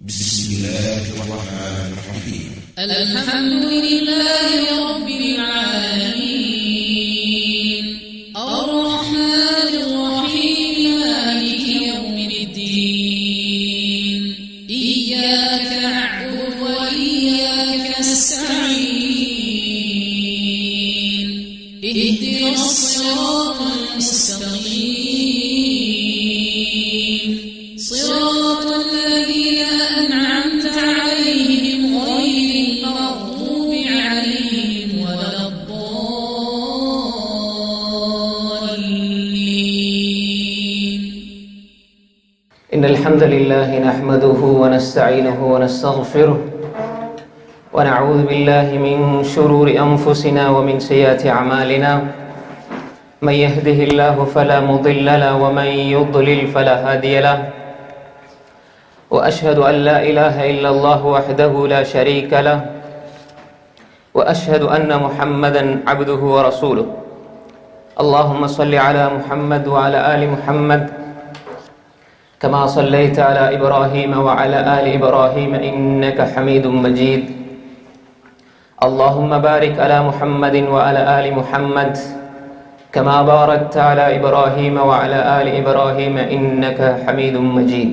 بسم الله الرحمن الرحيم الحمد لله رب العالمين الرحمن الرحيم مالك يوم الدين إياك نعبد وإياك نستعين اهدنا الصراط المستقيم صراط الذين أنعمت عليهم غير المغضوب عليهم ولا الضالين. إن الحمد لله نحمده ونستعينه ونستغفره ونعوذ بالله من شرور أنفسنا ومن سيئات أعمالنا من يهده الله فلا مضل له ومن يضلل فلا هادي له وأشهد أن لا إله إلا الله وحده لا شريك له وأشهد أن محمدا عبده ورسوله. اللهم صل على محمد وعلى آل محمد كما صليت على إبراهيم وعلى آل إبراهيم إنك حميد مجيد. اللهم بارك على محمد وعلى آل محمد كما باركت على إبراهيم وعلى آل إبراهيم إنك حميد مجيد.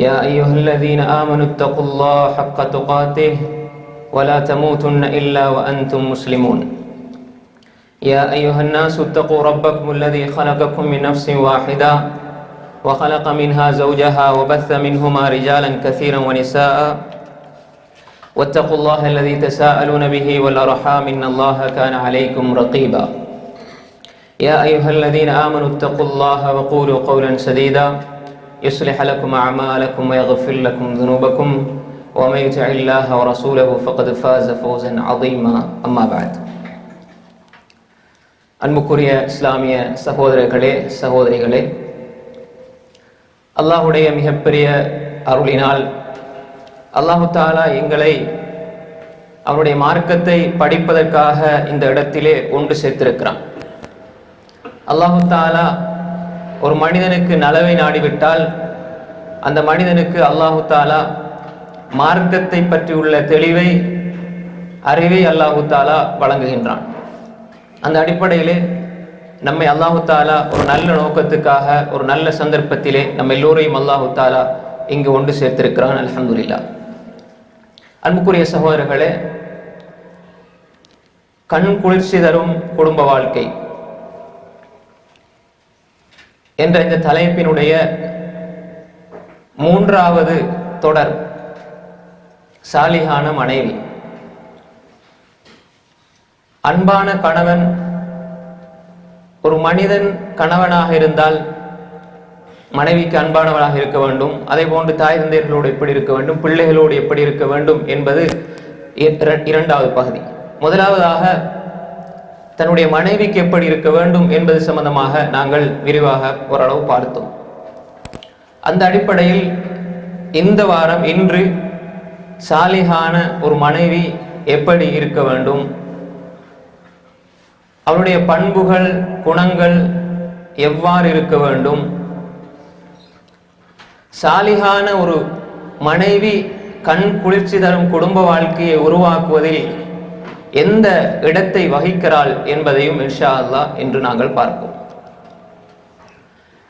يا أيها الذين آمنوا اتقوا الله حق تقاته ولا تموتن إلا وأنتم مسلمون. يا أيها الناس اتقوا ربكم الذي خلقكم من نفس واحدة وخلق منها زوجها وبث منهما رجالا كثيرا ونساء واتقوا الله الذي تساءلون به والأرحام إن الله كان عليكم رقيبا. يا أيها الذين آمنوا اتقوا الله وقولوا قولا سديدا يصلح لكم أعمالكم ويغفر لكم ذنوبكم ومن يطع الله ورسوله فقد فاز فوزا عظيما. أما بعد. அன்புக்குரிய இஸ்லாமிய சகோதரர்களே சகோதரிகளே, அல்லாஹுடைய மிகப்பெரிய அருளினால் அல்லாஹு தாலா எங்களை அவருடைய மார்க்கத்தை படிப்பதற்காக இந்த இடத்திலே ஒன்று சேர்த்திருக்கிறான். அல்லாஹு தாலா ஒரு மனிதனுக்கு நலவை நாடிவிட்டால் அந்த மனிதனுக்கு அல்லாஹு தாலா மார்க்கத்தை பற்றி உள்ள தெளிவை அறிவை அல்லாஹு தாலா வழங்குகின்றான். அந்த அடிப்படையிலே நம்மை அல்லாஹு தாலா ஒரு நல்ல நோக்கத்துக்காக ஒரு நல்ல சந்தர்ப்பத்திலே நம்ம எல்லோரையும் அல்லாஹு தாலா இங்கு ஒன்று சேர்த்திருக்கிறான். அல்ஹம்துலில்லாஹ். அன்புக்குரிய சகோதரர்களே, கண் குளிர்ச்சி தரும் குடும்ப வாழ்க்கை என்ற இந்த தலைப்பினுடைய மூன்றாவது தொடர் சாலிஹான மனைவி. அன்பான கணவன், ஒரு மனிதன் கணவனாக இருந்தால் மனைவிக்கு அன்பானவனாக இருக்க வேண்டும். அதே போன்று தாய் தந்தையர்களோடு எப்படி இருக்க வேண்டும், பிள்ளைகளோடு எப்படி இருக்க வேண்டும் என்பது இரண்டாவது பகுதி. முதலாவதாக தன்னுடைய மனைவிக்கு எப்படி இருக்க வேண்டும் என்பது சம்பந்தமாக நாங்கள் விரிவாக ஓரளவு பார்த்தோம். அந்த அடிப்படையில் இந்த வாரம் இன்று சாலிஹான ஒரு மனைவி எப்படி இருக்க வேண்டும், அவருடைய பண்புகள் குணங்கள் எவ்வாறு இருக்க வேண்டும், சாலிஹான ஒரு மனைவி கண் குளிர்ச்சி தரும் குடும்ப வாழ்க்கையை உருவாக்குவதில் எந்த இடத்தை வகிக்கிறாள் என்பதையும் இன்ஷா அல்லாஹ் என்று நாங்கள் பார்ப்போம்.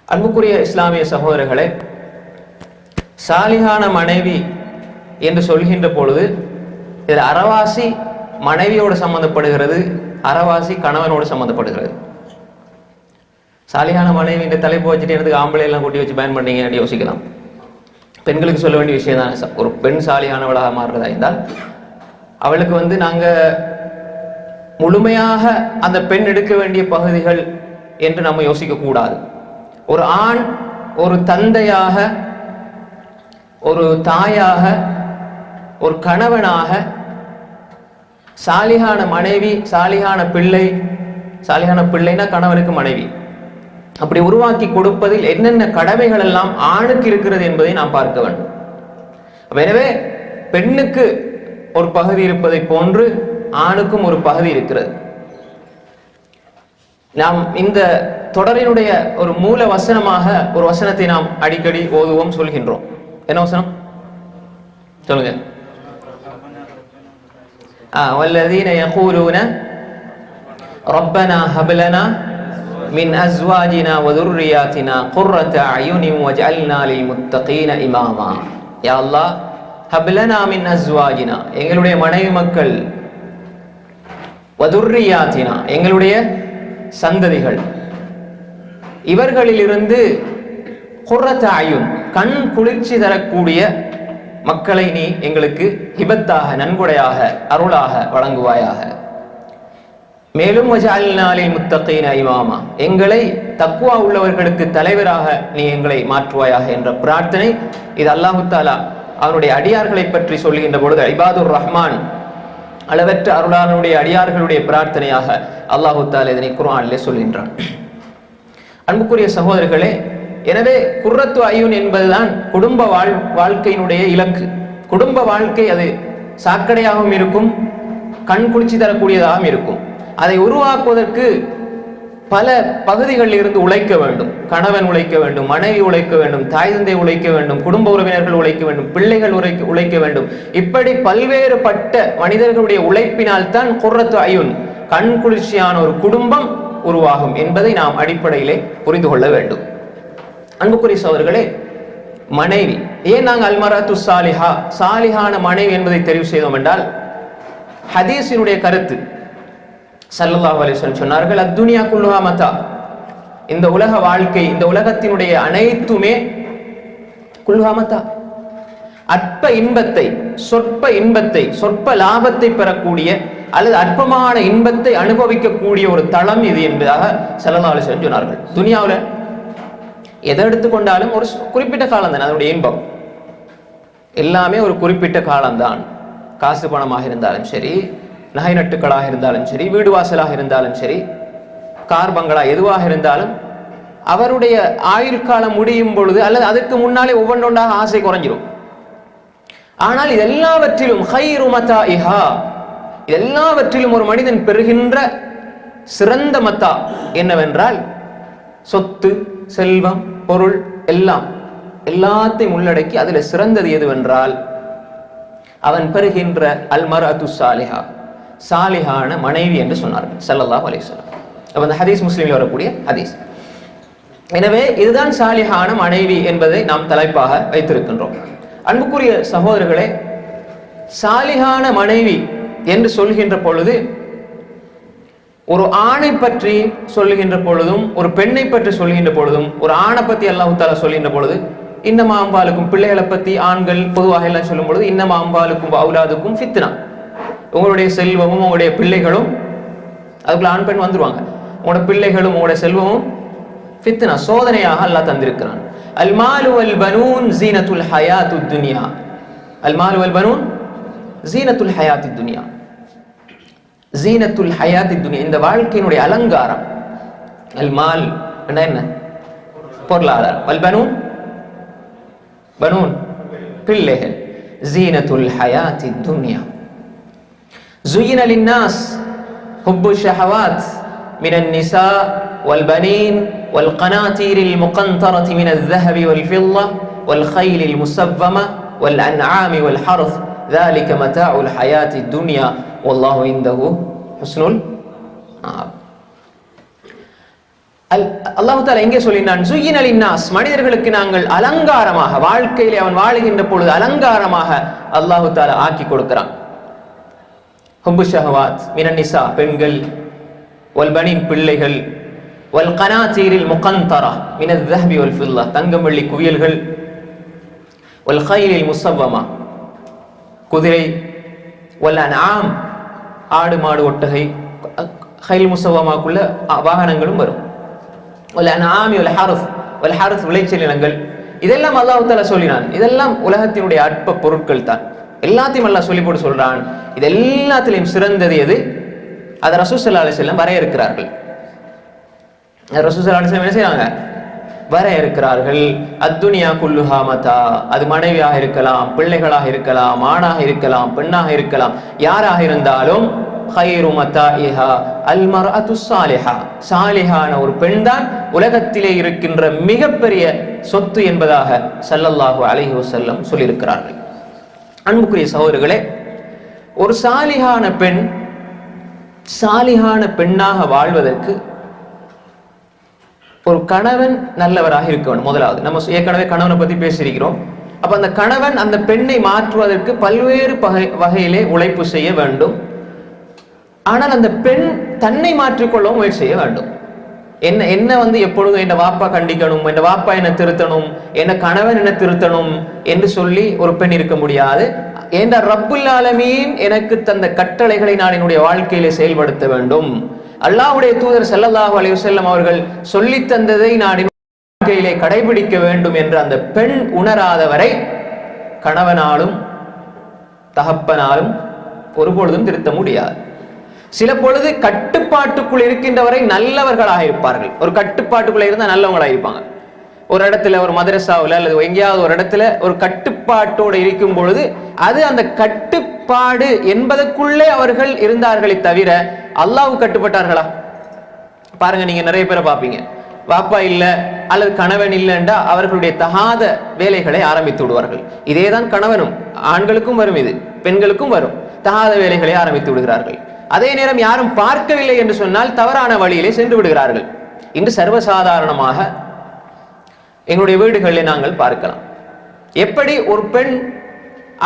அன்புக்குரிய இஸ்லாமிய சகோதரர்களே, சாலிஹான மனைவி என்று சொல்கின்ற பொழுது இதில் அறவாசி மனைவியோடு சம்பந்தப்படுகிறது, அறவாசி கணவனோடு சம்பந்தப்படுகிறது. சாலிஹான மனைவி இந்த தலைப்பு வச்சுட்டு எனக்கு ஆம்பளை எல்லாம் கூட்டி வச்சு பயன் பண்ணீங்க அப்படி யோசிக்கலாம். பெண்களுக்கு சொல்ல வேண்டிய விஷயம் தான். ஒரு பெண் சாலிஹானவளாக மாறுறதா இருந்தால் அவளுக்கு நாங்க முழுமையாக அந்த பெண் எடுக்க வேண்டிய பகுதிகள் என்று நம்ம யோசிக்க கூடாது. ஒரு ஆண் ஒரு தந்தையாக, ஒரு தாயாக, ஒரு கணவனாக, சாலிஹான மனைவி, சாலிஹான பிள்ளை, சாலிஹான பிள்ளைனா கணவனுக்கு மனைவி, அப்படி உருவாக்கி கொடுப்பதில் என்னென்ன கடமைகள் எல்லாம் ஆணுக்கு இருக்கிறது என்பதை நாம் பார்க்க வேண்டும். எனவே பெண்ணுக்கு ஒரு பகுதி இருப்பதை போன்று ஆணுக்கும் ஒரு பகுதி இருக்கிறது. நாம் இந்த தொடரினுடைய ஒரு மூல வசனமாக ஒரு வசனத்தை நாம் அடிக்கடி ஓதுவோம், சொல்கின்றோம். என்ன வசனம் சொல்லுங்க. வல்லதீன யகூலூன ரப்பனா ஹப் லனா மின் அஸ்வாஜினா வ ذُرِّيَّاتِنَا قُرَّةَ أَعْيُنٍ وَاجْعَلْنَا لِلْمُتَّقِينَ إِمَامًا. யா அல்லாஹ், ஹப் லனா மின் அஸ்வாஜினா, எங்களுடைய மனைவி மக்கள், வ ذُرِّيَّاتِنَا, எங்களுடைய சந்ததிகள், இவர்களிலிருந்து குர்ரத் அயுன், கண் குளிர்ச்சி தரக்கூடிய மக்களை நீ எங்களுக்கு ஹிபத்தாக, நன்கொடையாக, அருளாக வழங்குவாயாக. மேலும் வஜஅல்னா லில் முத்தகீன இமாமா, எங்களை தக்வா உள்ளவர்களுக்கு தலைவராக நீ எங்களை மாற்றுவாயாக என்ற பிரார்த்தனை. இது அல்லாஹு தஆலா அவனுடைய அடியார்களை பற்றி சொல்லுகின்ற பொழுது இபாதுர் ரஹ்மான், அளவற்ற அருளாளனுடைய அடியார்களுடைய பிரார்த்தனையாக அல்லாஹு தஆலா இதனை குர்ஆனிலே சொல்கின்றான். அன்புக்குரிய சகோதரர்களே, எனவே குர்ரத்து அயுன் என்பதுதான் குடும்ப வாழ்க்கையினுடைய இலக்கு. குடும்ப வாழ்க்கை அது சாக்கடையாகவும் இருக்கும், கண் குளிர்ச்சி தரக்கூடியதாகவும் இருக்கும். அதை உருவாக்குவதற்கு பல பகுதிகளில் இருந்து உழைக்க வேண்டும். கணவன் உழைக்க வேண்டும், மனைவி உழைக்க வேண்டும், தாய் தந்தை உழைக்க வேண்டும், குடும்ப உறவினர்கள் உழைக்க வேண்டும், பிள்ளைகள் உழைக்க வேண்டும். இப்படி பல்வேறுபட்ட மனிதர்களுடைய உழைப்பினால் தான் குர்ரத்து அயுன், கண் குளிர்ச்சியான ஒரு குடும்பம் உருவாகும் என்பதை நாம் அடிப்படையிலே புரிந்து கொள்ள வேண்டும். அன்புக்குரிய சகோதரர்களே, மனைவி, ஏன் நாங்கள் அல்மரத்து சாலிஹா, சாலிஹான மனைவி என்பதை தெரிவு செய்தோம் என்றால், ஹதீஸினுடைய கருத்து ஸல்லல்லாஹு அலைஹி வஸல்லம் சொன்னார்கள், அத்துனியா குல்லுஹா மதா, இந்த உலக வாழ்க்கை, இந்த உலகத்தினுடைய அனைத்துமே குல்லுஹா மதா, அற்ப இன்பத்தை, சொற்ப இன்பத்தை, சொற்ப லாபத்தை பெறக்கூடிய அல்லது அற்பமான இன்பத்தை அனுபவிக்கக்கூடிய ஒரு தளம் இது என்பதாக ஸல்லல்லாஹு அலைஹி வஸல்லம் சொன்னார்கள். துனியாவில் எதை எடுத்துக்கொண்டாலும் ஒரு குறிப்பிட்ட காலம் தான் அதனுடைய இன்பம், எல்லாமே ஒரு குறிப்பிட்ட காலம்தான். காசு பணமாக இருந்தாலும் சரி, நகை நட்டுக்களாக இருந்தாலும் சரி, வீடு வாசலாக இருந்தாலும் சரி, கார் பங்களா எதுவாக இருந்தாலும் அவருடைய ஆயுள் காலம் முடியும் பொழுது அல்லது அதுக்கு முன்னாலே ஒவ்வொன்றொன்றாக ஆசை குறைஞ்சிரும். ஆனால் இது எல்லாவற்றிலும் ஹைரு மதாஇஹா, எல்லாவற்றிலும் ஒரு மனிதன் பெறுகின்ற சிறந்த மத்தா என்னவென்றால், சொத்து, செல்வம், பொருள் எல்லாம் எல்லாத்தையும் உள்ளடக்கி அதில் சிறந்தது எதுவென்றால் அவன் பெறுகின்ற அல்மரஅத்து சாலிஹா, சாலிஹான மனைவி என்று சொன்னார்கள் ஸல்லல்லாஹு அலைஹி வஸல்லம். அப்ப அந்த ஹதீஸ் முஸ்லிமில் வரக்கூடிய ஹதீஸ். எனவே இதுதான் சாலிஹான மனைவி என்பதை நாம் தலைப்பாக வைத்திருக்கின்றோம். அன்புக்குரிய சகோதரர்களே, சாலிஹான மனைவி என்று சொல்கின்ற பொழுது, ஒரு ஆணை பற்றி சொல்லுகின்ற பொழுதும் ஒரு பெண்ணை பற்றி சொல்கின்ற பொழுதும், ஒரு ஆணை பற்றி அல்லாஹ் தஆலா சொல்கின்ற பொழுது இன்னமா அம்பாலுக்கும், பிள்ளைகளை பற்றி ஆண்கள் பொதுவாக எல்லாம் சொல்லும் பொழுது இன்னமா அம்பாலுக்கும் அவுலாதுக்கும் ஃபித்னா, உங்களுடைய செல்வமும் உங்களுடைய பிள்ளைகளும், அதுக்குள்ள ஆண் பெண் வந்துருவாங்க, உங்களோட பிள்ளைகளும் உங்களுடைய செல்வமும் ஃபித்னா, சோதனையாக அல்லாஹ் தந்திருக்கிறான். அல் மாலு வல் பனூன் ஜீனத்துல் ஹயாத்துத் துன்யா, அல் மாலு வல் பனூன் ஜீனத்துல் ஹயாத்துத் துன்யா, ஜீனத்துல் ஹயாத்துத் துன்யா, இந்த வாழ்க்கையினுடைய அலங்காரம். அல் மால் என்ன? பொருளாதாரம். வல் பனூன், பனூன் பிள்ளைகள். ஜீனத்துல் ஹயாத்துத் துன்யா. زين للناس حب الشهوات من النساء والبنين والقناطير المقنطرة من الذهب والفضة والخيل المسومة والأنعام والحرث ذلك متاع الحياة الدنيا والله عنده حسن المآب. அல்லாஹ் தஆலா எங்கே சொல்லினான்? زين للناس, மனிதர்களுக்கு நாங்கள் அலங்காரமாக, வாழ்க்கையிலே அவன் வாழுகின்ற பொழுது அலங்காரமாக அல்லாஹ் தஆலா ஆக்கி கொடுக்கிறான். ஹுப்பு ஷஹவாத் மினன் நிசா, பெண்கள், வல் பனீன் பிள்ளைகள், வல் கனாதீரில் முகந்தரா மினல் ذஹபி வல் ஃபில்லா, தங்கம் வெள்ளி குவியல்கள், வல் கைலில் முஸவ்வமா, குதிரை, வல் அன்ஆம், ஆடு மாடு ஒட்டகை, கைல் முஸவ்வமாக்குள்ள வாகனங்களும் வரும். வல் அன்ஆமி வல் ஹர்ஸ், வல் ஹர்ஸ் விளைச்சல் நிலங்கள், இதெல்லாம் அல்லாஹ் தஆலா சொல்லினான். இதெல்லாம் உலகத்தினுடைய அற்ப பொருட்கள் தான். எல்லாத்தையும் அல்லாஹ் சொல்லி போட்டு சொல்றான். இது எல்லாத்திலையும் சிறந்தது எது? அதை ரசூல் ஸல்லல்லாஹு அலைஹி வஸல்லம் வரையறுக்கிறார்கள். ரசூல் ஸல்லல்லாஹு அலைஹி வஸல்லம் என்ன செய்றாங்க? வரையறுக்கிறார்கள். அத்துனியா குல்லுஹா மதா, அது மனைவியாக இருக்கலாம், பிள்ளைகளாக இருக்கலாம், ஆணாக இருக்கலாம், பெண்ணாக இருக்கலாம், யாராக இருந்தாலும் خير متاعها المرأة الصالحة. சாலிஹான ஒரு பெண் தான் உலகத்திலே இருக்கின்ற மிகப்பெரிய சொத்து என்பதாக ஸல்லல்லாஹு அலைஹி வஸல்லம் சொல்லியிருக்கிறார்கள். அன்புக்குரிய சகோதரர்களே, ஒரு சாலிஹான பெண் சாலிஹான பெண்ணாக வாழ்வதற்கு ஒரு கணவன் நல்லவராக இருக்க வேண்டும். முதலாவது, நம்ம ஏற்கனவே கணவனை பத்தி பேசியிருக்கிறோம். அப்ப அந்த கணவன் அந்த பெண்ணை மாற்றுவதற்கு பல்வேறு வகையிலே உழைப்பு செய்ய வேண்டும். ஆனால் அந்த பெண் தன்னை மாற்றிக்கொள்ளவும் முயற்சி செய்ய வேண்டும். என்ன எப்பொழுதும் என் வாப்பா கண்டிக்கணும், என் வாப்பா என்ன திருத்தணும், என்ன கணவன் என்ன திருத்தணும் என்று சொல்லி ஒரு பெண் இருக்க முடியாது. என்ற ரப்புல் ஆலமீன் எனக்கு தந்த கட்டளைகளை நான் என்னுடைய வாழ்க்கையிலே செயல்படுத்த வேண்டும். அல்லாஹ்வுடைய தூதர் ஸல்லல்லாஹு அலைஹி வஸல்லம் அவர்கள் சொல்லி தந்ததை நான் வாழ்க்கையிலே கடைபிடிக்க வேண்டும் என்று அந்த பெண் உணராதவரை கணவனாலும் தகப்பனாலும் ஒருபொழுதும் திருத்த முடியாது. சில பொழுது கட்டுப்பாட்டுக்குள் இருக்கின்றவரை நல்லவர்களாக இருப்பார்கள். ஒரு கட்டுப்பாட்டுக்குள்ள இருந்தால் நல்லவங்களாக இருப்பாங்க. ஒரு இடத்துல, ஒரு மதரசாவில் அல்லது எங்கேயாவது ஒரு இடத்துல ஒரு கட்டுப்பாட்டோடு இருக்கும் பொழுது அது அந்த கட்டுப்பாடு என்பதற்குள்ளே அவர்கள் இருந்தார்களே தவிர அல்லாஹ்வுக்கு கட்டுப்பட்டார்களா? பாருங்க, நீங்க நிறைய பேரை பார்ப்பீங்க, வாப்பா இல்ல அல்லது கணவன் இல்லைண்டா அவர்களுடைய தகாத வேலைகளை ஆரம்பித்து விடுவார்கள். இதேதான் கணவனும், ஆண்களுக்கும் வரும், இது பெண்களுக்கும் வரும். தகாத வேலைகளை ஆரம்பித்து விடுகிறார்கள். அதே நேரம் யாரும் பார்க்கவில்லை என்று சொன்னால் தவறான வழியிலே சென்று விடுகிறார்கள். இன்று சர்வசாதாரணமாக எங்களுடைய வீடுகளில் நாங்கள் பார்க்கலாம். எப்படி ஒரு பெண்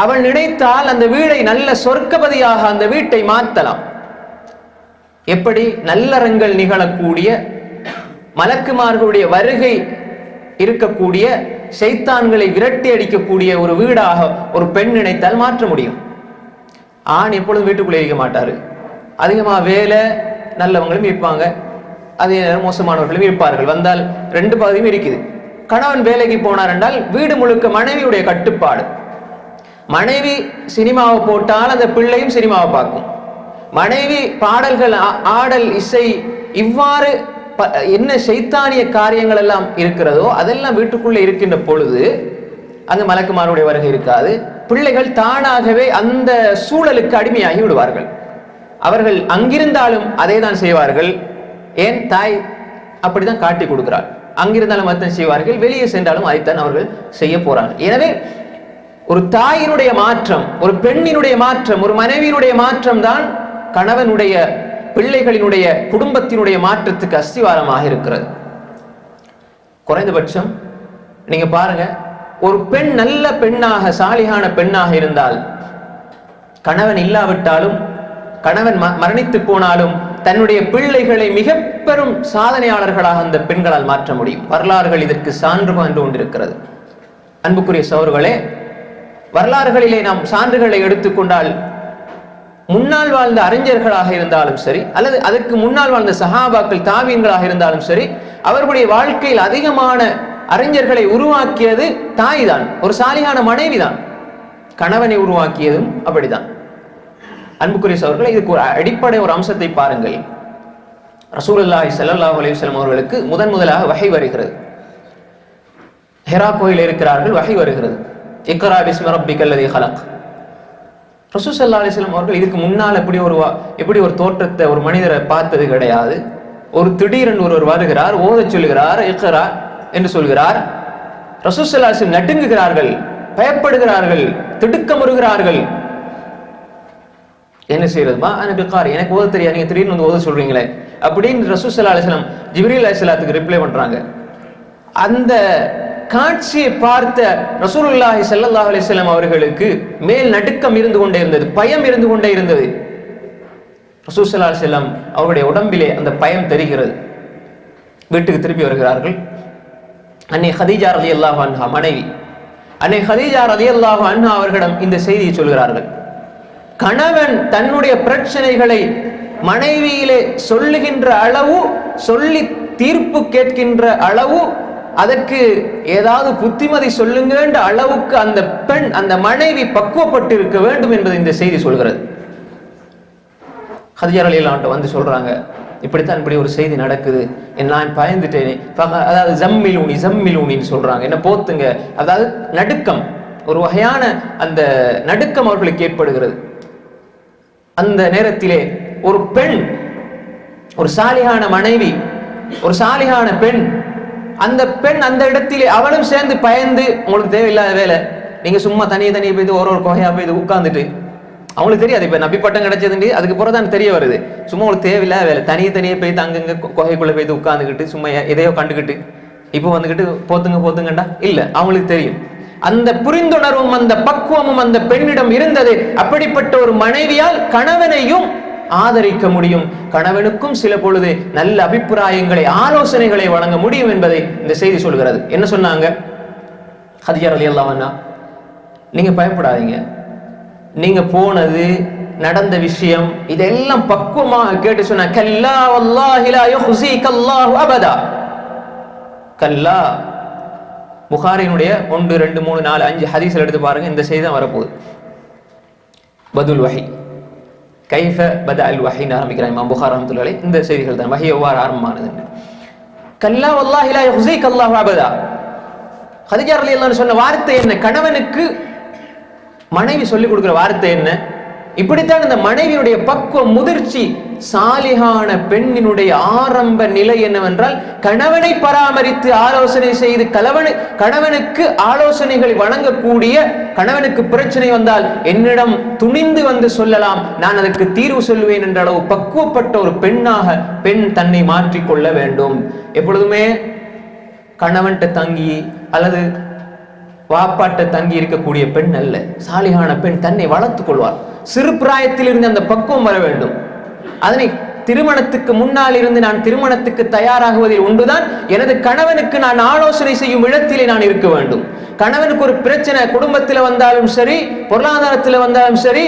அவள் நினைத்தால் அந்த வீடை நல்ல சொர்க்கபதியாக அந்த வீட்டை மாற்றலாம். எப்படி நல்லறங்கள் நிகழக்கூடிய, மலக்குமார்களுடைய வருகை இருக்கக்கூடிய, ஷைத்தான்களை விரட்டி அடிக்கக்கூடிய ஒரு வீடாக ஒரு பெண் நினைத்தால் மாற்ற முடியும். ஆண் எப்பொழுதும் வீட்டுக்குள்ளே இருக்க மாட்டாரு. அதிகமாக வேலை நல்லவங்களும் இருப்பாங்க, அதே நேரம் மோசமானவர்களும் இருப்பார்கள். வந்தால் ரெண்டு பகுதியும் இருக்குது. கணவன் வேலைக்கு போனார் என்றால் வீடு முழுக்க மனைவியுடைய கட்டுப்பாடு. மனைவி சினிமாவை போட்டால் அந்த பிள்ளையும் சினிமாவை பார்க்கும். மனைவி பாடல்கள், ஆடல், இசை, இவ்வாறு என்ன ஷைத்தானிய காரியங்கள் எல்லாம் இருக்கிறதோ அதெல்லாம் வீட்டுக்குள்ளே இருக்கின்ற பொழுது அங்கு மலக்குமாருடைய வருகை இருக்காது. பிள்ளைகள் தானாகவே அந்த சூழலுக்கு அடிமையாகி விடுவார்கள். அவர்கள் அங்கிருந்தாலும் அதே தான் செய்வார்கள். ஏன்? தாய் அப்படிதான் காட்டி கொடுக்கிறாள். அங்கிருந்தாலும் அதைத்தான் செய்வார்கள், வெளியே சென்றாலும் அதைத்தான் அவர்கள் செய்ய போறார்கள். எனவே ஒரு தாயினுடைய மாற்றம், ஒரு பெண்ணினுடைய மாற்றம், ஒரு மனைவியினுடைய மாற்றம் தான் கணவனுடைய, பிள்ளைகளினுடைய, குடும்பத்தினுடைய மாற்றத்துக்கு அஸ்திவாரமாக இருக்கிறது. குறைந்தபட்சம் நீங்க பாருங்க, ஒரு பெண் நல்ல பெண்ணாக, சாலிகான பெண்ணாக இருந்தால், கணவன் இல்லாவிட்டாலும், கணவன் மரணித்து போனாலும் தன்னுடைய பிள்ளைகளை மிக பெரும் சாதனையாளர்களாக அந்த பெண்களால் மாற்ற முடியும். வரலாறுகள் இதற்கு சான்று என்று கொண்டிருக்கிறது. அன்புக்குரிய சகோதரர்களே, வரலாறுகளிலே நாம் சான்றுகளை எடுத்துக்கொண்டால், முன்னால் வாழ்ந்த அறிஞர்களாக இருந்தாலும் சரி, அல்லது அதற்கு முன்னால் வாழ்ந்த சஹாபாக்கள், தாபீன்களாக இருந்தாலும் சரி, அவர்களுடைய வாழ்க்கையில் அதிகமான அறிஞர்களை உருவாக்கியது தாய் தான், ஒரு சாலிகான மனைவி தான். கணவனை உருவாக்கியதும் அப்படிதான். அன்புக்குரிய சகோதரர்களே, இதுக்கு ஒரு அடிப்படை ஒரு அம்சத்தை பாருங்கள். ரசூலுல்லாஹி ஸல்லல்லாஹு அலைஹி வஸல்லம் அவர்களுக்கு முதலாக வஹி வருகிறது. ஹிரா கோயிலில் இருக்கிறார்கள், வஹி வருகிறது. இக்ரா பிஸ்மி ரப்பிக்கல் லதீ ஹலக். ரசூல் ஸல்லல்லாஹு அலைஹி வஸல்லம் அவர்கள் இதுக்கு முன்னால் எப்படி ஒரு தோற்றத்தை, ஒரு மனிதரை பார்த்தது கிடையாது. ஒரு திடீரென்று ஒருவர் வருகிறார், ஓதச் சொல்லுகிறார், இக்ரா என்று சொல்கிறார். ரசூல் ஸல்லல்லாஹு அலைஹி வஸல்லம் நடுங்குகிறார்கள், பயப்படுகிறார்கள், திடுக்கமுறுகிறார்கள். என்ன செய்யறதுமா? எனக்கு ஓத தெரியாது, நீங்க திடீர்னு வந்து ஓத சொல்றீங்களே அப்படின்னு ரசூல் ஸல்லல்லாஹு அலைஹி வஸல்லம் ஜிப்ரீல் அலைஹிஸ்ஸலாத்துக்கு ரிப்ளை பண்றாங்க. அந்த காட்சியை பார்த்த ரசூலுல்லாஹி ஸல்லல்லாஹு அலைஹி வஸல்லம் அவர்களுக்கு மேல் நடுக்கம் இருந்து கொண்டே இருந்தது, பயம் இருந்து கொண்டே இருந்தது. ரசூல் ஸல்லல்லாஹு அலைஹி வஸல்லம் அவருடைய உடம்பிலே அந்த பயம் தெரிகிறது. வீட்டுக்கு திரும்பி வருகிறார்கள். அன்னை ஹதீஜா ரலியல்லாஹு அன்ஹா மனைவி, அன்னை ஹதீஜா ரலியல்லாஹு அன்ஹா அவர்களிடம் இந்த செய்தியை சொல்கிறார்கள். கணவன் தன்னுடைய பிரச்சனைகளை மனைவியிலே சொல்லுகின்ற அளவு, சொல்லி தீர்ப்பு கேட்கின்ற அளவு, அதற்கு ஏதாவது புத்திமதி சொல்லுங்கன்ற அளவுக்கு அந்த பெண், அந்த மனைவி பக்குவப்பட்டு இருக்க வேண்டும் என்பதை இந்த செய்தி சொல்கிறது. ஹதீஜா ரலியல்லாஹு அன்ஹா வந்து சொல்றாங்க, இப்படித்தான் இப்படி ஒரு செய்தி நடக்குது, நான் பயந்துட்டேனே, அதாவது ஜம்மிலூனின்னு சொல்றாங்க, என்ன போத்துங்க, அதாவது நடுக்கம், ஒரு வகையான அந்த நடுக்கம் அவர்களுக்கு ஏற்படுகிறது. அந்த நேரத்திலே ஒரு பெண், ஒரு சாலிகான மனைவி, ஒரு சாலிகான பெண், அந்த பெண் அந்த இடத்திலே அவளும் சேர்ந்து பயந்து, உங்களுக்கு தேவையில்லாத வேலை, நீங்க சும்மா தனியே போய் ஒரு கொகையா போய் உட்கார்ந்துட்டு, அவங்களுக்கு தெரியாது இப்ப நபி பட்டம் கிடைச்சதுண்டு, அதுக்கு பிறகுதான் தெரிய வருது. சும்மா உங்களுக்கு தேவையில்லாத வேலை, தனியே போய் அங்கங்க கொகைக்குள்ள போய் உட்கார்ந்துக்கிட்டு சும்மா எதையோ கண்டுக்கிட்டு இப்ப வந்துகிட்டு போத்துங்கண்டா இல்ல. அவங்களுக்கு தெரியும் அந்த புரிந்துணர்வும் அந்த பக்குவமும் அந்த பெண்ணிடம் இருந்தது. அப்படிப்பட்ட ஒரு மனைவியால் கணவனையும் ஆதரிக்க முடியும், கணவனுக்கும் சில பொழுது நல்ல அபிப்பிராயங்களை ஆலோசனைகளை வழங்க முடியும் என்பதை இந்த செய்தி சொல்கிறது. என்ன சொன்னாங்க ஹதிஜா ரலியல்லாஹு அன்ஹா, நீங்க பயப்படாதீங்க, நீங்க போனது நடந்த விஷயம் இதெல்லாம் பக்குவமாக கேட்டு சொன்ன, கல்லா வல்லாஹி லா யுஹ்ஸீகல்லாஹு அபதா. கல்லா, புகாரினுடைய 1 2 3 4 5 ஹதீஸ்ல எடுத்து பாருங்க, இந்த செய்தி தான் வரப்போகுது. பதுல் வஹி, கைஃப பதஅல் வஹின்னு ஆரம்பிக்கிறாங்க இமாம் புகாரி ரஹ்மத்துல்லாஹி அலைஹி. இந்த செய்திகள் தான் வஹி எவ்வாறு ஆரம்பமானது. கல்லா வல்லாஹி லா யுஹ்ஸீகல்லாஹு அபதா. ஹதீஜா ரலியல்லாஹு அன்ஹா சொன்ன வார்த்தை என்ன? கணவனுக்கு மனைவி சொல்லிக் கொடுக்கிற வார்த்தை என்ன? இப்படித்தான் இந்த மனைவியுடைய பக்குவம், முதிர்ச்சி. சாலிகான பெண்ணினுடைய ஆரம்ப நிலை என்னவென்றால், கணவனை பராமரித்து ஆலோசனை செய்து கணவனுக்கு ஆலோசனைகளை வழங்கக்கூடிய, கணவனுக்கு பிரச்சனை வந்தால் என்னிடம் துணிந்து வந்து சொல்லலாம், நான் அதற்கு தீர்வு சொல்லுவேன் என்ற அளவு பக்குவப்பட்ட ஒரு பெண்ணாக பெண் தன்னை மாற்றிக்கொள்ள வேண்டும். எப்பொழுதுமே கணவன்கிட்ட தங்கி அல்லது வாப்பாட்ட தங்கி இருக்கக்கூடிய பெண் அல்ல. சாலிகான பெண் தன்னை வளர்த்துக் கொள்வார். சிறு பிராயத்தில் இருந்து அந்த பக்குவம் வர வேண்டும். அதனை திருமணத்துக்கு முன்னால் இருந்து நான் திருமணத்துக்கு தயாராகுவதில் ஒன்றுதான், எனது கணவனுக்கு நான் ஆலோசனை செய்யும் இடத்திலே நான் இருக்க வேண்டும். கணவனுக்கு ஒரு பிரச்சனை குடும்பத்தில் வந்தாலும் சரி, பொருளாதாரத்தில் வந்தாலும் சரி,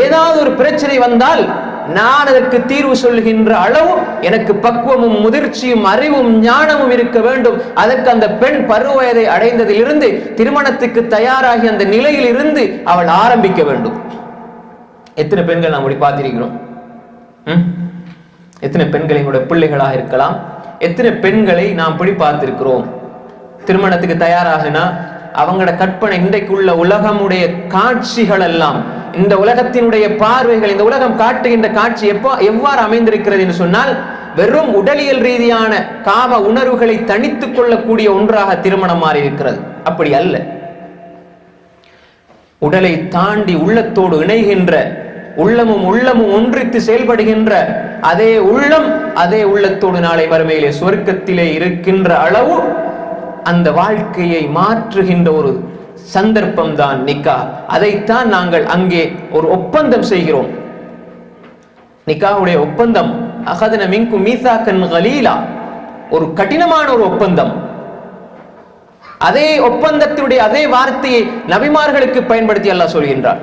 ஏதாவது ஒரு பிரச்சனை வந்தால் நான் அதற்கு தீர்வு சொல்லுகின்ற அளவு எனக்கு பக்குவமும் முதிர்ச்சியும் அறிவும் ஞானமும் இருக்க வேண்டும். அதற்கு அந்த பெண் பருவ வயதை அடைந்ததில் இருந்து திருமணத்துக்கு தயாராகி அந்த நிலையில் இருந்து அவள் ஆரம்பிக்க வேண்டும். எத்தனை பெண்கள் நாம் அப்படி பார்த்திருக்கிறோம்? எத்தனை பெண்கள் எங்களுடைய பிள்ளைகளாக இருக்கலாம், எத்தனை பெண்களை நாம் இப்படி பார்த்திருக்கிறோம்? திருமணத்துக்கு தயாராகினா அவங்களோட கற்பனை, இன்றைக்குள்ள உலகமுடைய காட்சிகள் எல்லாம், இந்த உலகத்தினுடைய பார்வைகள், இந்த உலகம் காட்டுகின்ற காட்சி எவ்வாறு அமைந்திருக்கிறது என்று சொன்னால், வெறும் உடலியல் ரீதியான காம உணர்வுகளை தனித்துக் கொள்ளக்கூடிய ஒன்றாக திருமணம் மாறி இருக்கிறது. அப்படி அல்ல. உடலை தாண்டி உள்ளத்தோடு இணைகின்ற, உள்ளமும் ஒன்றித்து செயல்படுகின்ற அதே உள்ளம் அதே உள்ளத்தோடு நாளை மறுமையிலே சொர்க்கத்திலே இருக்கின்ற அளவு அந்த வாழ்க்கையை மாற்றுகின்ற ஒரு சந்தர்ப்பம் தான் நிக்கா. அதைத்தான் நாங்கள் அங்கே ஒரு ஒப்பந்தம் செய்கிறோம். நிக்காவுடைய ஒப்பந்தம் அகதன மின்கும் மீசாக்கன் கலீலா, ஒரு கடினமான ஒரு ஒப்பந்தம். அதே ஒப்பந்தத்தினுடைய அதே வார்த்தையை நபிமார்களுக்கு பயன்படுத்தி அல்லாஹ் சொல்கின்றார்.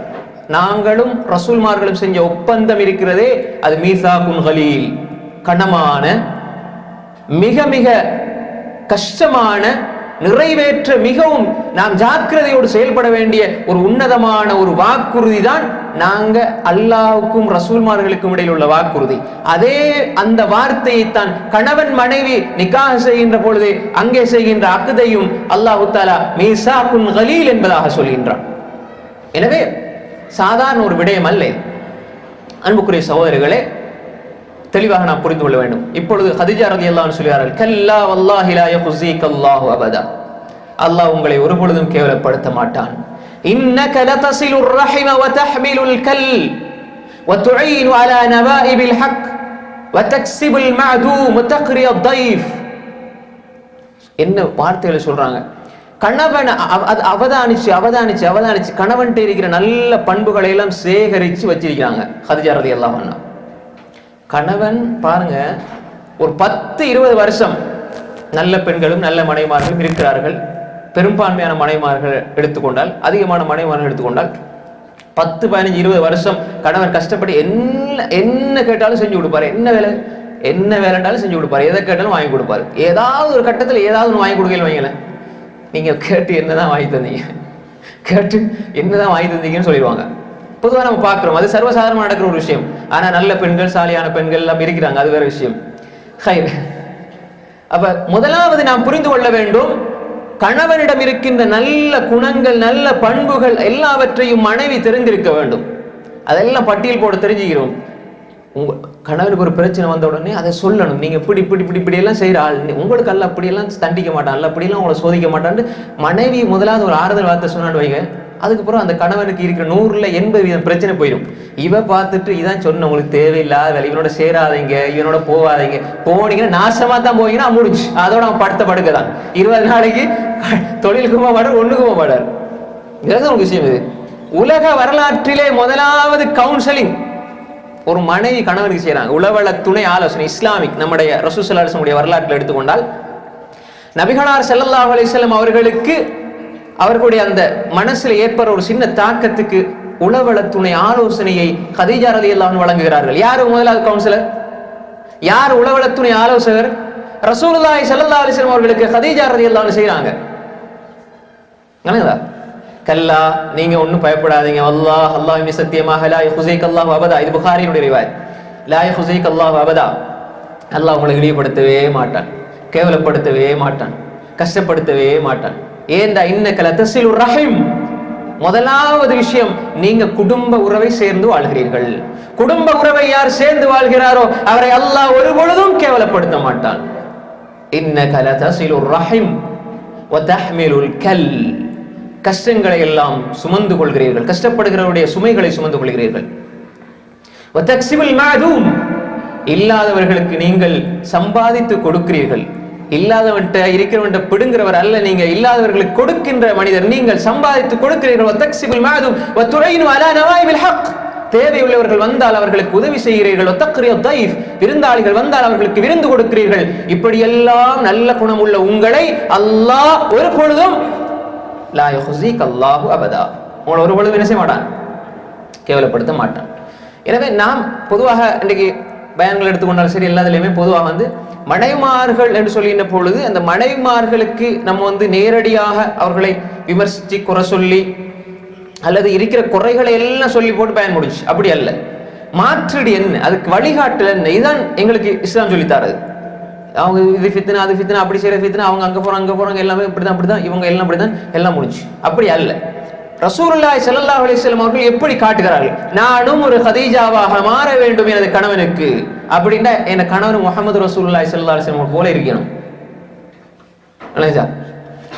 நாங்களும் ரசூல்மார்களும் செஞ்ச ஒப்பந்தம் இருக்கிறதே, அது மீசாக்குன் கலீல், கனமான, மிக மிக கஷ்டமான, நிறைவேற்ற மிகவும் நாம் ஜாக்கிரதையோடு செயல்பட வேண்டிய ஒரு உன்னதமான ஒரு வாக்குறுதி தான் நாங்க அல்லாஹ்வுக்கும் ரசூல்மார்களுக்கும் இடையில் உள்ள வாக்குறுதி. அதே அந்த வார்த்தையை தான் கணவன் மனைவி நிக்காஹ் செய்கின்ற பொழுது அங்கே செய்கின்ற அக்தையும் அல்லாஹ் தஆலா மீசாக்குன் கலீல் என்பதாக சொல்கின்றான். எனவே சாதாரண ஒரு விடயம் அல்ல. அன்புக்குரிய சகோதரர்களே, தெளிவாக நாம் புரிந்து கொள்ள வேண்டும். இப்பொழுது ஹதீஜா ரலியல்லாஹு அன்ஹா சொல்கிறார்கள், கல்லா வல்லாஹி லா யஹ்ஸீகல்லாஹு அபதா, அல்லாஹ் உங்களை ஒருபொழுதும் கேவலப்படுத்த மாட்டான். இன்னக லதஸிலுர் ரஹிம வ தஹ்மிலுல் கல் வ துஈனு அலா நவாஇபில் ஹக் வ தக்ஸிபுல் மஅதூம் வ தக்ரியத் தைஃப். என்ன வார்த்தைகளை சொல்றாங்க! கணவன் அவதானிச்சு கணவன்கிட்ட இருக்கிற நல்ல பண்புகளை எல்லாம் சேகரிச்சு வச்சிருக்கிறாங்க ஹதீஜா ரலியல்லாஹு அன்ஹா. கணவன் பாருங்க, ஒரு 10-20 வருஷம் நல்ல பெண்களும் நல்ல மனைமார்களும் இருக்கிறார்கள். பெரும்பான்மையான மனைமார்கள் எடுத்துக்கொண்டால், அதிகமான மனைமார்கள் எடுத்துக்கொண்டால் 10-15-20 வருஷம் கணவன் கஷ்டப்பட்டு என்ன கேட்டாலும் செஞ்சு கொடுப்பாரு. என்ன வேலைண்டாலும் செஞ்சு கொடுப்பாரு. எதை கேட்டாலும் வாங்கி கொடுப்பாரு. ஏதாவது ஒரு கட்டத்தில் ஏதாவது ஒன்று வாங்கி கொடுக்கல வைங்களேன், நீங்க கேட்டு என்னதான் வாங்கி தந்தீங்க, கேட்டு என்னதான் வாங்கி தந்தீங்கன்னு சொல்லிடுவாங்க. பொதுவாக நம்ம பார்க்கிறோம், அது சர்வசாதாரணமாக நடக்கிற ஒரு விஷயம். ஆனா நல்ல பெண்கள், சாலியான பெண்கள் எல்லாம் இருக்கிறாங்க, அது வேற விஷயம். அப்ப முதலாவது நாம் புரிந்து கொள்ள வேண்டும், கணவனிடம் இருக்கின்ற நல்ல குணங்கள், நல்ல பண்புகள் எல்லாவற்றையும் மனைவி தெரிந்திருக்க வேண்டும். அதெல்லாம் பட்டியல் போட்டு தெரிஞ்சுக்கிறோம். உங்க கணவனுக்கு ஒரு பிரச்சனை வந்த உடனே அதை சொல்லணும். நீங்க இப்படி இப்படி இப்படி இப்படி எல்லாம் செய்யற ஆள், உங்களுக்கு அல்ல அப்படியெல்லாம் தண்டிக்க மாட்டான், அல்ல அப்படியெல்லாம் உங்களை சோதிக்க மாட்டான்னு மனைவி முதலாவது ஒரு ஆறுதல் வார்த்தை சொன்னான்னு வைங்க, அதுக்கப்புறம் அந்த கணவனுக்கு இருக்கிற 100% பிரச்சனை போயிடும். இவ பார்த்துட்டு இதான் சொன்ன, உங்களுக்கு தேவையில்லாத வேலை, இவனோட சேராதீங்க, இவனோட போகாதீங்க, போனீங்கன்னா நாசமா தான் போவீங்கன்னா முடிஞ்சு, அதோட அவன் படுக்கதான் 20 நாளைக்கு தொழிலுக்கு போக மாட்டார், ஒண்ணுக்கு போக மாட்டார். இதுதான் ஒரு விஷயம். இது உலக வரலாற்றிலே முதலாவது கவுன்சிலிங் ஒரு மனைவி கணவனுக்கு செய்யறாங்க. உளவள துணை ஆலோசனை இஸ்லாமிக் நம்முடைய ரசூல் ஸல்லல்லாஹு அலைஹி வஸல்லம் வரலாற்றில் எடுத்துக்கொண்டால், நபிகளார் ஸல்லல்லாஹு அலைஹி வஸல்லம் அவர்களுக்கு அவர்களுடைய அந்த மனசுல ஏற்படுற ஒரு சின்ன தாக்கத்துக்கு உளவள துணை ஆலோசனையை கதீஜா ரலியல்லாஹு அன்ஹா வழங்குகிறார்கள். யார் முதலாவது கவுன்சிலர்? யார் உளவள துணை ஆலோசகர்? ரசூலுல்லாஹி ஸல்லல்லாஹு அலைஹி வஸல்லம் அவர்களுக்கு கதீஜா ரலியல்லாஹு அன்ஹா செய்றாங்க. கல்லா, நீங்க ஒன்னும் பயப்படாதீங்க, அல்லாஹ் அல்லாஹ்வே சத்தியமாக லா யஹ்ஸீக அல்லாஹு அபதா, இது புகாரியுடைய ரிவாயத். லா யஹ்ஸீக அல்லாஹு அபதா, அல்லாஹ் உங்களை இழிவுபடுத்தவே மாட்டான், கேவலப்படுத்தவே மாட்டான், கஷ்டப்படுத்தவே மாட்டான். ஏண்டா இன்னக லதஸிலுர் ரஹீம். முதலாவது விஷயம், நீங்க குடும்ப உறவை சேர்ந்து வாழ்கிறீர்கள். குடும்ப உறவை யார் சேர்ந்து வாழ்கிறாரோ அவரை அல்லாஹ் ஒரு பொழுதும் கேவலப்படுத்த மாட்டான். இன்னக லதஸிலுர் ரஹீம் வ தஹ்மிலுல் கல். கஷ்டங்களை எல்லாம் சுமந்து கொள்கிறீர்கள், கஷ்டப்படுகிறவருடைய சுமைகளை சுமந்து கொள்கிறீர்கள். வ தக்ஸிபுல் மஅதூம். இல்லாதவர்களுக்கு நீங்கள் சம்பாதித்து கொடுக்கிறீர்கள். இல்லாதவன்ட்ட இருக்கிறவன்ட்ட பிடுங்கிறவர் அல்ல நீங்க, இல்லாதவர்களுக்கு கொடுக்கின்ற மனிதர், நீங்கள் சம்பாதித்து கொடுக்கிறீர்கள். வ தக்ஸிபுல் மஅதூம் வ துஈனு அலா நவாயிபில் ஹக். தேவையுள்ளவர்கள் வந்தால் அவர்களுக்கு உதவி செய்கிறீர்கள். தக்ரியா தைஃப். விருந்தாளிகள் வந்தால் அவர்களுக்கு விருந்து கொடுக்கிறீர்கள். இப்படியெல்லாம் நல்ல குணம் உள்ள உங்களை அல்லாஹ் ஒரு பொழுதும் லா யஹ்ஸீக அல்லாஹு அபதா, உங்களை ஒரு பொழுதும் என்ன செய்ய மாட்டான், கேவலப்படுத்த மாட்டான். எனவே நாம் பொதுவாக இன்றைக்கு பயான்கள் எடுத்துக்கொண்டாலும் சரி, எல்லாத்துலேயுமே பொதுவாக மனைவிமார்கள் என்று சொல்கின்ற பொழுது அந்த மனைவிமார்களுக்கு நம்ம நேரடியாக அவர்களை விமர்சித்து குறை சொல்லி அல்லது இருக்கிற குறைகளை எல்லாம் சொல்லி போட்டு பயன் முடிச்சு, அப்படி அல்ல. மாற்றீடு என்ன, அதுக்கு வழிகாட்டல் என்ன, இதுதான் எங்களுக்கு இஸ்லாம் சொல்லித்தாரது. அவங்க இது ஃபித்னா அது ஃபித்னா, அப்படி செய்யற ஃபித்னா, அவங்க அங்க போறாங்க எல்லாமே இப்படிதான் இவங்க எல்லாம் அப்படிதான் எல்லாம் முடிச்சு, அப்படி அல்ல. ரசூலுல்லாஹி ஸல்லல்லாஹு அலைஹி வஸல்லம் அவர்கள் எப்படி காட்டுகிறார்கள், நானும் ஒரு கதீஜாவாக மாற வேண்டும் எனது கணவனுக்கு அப்படின்னா, என் கணவன் முஹம்மது ரசூலுல்லாஹி ஸல்லல்லாஹு அலைஹி வஸல்லம் போல இருக்கணும்.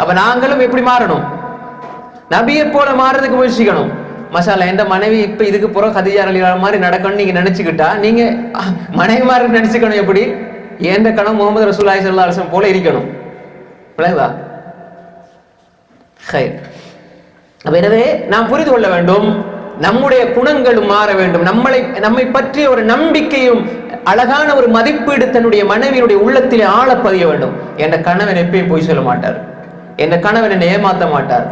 அப்ப நாங்களும் எப்படி மாறணும், நபியை போல மாறதுக்கு முயற்சிக்கணும். மசாலா என்ற மனைவி இப்ப இதுக்கு புற கதீஜா ரலியல்லாஹு மாதிரி நடக்கணும் நீங்க நினைச்சுக்கிட்டா, நீங்க மனைவி மாதிரி நினைச்சுக்கணும். எப்படி ஏந்த கணவன் முகமது ரசூலுல்லாஹி ஸல்லல்லாஹு அலைஹி வஸல்லம் போல இருக்கணும். எனவே நாம் புரிந்து கொள்ள வேண்டும், நம்முடைய குணங்களும் மாற வேண்டும். நம்மை பற்றிய ஒரு நம்பிக்கையும் அழகான ஒரு மதிப்பீடு தன்னுடைய மனைவியுடைய உள்ளத்திலே ஆழ பதிய வேண்டும். என்ற கணவன் எப்பயும் பொய் சொல்ல மாட்டார், என்ற கணவன் என்னை ஏமாற்ற மாட்டார்,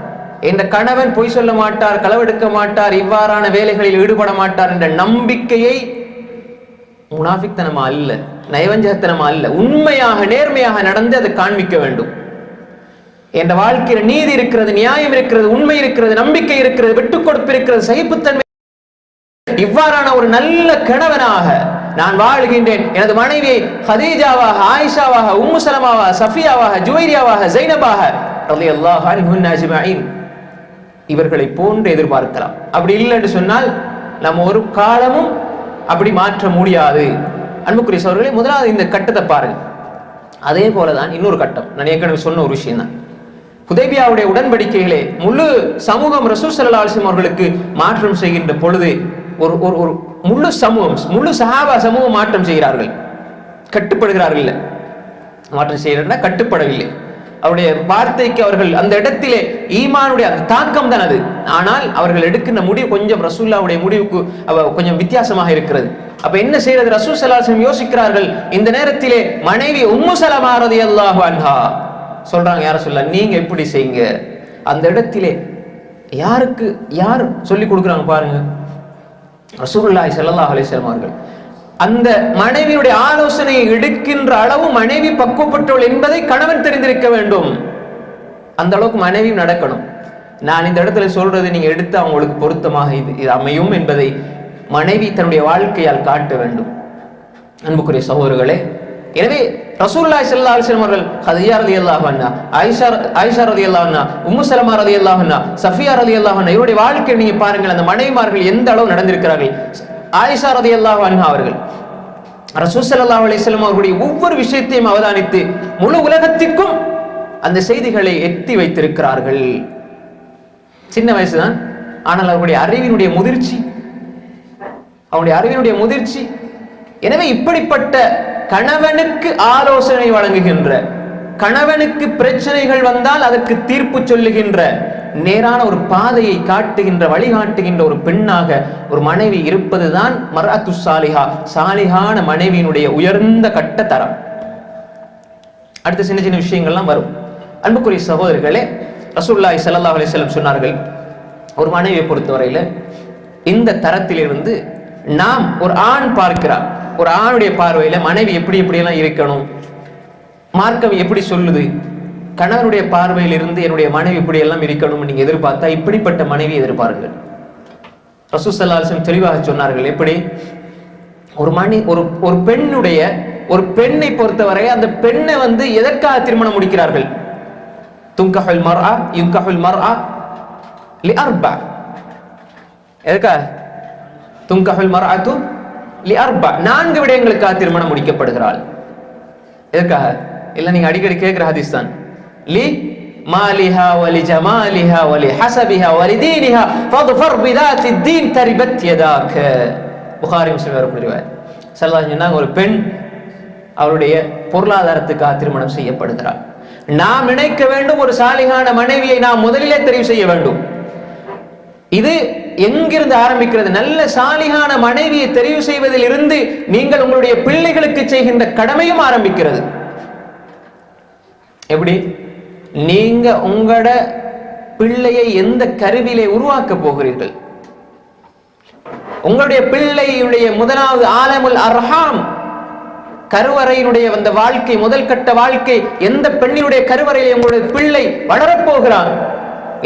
என்ற கணவன் பொய் சொல்ல மாட்டார், களவெடுக்க மாட்டார், இவ்வாறான வேலைகளில் ஈடுபட மாட்டார் என்ற நம்பிக்கையை முனாஃபிக்தனமா அல்ல, நயவஞ்சகத்தனமா அல்ல, உண்மையாக நேர்மையாக நடந்து அதை காண்பிக்க வேண்டும். என்ற வாழ்க்கையில் நீதி இருக்கிறது, நியாயம் இருக்கிறது, உண்மை இருக்கிறது, நம்பிக்கை இருக்கிறது, விட்டுக் கொடுப்பு இருக்கிறது, சகிப்புத்தன்மை. இவ்வாறான ஒரு நல்ல கணவனாக நான் வாழ்கின்றேன். எனது மனைவியை ஹதீஜாவாக, ஆயிஷாவாக, உம்மு சலமாவாக, சஃபியாவாக, ஜுவைரியாவாக, ஜைனபாக ரலியல்லாஹு அன்ஹுன்ன அஜ்மஈன் இவர்களை போன்று எதிர்பார்க்கலாம். அப்படி இல்லை என்று சொன்னால் நம்ம ஒரு காலமும் அப்படி மாற்ற முடியாது. அன்புக்குரிய சகோதரர்களே, முதலாவது இந்த கட்டத்தை பாருங்க. அதே போலதான் இன்னொரு கட்டம், நான் ஏற்கனவே சொன்ன ஒரு விஷயம் தான். ஹுதைபியாவுடைய உடன்படிக்கைகளே முழு சமூகம் ரசூல் ஸல்லல்லாஹு அலைஹி வஸல்லம் அவர்களுக்கு மாற்றம் செய்கின்ற பொழுது ஒரு முழு சமூகம், முழு சஹாபா சமூகம் மாற்றம் செய்கிறார்கள், கட்டுப்படுகிறார்கள். இல்லை மாற்றம் செய்கிறார்கள், கட்டுப்படவில்லை. அவருடைய வார்த்தைக்கு அவர்கள் அந்த இடத்திலே ஈமானுடைய அந்த தாக்கம் தான் அது. ஆனால் அவர்கள் எடுக்கின்ற முடிவு கொஞ்சம் ரசூலுல்லாஹ்வுடைய முடிவுக்கு கொஞ்சம் வித்தியாசமாக இருக்கிறது. அப்ப என்ன செய்யறது, ரசூல் ஸல்லல்லாஹு அலைஹி வஸல்லம் யோசிக்கிறார்கள். இந்த நேரத்திலே மனைவி உம்மு சலமா ரலியல்லாஹு அன்ஹா சொல்றாங்க, யார சொல்ல நீங்க எப்படி செய்யுங்க. அந்த இடத்திலே யாருக்கு யார் சொல்லி கொடுக்குறாங்க பாருங்க, ரசூலுல்லாஹி ஸல்லல்லாஹு அலைஹி வஸல்லம் அவர்கள். அந்த மனைவியுடைய ஆலோசனையை எடுக்கின்ற அளவு மனைவி பக்குவப்பட்டவள் என்பதை கணவன் தெரிந்திருக்க வேண்டும். அந்த அளவுக்கு மனைவி நடக்கணும். நான் இந்த இடத்துல சொல்றது நீங்க எடுத்து அவங்களுக்கு பொருத்தமாக இது அமையும் என்பதை மனைவி தன்னுடைய வாழ்க்கையால் காட்ட வேண்டும். அன்புக்குரிய சகோதரர்களே, எனவே ரசூலுல்லாஹி ஸல்லல்லாஹு அலைஹி வஸல்லம் அவர்கள் ஹதீஜா ரலியல்லாஹு அன்ஹா, ஆயிஷா ரலியல்லாஹு அன்ஹா, உம்மு சலமா ரலியல்லாஹு அன்ஹா, சஃபியா ரலியல்லாஹு அன்ஹா இவருடைய வாழ்க்கையை நீங்க பாருங்கள். அந்த மனைவிமார்கள் எந்த அளவு நடந்திருக்கிறார்கள். ஆயிஷா ரலியல்லாஹு அன்ஹா அவர்கள் ரசூல் ஸல்லல்லாஹு அலைஹி வஸல்லம் அவர்களுடைய ஒவ்வொரு விஷயத்தையும் அவதானித்து முழு உலகத்திற்கும் அந்த செய்திகளை எத்தி வைத்திருக்கிறார்கள். சின்ன வயசுதான், ஆனால் அவருடைய அறிவினுடைய முதிர்ச்சி. எனவே இப்படிப்பட்ட கணவனுக்கு ஆலோசனை வழங்குகின்ற, கணவனுக்கு பிரச்சனைகள் வந்தால் அதற்கு தீர்ப்பு சொல்லுகின்ற, நேரான ஒரு பாதையை காட்டுகின்ற, வழிகாட்டுகின்ற ஒரு பெண்ணாக ஒரு மனைவி இருப்பதுதான் மர்அத்து சாலிஹா, சாலிஹான மனைவியினுடைய உயர்ந்த கட்ட தரம். அடுத்த சின்ன சின்ன விஷயங்கள்லாம் வரும். அன்புக்குரிய சகோதரர்களே, ரசூலுல்லாஹி ஸல்லல்லாஹு அலைஹி வஸல்லம் சொன்னார்கள், ஒரு மனைவியை பொறுத்தவரையில இந்த தரத்திலிருந்து நாம் ஒரு ஆண் பார்க்கிறார், ஒரு ஆணுடைய பார்வையில மனைவி எப்படியெல்லாம் இருக்கணும், மார்க்கம் எப்படி சொல்லுது, கணவனுடைய பார்வையில் இருந்து என்னுடைய மனைவி இப்படி எல்லாம் இருக்கணும் நீங்க எதிர்பார்த்தா இப்படிப்பட்ட மனைவி எதிர்பாருங்கள். ரசூல் ஸல்லல்லாஹு அலைஹி வஸல்லம் தெளிவாக சொன்னார்கள். எப்படி ஒரு பெண்ணை பொறுத்தவரை அந்த பெண்ணை எதற்காக திருமணம் முடிக்கிறார்கள்? துன்கஹுல் மர்ஆ லிஅர்பா. எதற்காக? துன்கஹுல் மர்அத்து லிஅர்பா, 4 விடயங்களுக்காக திருமணம் முடிக்கப்படுகிறாள். எதற்காக? இல்ல நீங்க அடிக்கடி கேட்கிற ஹதீஸ் தான். லி மாலிஹா வலி ஜமாலிஹா வலி ஹஸபிஹா வலி தீனிஹா ஃபத்ஃபர் பிதாத்தி தீன் தரிபத் யதாக. புகாரி முஸ்லிம் வரக்கூடிய ரிவாயத். ஸல்லல்லாஹு அலைஹி வஸல்லம், ஒரு பெண் அவருடைய பொருளாதாரத்துக்காக திருமணம் செய்யப்படுகிறாள். நாம் நினைக்க வேண்டும், ஒரு சாலிகான மனைவியை நாம் முதலிலே தெரிவு செய்ய வேண்டும். இது எங்கிருந்து ஆரம்பிக்கிறது? நல்ல சாலிகான மனைவியை தெரிவு செய்வதில் இருந்து நீங்கள் உங்களுடைய பிள்ளைகளுக்கு செய்கின்ற கடமையும் ஆரம்பிக்கிறது. எப்படி? நீங்க உங்களோட பிள்ளையை எந்த கருவிலே உருவாக்க போகிறீர்கள்? உங்களுடைய பிள்ளையுடைய முதலாவது ஆலமுல் அர்ஹாம், கருவறையினுடைய அந்த வாழ்க்கை, முதல் கட்ட வாழ்க்கை, எந்த பெண்ணினுடைய கருவறையிலே உங்களுடைய பிள்ளை வளரப்போகிறான்?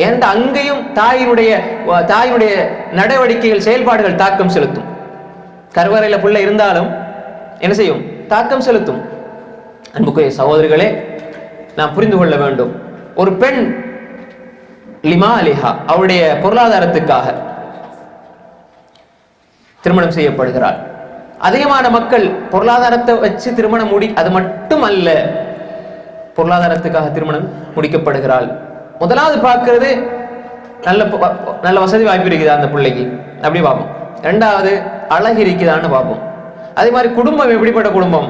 ஏன்டா அங்கேயும் தாயினுடைய நடவடிக்கைகள், செயல்பாடுகள் தாக்கம் செலுத்தும். கருவறையில பிள்ளை இருந்தாலும் என்ன செய்யும்? தாக்கம் செலுத்தும். அன்புக்குரிய சகோதரிகளே, நாம் புரிந்து கொள்ள வேண்டும், ஒரு பெண் லிமாலிஹா, அவருடைய பொருளாதாரத்துக்காக திருமணம் செய்யப்படுகிறாள். அதிகமான மக்கள் பொருளாதாரத்தை வச்சு திருமணம் அது மட்டும் அல்ல, பொருளாதாரத்துக்காக திருமணம் முடிக்கப்படுகிறாள். முதலாவது பார்க்கிறது நல்ல வசதி வாய்ப்பு இருக்குதா அந்த பிள்ளைக்கு, அப்படி பார்ப்போம். 2வது அழகு இருக்குதான்னு பார்ப்போம். அதே மாதிரி குடும்பம் எப்படிப்பட்ட குடும்பம்.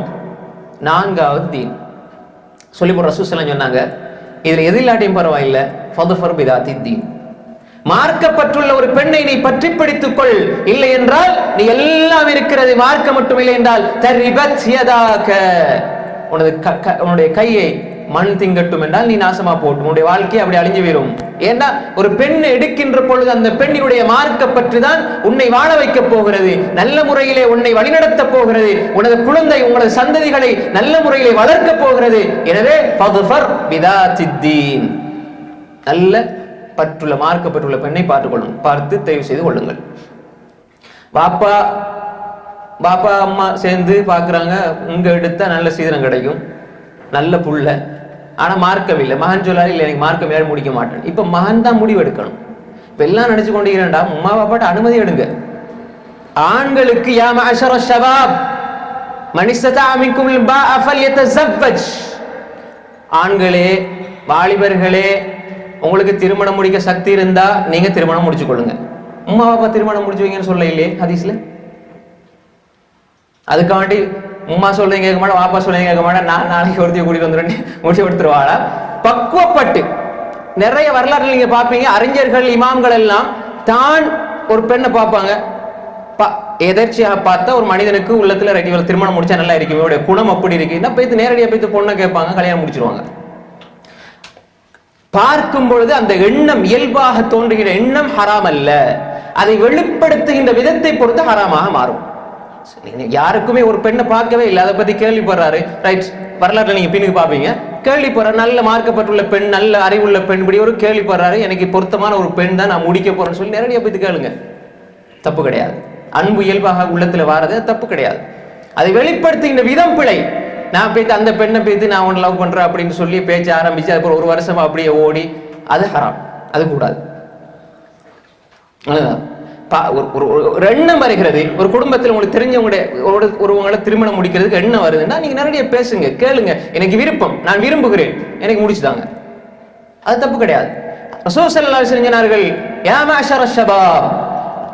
4வது தீன். சொல்லி போற ரசூல் ஸல்லல்லாஹு அலைஹி வஸல்லம் சொன்னாங்க, இதுல எது இல்லாட்டியும் பரவாயில்ல, ஃபத்ஃபர் பிதாத்தி தீன், மார்க்கப்பட்டுள்ள ஒரு பெண்ணை நீ பற்றி பிடித்துக் கொள். இல்லை என்றால் நீ எல்லாம் இருக்கிறது, மார்க்க மட்டும் இல்லை என்றால் தரிபத் யதாக, உன்னுடைய கையை மண் திங்கட்டும் என்றால் நீ நாசமா போட்டும், உன்னுடைய வாழ்க்கையை அப்படி அழிஞ்சு போயிடும். ஏன்னா ஒரு பெண் எடுக்கின்ற பொழுது அந்த பெண்ணினுடைய மார்க்க பற்றி தான் உன்னை வாழ வைக்க போகிறது, நல்ல முறையிலே உன்னை வழிநடத்த போகிறது, உனது குழந்தை உங்களது சந்ததிகளை நல்ல முறையிலே வளர்க்க போகிறது. எனவே ஃபத்ஃபர் பிதாத்தி தீன், நல்ல பற்றுள்ள மார்க்கப்பட்டுள்ள பெண்ணை பார்த்து தெரிவு செய்து கொள்ளுங்கள். பாப்பா அம்மா சேர்ந்து பார்க்குறாங்க, இங்க எடுத்தா நல்ல சீதனம் கிடைக்கும், நல்ல புள்ள, ஆனா மார்க்கம் இல்லை. மகன் சொல்லாரு, இல்லை எனக்கு மார்க்கம் வேற முடிக்க மாட்டேன். இப்ப மகன் தான் முடிவு எடுக்கணும். இப்ப எல்லாம் நினைச்சு கொண்டிருக்கிறேன்டா, அம்மா பாப்பாட்ட அனுமதி எடுங்க. ஆண்களுக்கு யா மஅஷர ஷபாப் மன் இஸ்ததா மின்கும் அல்-பாஅ ஃபல்யதஸவ்வஜ், ஆண்களே, வாலிபர்களே, உங்களுக்கு திருமணம் முடிக்க சக்தி இருந்தா நீங்க திருமணம் முடிச்சு கொள்ளுங்க. அம்மா பாப்பா திருமணம் முடிச்சு வைங்கன்னு சொல்ல இல்லையே ஹதீஸ்ல. அதுக்காண்டி உம்மா சொல்றீங்க கேட்க மாட்டேன், வாப்பா சொல்றீங்க கேட்க மாட்டேன், நான் நாளைக்கு ஒருத்தையும் கூட்டிட்டு வந்துடுறேன் முடிச்சு கொடுத்துருவாளா? பக்குவப்பட்டு நிறைய வரலாறுகள் நீங்க பார்ப்பீங்க. அறிஞர்கள், இமாம்கள் எல்லாம் தான் ஒரு பெண்ணை பார்ப்பாங்க, எதர்ச்சியாக பார்த்தா ஒரு மனிதனுக்கு உள்ளத்துல ரெடி திருமணம் முடிச்சா நல்லா இருக்கு, இவருடைய குணம் அப்படி இருக்குன்னா போய்த்து நேரடியாக போய்த்து பொண்ணை கேட்பாங்க, கல்யாணம் முடிச்சிருவாங்க. பார்க்கும் பொழுது அந்த எண்ணம், இயல்பாக தோன்றுகிற எண்ணம் ஹராம் அல்ல, அதை வெளிப்படுத்துகின்ற விதத்தை பொறுத்து ஹராமாக மாறும். யாருக்குமே ஒரு பெண்ணை பார்க்கவே இல்லை, அதை பத்தி கேள்விப்படுறாரு, ரைட், வரலாற்று நீங்க பின்னுக்கு பார்ப்பீங்க, கேள்விப்படுறாரு, நல்ல மார்க்கப்பட்டுள்ள பெண், நல்ல அறிவுள்ள பெண், இப்படி ஒரு கேள்விப்படுறாரு, எனக்கு பொருத்தமான ஒரு பெண் தான் நான் முடிக்க போறேன்னு சொல்லி நேரடியாக போய் கேளுங்க, தப்பு கிடையாது. அன்பு இயல்பாக உள்ளத்துல வாரது தப்பு கிடையாது. அதை வெளிப்படுத்துகின்ற விதம் பிழை. நான் போய்த்து அந்த பெண்ணை போய்த்து நான் உன்னை லவ் பண்றேன் அப்படின்னு சொல்லி பேச்ச ஆரம்பிச்சு அதுக்கப்புறம் ஒரு வருஷமா அப்படியே ஓடி, அது ஹராம், அது கூடாது. ஒரு எண்ணம் வருகிறது, ஒரு குடும்பத்தில் உங்களுக்கு தெரிஞ்சவங்களுடைய திருமணம் முடிக்கிறதுக்கு எண்ணம் வருதுன்னா நீங்க நிறைய பேசுங்க, கேளுங்க. எனக்கு விருப்பம், நான் விரும்புகிறேன், எனக்கு முடிச்சுதாங்க, அது தப்பு கிடையாது. ரசூல் ஸல்லல்லாஹு அலைஹி வஸல்லம் சொன்னார்கள், யா மஅஷர ஷபாப்,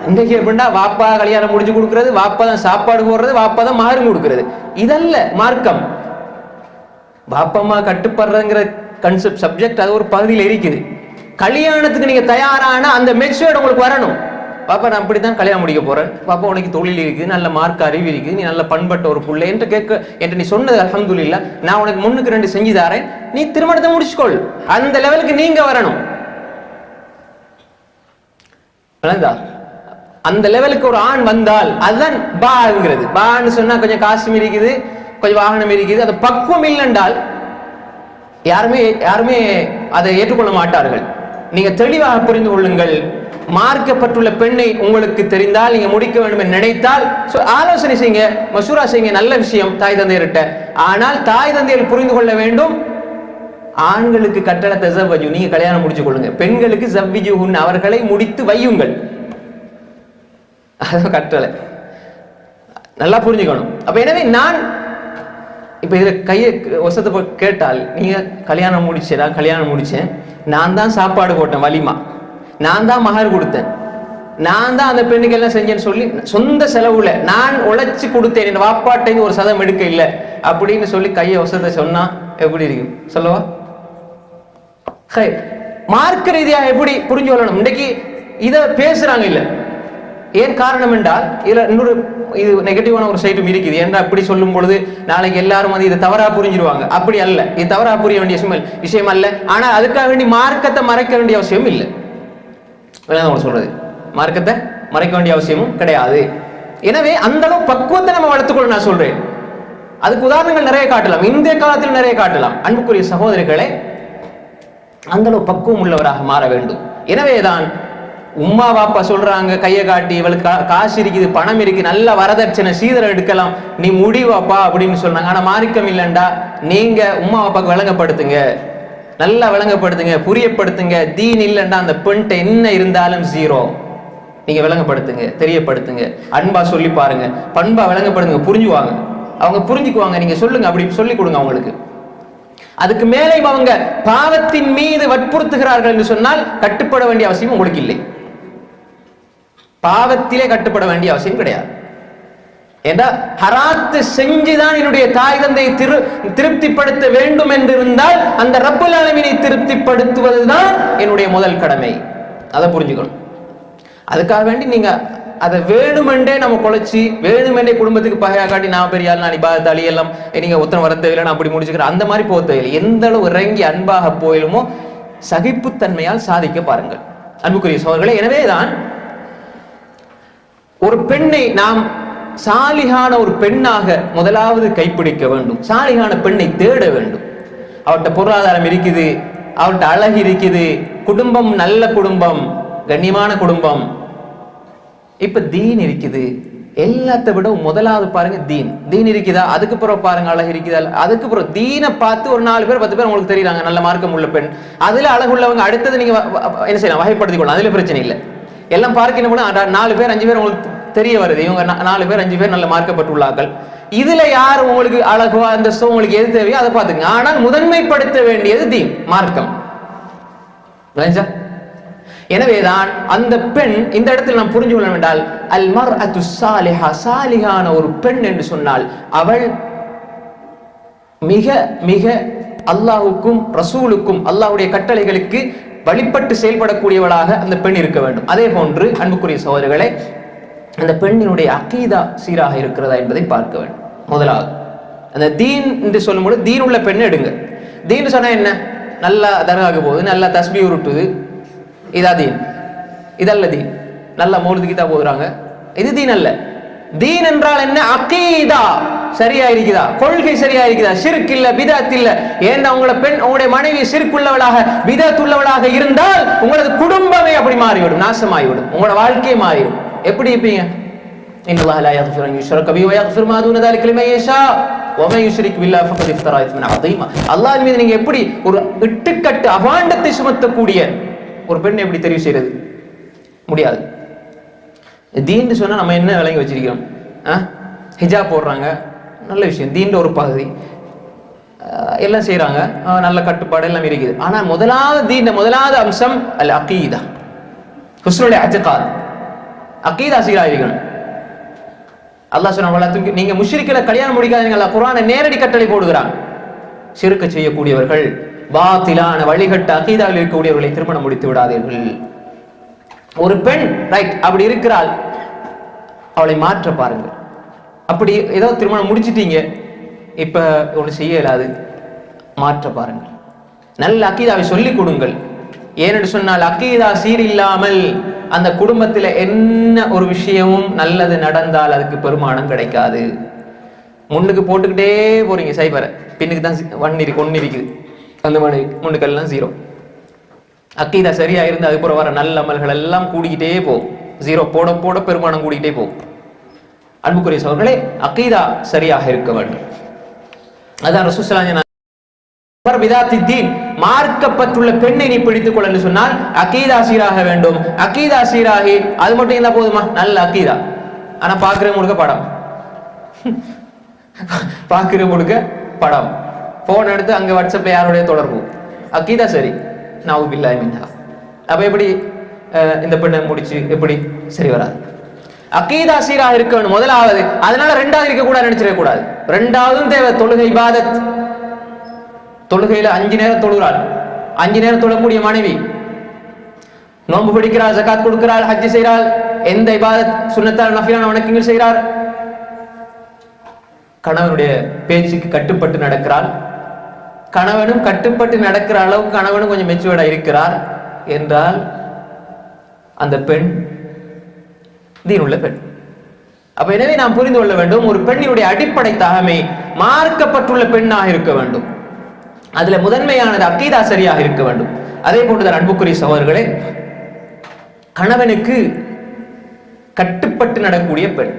இன்றைக்கு எப்படின்னா வாப்பா கல்யாணம் முடிச்சு கொடுக்கிறது, வாப்பா தான் சாப்பாடு போடுறது, வாப்பா தான் மஹர் கொடுக்கிறது, இதல்ல மார்க்கம். வாப்பம்மா கட்டுப்படுறதுங்கிற கன்செப்ட் சப்ஜெக்ட் அது ஒரு பகுதியில் இருக்குது. கல்யாணத்துக்கு நீங்க தயாரான அந்த மெச்சூர்ட் உங்களுக்கு வரணும். பாப்பா நான் அப்படித்தான் கல்யாணம் முடிக்க போறேன், பாப்பா உனக்கு தொழில் இருக்குது, நல்ல மார்க் அறிவு இருக்குது, நீ நல்ல பண்பட்ட ஒரு புள்ளை என்று நீ சொன்னது அல்ஹம்துலில்லாஹ், நான் உனக்கு முன்னுக்கு 2 செஞ்சு தாரேன், நீ திருமணத்தை முடிச்சுக்கொள். அந்த லெவலுக்கு நீங்க வரணும். அந்த லெவலுக்கு ஒரு ஆண் வந்தால் அதுதான் பாங்கிறது. பான்னு சொன்னா கொஞ்சம் காசும் இருக்குது, கொஞ்சம் வாகனம் இருக்குது, அது பக்குவம் இல்லைன்றால் யாருமே அதை ஏற்றுக்கொள்ள மாட்டார்கள். நீங்க தெளிவாக புரிந்து கொள்ளுங்கள். மார்க்கப்பட்டுள்ள பெண்ணை உங்களுக்கு தெரிந்தால், நீங்க முடிக்க வேண்டும் என்று நினைத்தால் ஆலோசனை செய்யுங்க, மசூரா செய்யுங்க, நல்ல விஷயம் தாய் தந்தையர்கிட்ட. ஆனால் தாய் தந்தையர் புரிந்து கொள்ள வேண்டும், ஆண்களுக்கு கட்டளை தஸவ்வஜு, நீங்க கல்யாணம் முடிச்சு கொள்ளுங்க, பெண்களுக்கு ஸவ்விஜுஹுன், அவர்களை முடித்து வையுங்கள், அதான் கட்டளை. நல்லா புரிஞ்சுக்கணும். அப்ப எனவே நான் இப்ப இதுல கையை வசத்தை கேட்டால், நீங்க கல்யாணம் முடிச்சேன், கல்யாணம் முடிச்சேன், நான் தான் சாப்பாடு போட்டேன், வலிமா நான் தான் மஹர் கொடுத்தேன், நான் தான் அந்த பெண்ணுக்கு எல்லாம் செஞ்சேன்னு சொல்லி சொந்த செலவுல நான் உழைச்சு கொடுத்தேன், என் வாப்பாட்டை ஒரு சதம் எடுக்க இல்லை அப்படின்னு சொல்லி கையை வசத்தை சொன்னா எப்படி இருக்கும் சொல்லவா? மார்க்க ரீதியாக எப்படி புரிஞ்சு கொள்ளணும்? இன்னைக்கு இத பேசுறாங்க இல்ல, ஏன் காரணம் என்றால் இதுல இன்னொரு இது நெகட்டிவான ஒரு சைடும் இருக்குது. ஏன்னா அப்படி சொல்லும் பொழுது நாளைக்கு எல்லாரும் வந்து இதை தவறா புரிஞ்சிருவாங்க. அப்படி அல்ல, இது தவறா புரிய வேண்டிய விஷயம் அல்ல. ஆனா அதுக்காக வேண்டி மார்க்கத்தை மறைக்க வேண்டிய அவசியம் இல்லை. சொல்றது மார்க்கத்தை மறைக்க வேண்டிய அவசியமும் கிடையாது. எனவே அந்த அளவு பக்குவத்தை நம்ம வளர்த்துக்கொள்ள நான் சொல்றேன். அதுக்கு உதாரணங்கள் நிறைய காட்டலாம், இந்திய காலத்தில் நிறைய காட்டலாம். அன்புக்குரிய சகோதரிகளே, அந்த அளவு பக்குவம் உள்ளவராக மாற வேண்டும். எனவேதான் உம்மா வாப்பா சொல்றாங்க, கையை காட்டி, இவளுக்கு காசு இருக்குது, பணம் இருக்கு, நல்ல வரதட்சணை சீதரம் எடுக்கலாம், நீ முடிவாப்பா அப்படின்னு சொன்னாங்க. ஆனா மார்க்கம் இல்லைண்டா, நீங்க உம்மா வாப்பாக்கு விளங்கப்படுத்துங்க, நல்லா விளங்கப்படுத்துங்க, புரியப்படுத்துங்க. தீன் இல்லைண்டா அந்த பெண்கிட்ட என்ன இருந்தாலும் ஜீரோ. நீங்க விளங்கப்படுத்துங்க, தெரியப்படுத்துங்க, அன்பா சொல்லி பாருங்க, பண்பா விளங்கப்படுத்துங்க, புரிஞ்சுவாங்க, அவங்க புரிஞ்சுக்குவாங்க. நீங்க சொல்லுங்க, அப்படி சொல்லி கொடுங்க அவங்களுக்கு. அதுக்கு மேலே அவங்க பாவத்தின் மீது வற்புறுத்துகிறார்கள் என்று சொன்னால் கட்டுப்பட வேண்டிய அவசியம் உங்களுக்கு இல்லை. பாவத்திலே கட்டுப்பட வேண்டிய அவசியம் கிடையாது. ஏண்டா ஹராத்து செஞ்சுதான் என்னுடைய தாய் தந்தையை திருப்திப்படுத்த வேண்டும் என்று இருந்தால் அந்த ரப்புல் ஆலமீனை திருப்திப்படுத்துவதுதான் என்னுடைய முதல் கடமை. அதை புரிஞ்சுக்கணும். அதுக்காக வேண்டி நீங்க அதை வேணுமென்றே நம்ம குலைச்சி, வேணுமென்றே குடும்பத்துக்கு பகையா காட்டி, நான் பெரிய ஆள், நான் இபாதத்தாளி எல்லாம், நீங்க உத்தரம் வர தேவையில்லை, நான் அப்படி முடிச்சுக்கிறேன், அந்த மாதிரி போக தேவையில்லை. எந்த அளவு இறங்கி அன்பாக போயிலுமோ சகிப்புத்தன்மையால் சாதிக்க பாருங்கள் அன்புக்குரிய சோழர்களே. எனவேதான் ஒரு பெண்ணை நாம் சாலிகான ஒரு பெண்ணாக முதலாவது கைப்பிடிக்க வேண்டும். சாலிகான பெண்ணை தேட வேண்டும். அவர்கிட்ட பொருளாதாரம் இருக்குது, அவர்கிட்ட அழகு இருக்குது, குடும்பம் நல்ல குடும்பம், கண்ணியமான குடும்பம், இப்ப தீன் இருக்குது. எல்லாத்தை விட முதலாவது பாருங்க தீன். தீன் இருக்குதா, அதுக்கு பிறகு பாருங்க அழகு இருக்குதா, அதுக்கு பிறகு தீனை பார்த்து ஒரு 4 பேர் 10 பேர் உங்களுக்கு தெரியுறாங்க நல்ல மார்க்கம் உள்ள பெண், அதுல அழகு உள்ளவங்க அடுத்தது நீங்க என்ன செய்யலாம், வகைப்படுத்திக் கொள்ளலாம், அதுல பிரச்சனை இல்லை. எல்லாம் பார்க்கணும் கூட 4 பேர் 5 பேர் உங்களுக்கு தெரிய வருது, இவங்க 4 பேர் 5 பேர் நல்ல மார்க்கப்பட்டுள்ளார்கள். இதுல யார் உங்களுக்கு அழகோ அந்த உங்களுக்கு எது தேவையோ அதை பார்த்துங்க. ஆனால் முதன்மைப்படுத்த வேண்டியது தீன், மார்க்கம். எனவேதான் அந்த பெண் இந்த இடத்தில் நாம் புரிஞ்சு கொள்ள வேண்டால், அல் மர்அத்து ஸாலிஹா, சாலிஹான ஒரு பெண் என்று சொன்னால் அவள் மிக மிக அல்லாஹ்வுக்கும் ரசூலுக்கும் அல்லாஹ்வுடைய கட்டளைகளுக்கு வழிபட்டு செயல்படக்கூடியவளாக அந்த பெண் இருக்க வேண்டும். அதே போன்று அன்புக்குரிய சகோதரர்களே, அந்த பெண்ணினுடைய அகீதா சீராக இருக்கிறதா என்பதை பார்க்க வேண்டும். முதலாவது அந்த தீன் என்று சொல்லும்போது தீன் உள்ள பெண்ணை எடுங்க. தீன் சொன்னா என்ன, நல்லா தர்காவுக்கு போகுது, நல்லா தஸ்பீஹ் உருட்டுது, இதா தீன்? இதல்ல தீன். நல்ல மௌலிது கிதாப் ஓதுறாங்க, இது தீன் அல்ல. தீன் என்றால் என்ன? அகீதா சரியா இருக்குதா, கொள்கை சரியா இருக்குதா, ஷிர்க் இல்ல, பிதஅத் இல்ல. ஏன்னா உங்களோட பெண், உங்களுடைய மனைவி ஷிர்க் உள்ளவளாக, பிதஅத் உள்ளவளாக இருந்தால் உங்களது குடும்பமே அப்படி மாறிவிடும், நாசமாகிவிடும், உங்களோட வாழ்க்கையே மாறிடும். எப்படி இருப்பீங்க? இன்னல்லாஹ லா யக்ஃபிரு அன் யுஷ்ரக பிஹி வ யக்ஃபிரு மா தூன ذلك லிமன் யஷா வ மன் யுஷ்ரிக் பில்லாஹி ஃபக்கத் இஃப்தரா இஸ்மன் அதீமா. அல்லாஹ்வின் மீது நீங்க எப்படி ஒரு இட்டுக்கட்டு அபாண்டத்தை சுமத்தக்கூடிய ஒரு பெண்ணை எப்படி தெரிவு செய்யறது? முடியாது. தீன்னு சொன்னா நம்ம என்ன விளங்கி வச்சிருக்கிறோம்? ஹிஜாப் போடுறாங்க, நல்ல விஷயம், தீன்ற ஒரு பகுதி, எல்லாம் செய்யறாங்க, நல்ல கட்டுப்பாடு எல்லாம் இருக்குது. ஆனா முதலாவது அம்சம் அல் அகீதா, ஹுஸ்னுல் இஅ்திகாத், அகீதா சீராயிருக்கணும். அல்லாஹ் சொன்னான், நீங்க முஷ்ரிக்களை கல்யாணம் முடிக்காதீங்க. அல்லாஹ் குர்ஆனை நேரடி கட்டளை போடுகிறான். ஷிர்க் செய்யக்கூடியவர்கள், பாத்திலான வழிகட்ட அகீதாவில் இருக்கக்கூடியவர்களை திருமணம் முடித்து விடாதீர்கள். ஒரு பெண் ரைட் அப்படி இருக்கிறாள், அவளை மாற்ற பாருங்கள். அப்படி ஏதோ திருமணம் முடிச்சிட்டீங்க, இப்ப ஒன்று செய்ய இயலாது, மாற்ற பாருங்கள். நல்ல அகீதாவை சொல்லிக் கொடுங்கள். ஏனென்று சொன்னால் அகீதா சீரில்லாமல் அந்த குடும்பத்தில் என்ன ஒரு விஷயமும் நல்லது நடந்தால் அதுக்கு பெருமானம் கிடைக்காது. முன்னுக்கு போட்டுக்கிட்டே போறீங்க சைபரை, பின்னுக்கு தான் ஒன்னு இருக்குது. அந்த மாதிரி முன்னுக்கெல்லாம் 0. அக்கீதா சரியா இருந்து அதுக்கப்புறம் வர நல்ல அமல்கள் எல்லாம் கூடிக்கிட்டே போகும். 0 போட போட பெருமானம் கூடிக்கிட்டே போகும். அன்புக்குரிய சகோதரர்களே, அக்கீதா சரியாக இருக்க வேண்டும். அதான் ரசூலுல்லாஹி ஸல்லல்லாஹு அலைஹி வஸல்லம் மார்க்கப்பட்டுள்ள பெண்ணை நீ பிடித்துக் கொள்ள என்று சொன்னால் அக்கீதா சீராக வேண்டும். அக்கீதா சீராகி அது மட்டும் இருந்தா போதுமா? நல்ல அக்கீதா, ஆனா பாக்குற முழுக்க படம், பாக்குற முழுக்க படம், போன் எடுத்து அங்க வாட்ஸ்அப்ல யாருடைய தொடர்பு, அக்கீதா சரி, நவு பில்லாஹி மின்ஹா. அப்ப எப்படி இந்த பெண்ணை முடிச்சு எப்படி சரி வராது? அக்கீதா சீராக இருக்கணும் முதலாவது. அதனால ரெண்டாவது இருக்க கூட நினைச்சிட கூடாது. ரெண்டாவதும் தேவை தொழுகை, இபாதத். தொழுகையில 5 நேரம் தொழுகிறாள், 5 நேரம் தொழக்கூடிய மனைவி, நோன்பு பிடிக்கிறாள், ஜகாத் கொடுக்கிறாள், ஹஜ் செய்கிறாள், எந்த இபாதத் சுன்னத்தான நஃபிலான வணக்கங்கள் செய்கிறார், கணவனுடைய பேச்சுக்கு கட்டுப்பட்டு நடக்கிறாள், கணவனும் கட்டுப்பட்டு நடக்கிற அளவுக்கு கணவனும் கொஞ்சம் மெச்சுவர்டா இருக்கிறார் என்றால் அந்த பெண் தீனுள்ள பெண். அப்ப எனவே நாம் புரிந்து கொள்ள வேண்டும், ஒரு பெண்ணினுடைய அடிப்படை தகமை மார்க்கப்பட்டுள்ள பெண்ணாக இருக்க வேண்டும். அதுல முதன்மையானது அக்கீதா சரியாக இருக்க வேண்டும். அதே போன்றுதான் அன்புக்குரிய சகோதரர்களே, கணவனுக்கு கட்டுப்பட்டு நடக்கூடிய பெண்.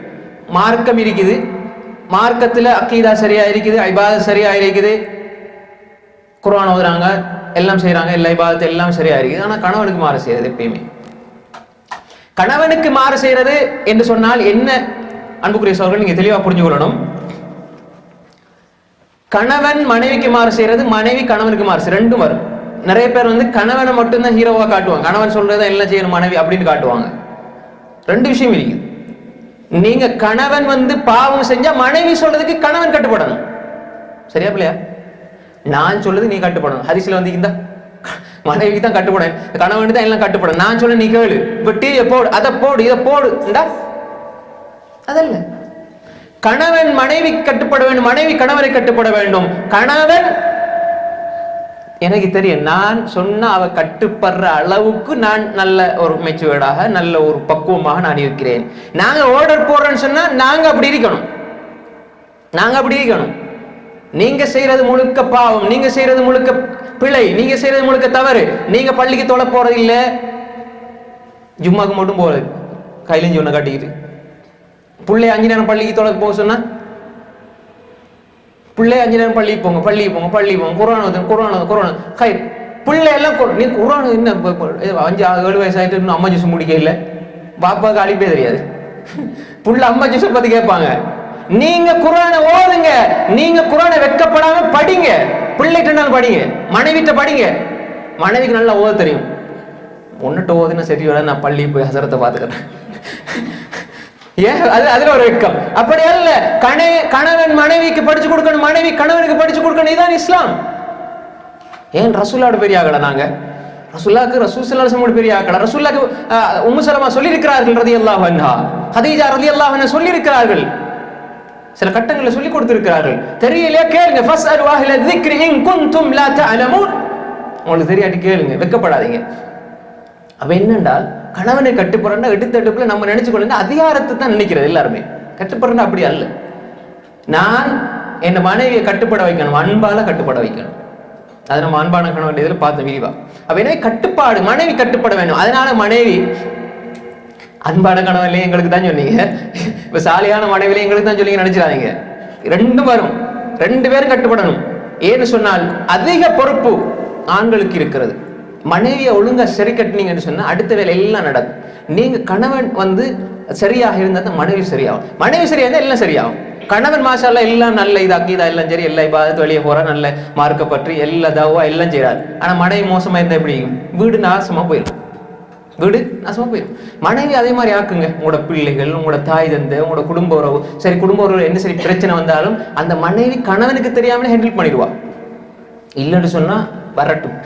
மார்க்கம் இருக்குது, மார்க்கத்துல அக்கீதா சரியா இருக்குது, இபாதத் சரியா இருக்குது, குர்ஆன் ஓதுறாங்க, எல்லாம் செய்யறாங்க, எல்லா இபாதத் எல்லாம் சரியா இருக்குது. ஆனா கணவனுக்கு மாறு செய்யறது எப்பயுமே. கணவனுக்கு மாறு செய்யறது என்று சொன்னால் என்ன? அன்புக்குரிய சகோதரர்கள், நீங்க தெளிவா புரிஞ்சு கொள்ளணும். கணவன் மனைவிக்கு மாறு செய்யறது, மனைவி கணவனுக்கு மாறு செய்யறது, ரெண்டும் வரும். நிறைய பேர் கணவனை மட்டும்தான் ஹீரோவா காட்டுவாங்க, கணவன் சொல்றதை எல்லாம் செய்யணும் மனைவி அப்படின்னு காட்டுவாங்க. ரெண்டு விஷயம் இருக்குது. நீங்க கணவன் பாவம் செஞ்சா மனைவி சொல்றதுக்கு கணவன் கட்டுப்படணும். சரியா பிள்ளையா? நான் சொல்றது நீ கட்டுப்படணும். ஹதீஸ்ல இந்த மனைவிக்கு தான் கட்டுப்படும், கணவனுக்கு தான் எல்லாம் கட்டுப்படும். நான் சொல்ல நீ கேளு, டீயை போடு, அதை போடு, இதை போடு, அதல்ல. கணவன் மனைவி கட்டுப்பட வேண்டும், மனைவி கணவனை கட்டுப்பட வேண்டும். கணவன் எனக்கு தெரியும், நான் சொன்ன அவ கட்டுப்படுற அளவுக்கு நான் நல்ல ஒரு மெச்சுவேர்டாக, நல்ல ஒரு பக்குவமாக நான் இருக்கிறேன். நாங்க ஆர்டர் போடுறோன்னு சொன்னா நாங்க அப்படி இருக்கணும், நாங்க அப்படி இருக்கணும். நீங்க செய்யறது முழுக்க பாவம், நீங்க செய்யறது முழுக்க பிழை, நீங்க செய்யறது முழுக்க தவறு. நீங்க பள்ளிக்கு தொலை போறது இல்ல, ஜும்மாக்கு மட்டும் போறது, கையிலஞ்சு ஒண்ணு காட்டிக்கிட்டு. பிள்ளை 5 நேரம் பள்ளிக்கு தொலை போக சொன்னா, பிள்ளை 5 நேரம் பள்ளிக்கு போங்க, பள்ளிக்கு போங்க, பள்ளிக்கு போங்க, குர்ஆன் கை பிள்ளை எல்லாம் நீ குர்ஆன் என்ன 5-7 வயசாயிட்டு இன்னும் அம்மா ஜூஸ் முடிக்க இல்லை, பாப்பாவுக்கு அழிப்பே தெரியாது. புள்ள அம்மா ஜூஸை பத்தி கேட்பாங்க. நீங்க குர்ஆனை ஓதுங்க, நீங்க குர்ஆனை வெட்கப்படாம படிங்க, பிள்ளைகிட்ட படிங்க, மனைவிட்ட படிங்க. மனைவிக்கு நல்லா ஓத தெரியும், ஒன்னுட்டு ஓதுனா சரி வர, நான் பள்ளி போய் ஹசரத்தை பாத்துக்கிறேன். ஏன் அதுல ஒரு வெட்கம்? அப்படி அல்ல. கணவன் மனைவிக்கு படிச்சு கொடுக்கணும், மனைவி கணவனுக்கு படிச்சு கொடுக்கணும். இதுதான் இஸ்லாம். ஏன் ரசூலோட பெரிய ஆகல? நாங்க ரசூலுல்லாஹ்க்கு ரசூல் ஸல்லல்லாஹு அலைஹி வஸல்லம் பெரிய ஆகல. ரசூலுல்லாஹ்க்கு உம்மு சலமா சொல்லி இருக்கிறார்கள் ரலியல்லாஹு அன்ஹா, ஹதீஜா ரலியல்லாஹு அன்ஹா சொல்லி இருக்கிறார்கள், சில கட்டங்களை சொல்லி கொடுத்திருக்கிறார்கள். தெரியலையா கேளுங்க, ஃபஸ்அலு அஹ்ல ذிக்ரி இன் குன்தும் லா தஅலமூன். உங்களுக்கு தெரியாட்டி கேளுங்க, வெட்கப்படாதீங்க. அவ என்னென்றால் கணவனை கட்டுப்படுறா எடுத்தடுப்புல நம்ம நினைச்சு கொள்ள அதிகாரத்தை தான் நினைக்கிறது எல்லாருமே. கட்டுப்படுறா அப்படி அல்ல. நான் என் மனைவியை கட்டுப்பட வைக்கணும், அன்பால கட்டுப்பட வைக்கணும். அது நம்ம அன்பான கணவன் இதில் பார்த்த விரிவா. அப்ப எனவே கட்டுப்பாடு, மனைவி கட்டுப்பட வேண்டும். அதனால மனைவி அன்பான கணவன்லையும் எங்களுக்கு தான் சொன்னீங்க, இப்ப சாலியான மனைவிலையும் எங்களுக்கு தான் சொல்லி நினைச்சிடாதீங்க. ரெண்டும் வரும், 2 பேரும் கட்டுப்படணும். ஏன்னு சொன்னால் அதிக பொறுப்பு ஆண்களுக்கு இருக்கிறது. மனைவியை ஒழுங்கா சரி கட்டினீங்கன்னு சொன்னா அடுத்த வேலை எல்லாம் நடக்கும். நீங்க கணவன் சரியாக இருந்தா தான் மனைவி சரியாகும். மனைவி சரியா இருந்தா எல்லாம் சரியாகும். கணவன் மாஷால்லா எல்லாம் நல்ல இது அக்கீதா எல்லாம் சரி, எல்லா இபாதத் வெளியே போற நல்ல மார்க்க பற்றி எல்லா தவா எல்லாம் செய்யறாரு. ஆனா மனைவி மோசமா இருந்தா எப்படி? வீடு நாசமா போயிடும். மனைவி அதே மாதிரி ஆக்குங்க. உங்களோட பிள்ளைகள், உங்களோட தாய் தந்தை, உங்களோட குடும்ப உறவு சரி, குடும்ப உறவு என்ன சரி பிரச்சனை வந்தாலும் அந்த மனைவி கணவனுக்கு தெரியாமலே ஹேண்டில் பண்ணிடுவா. இல்லைன்னு சொன்னா வரட்டும்,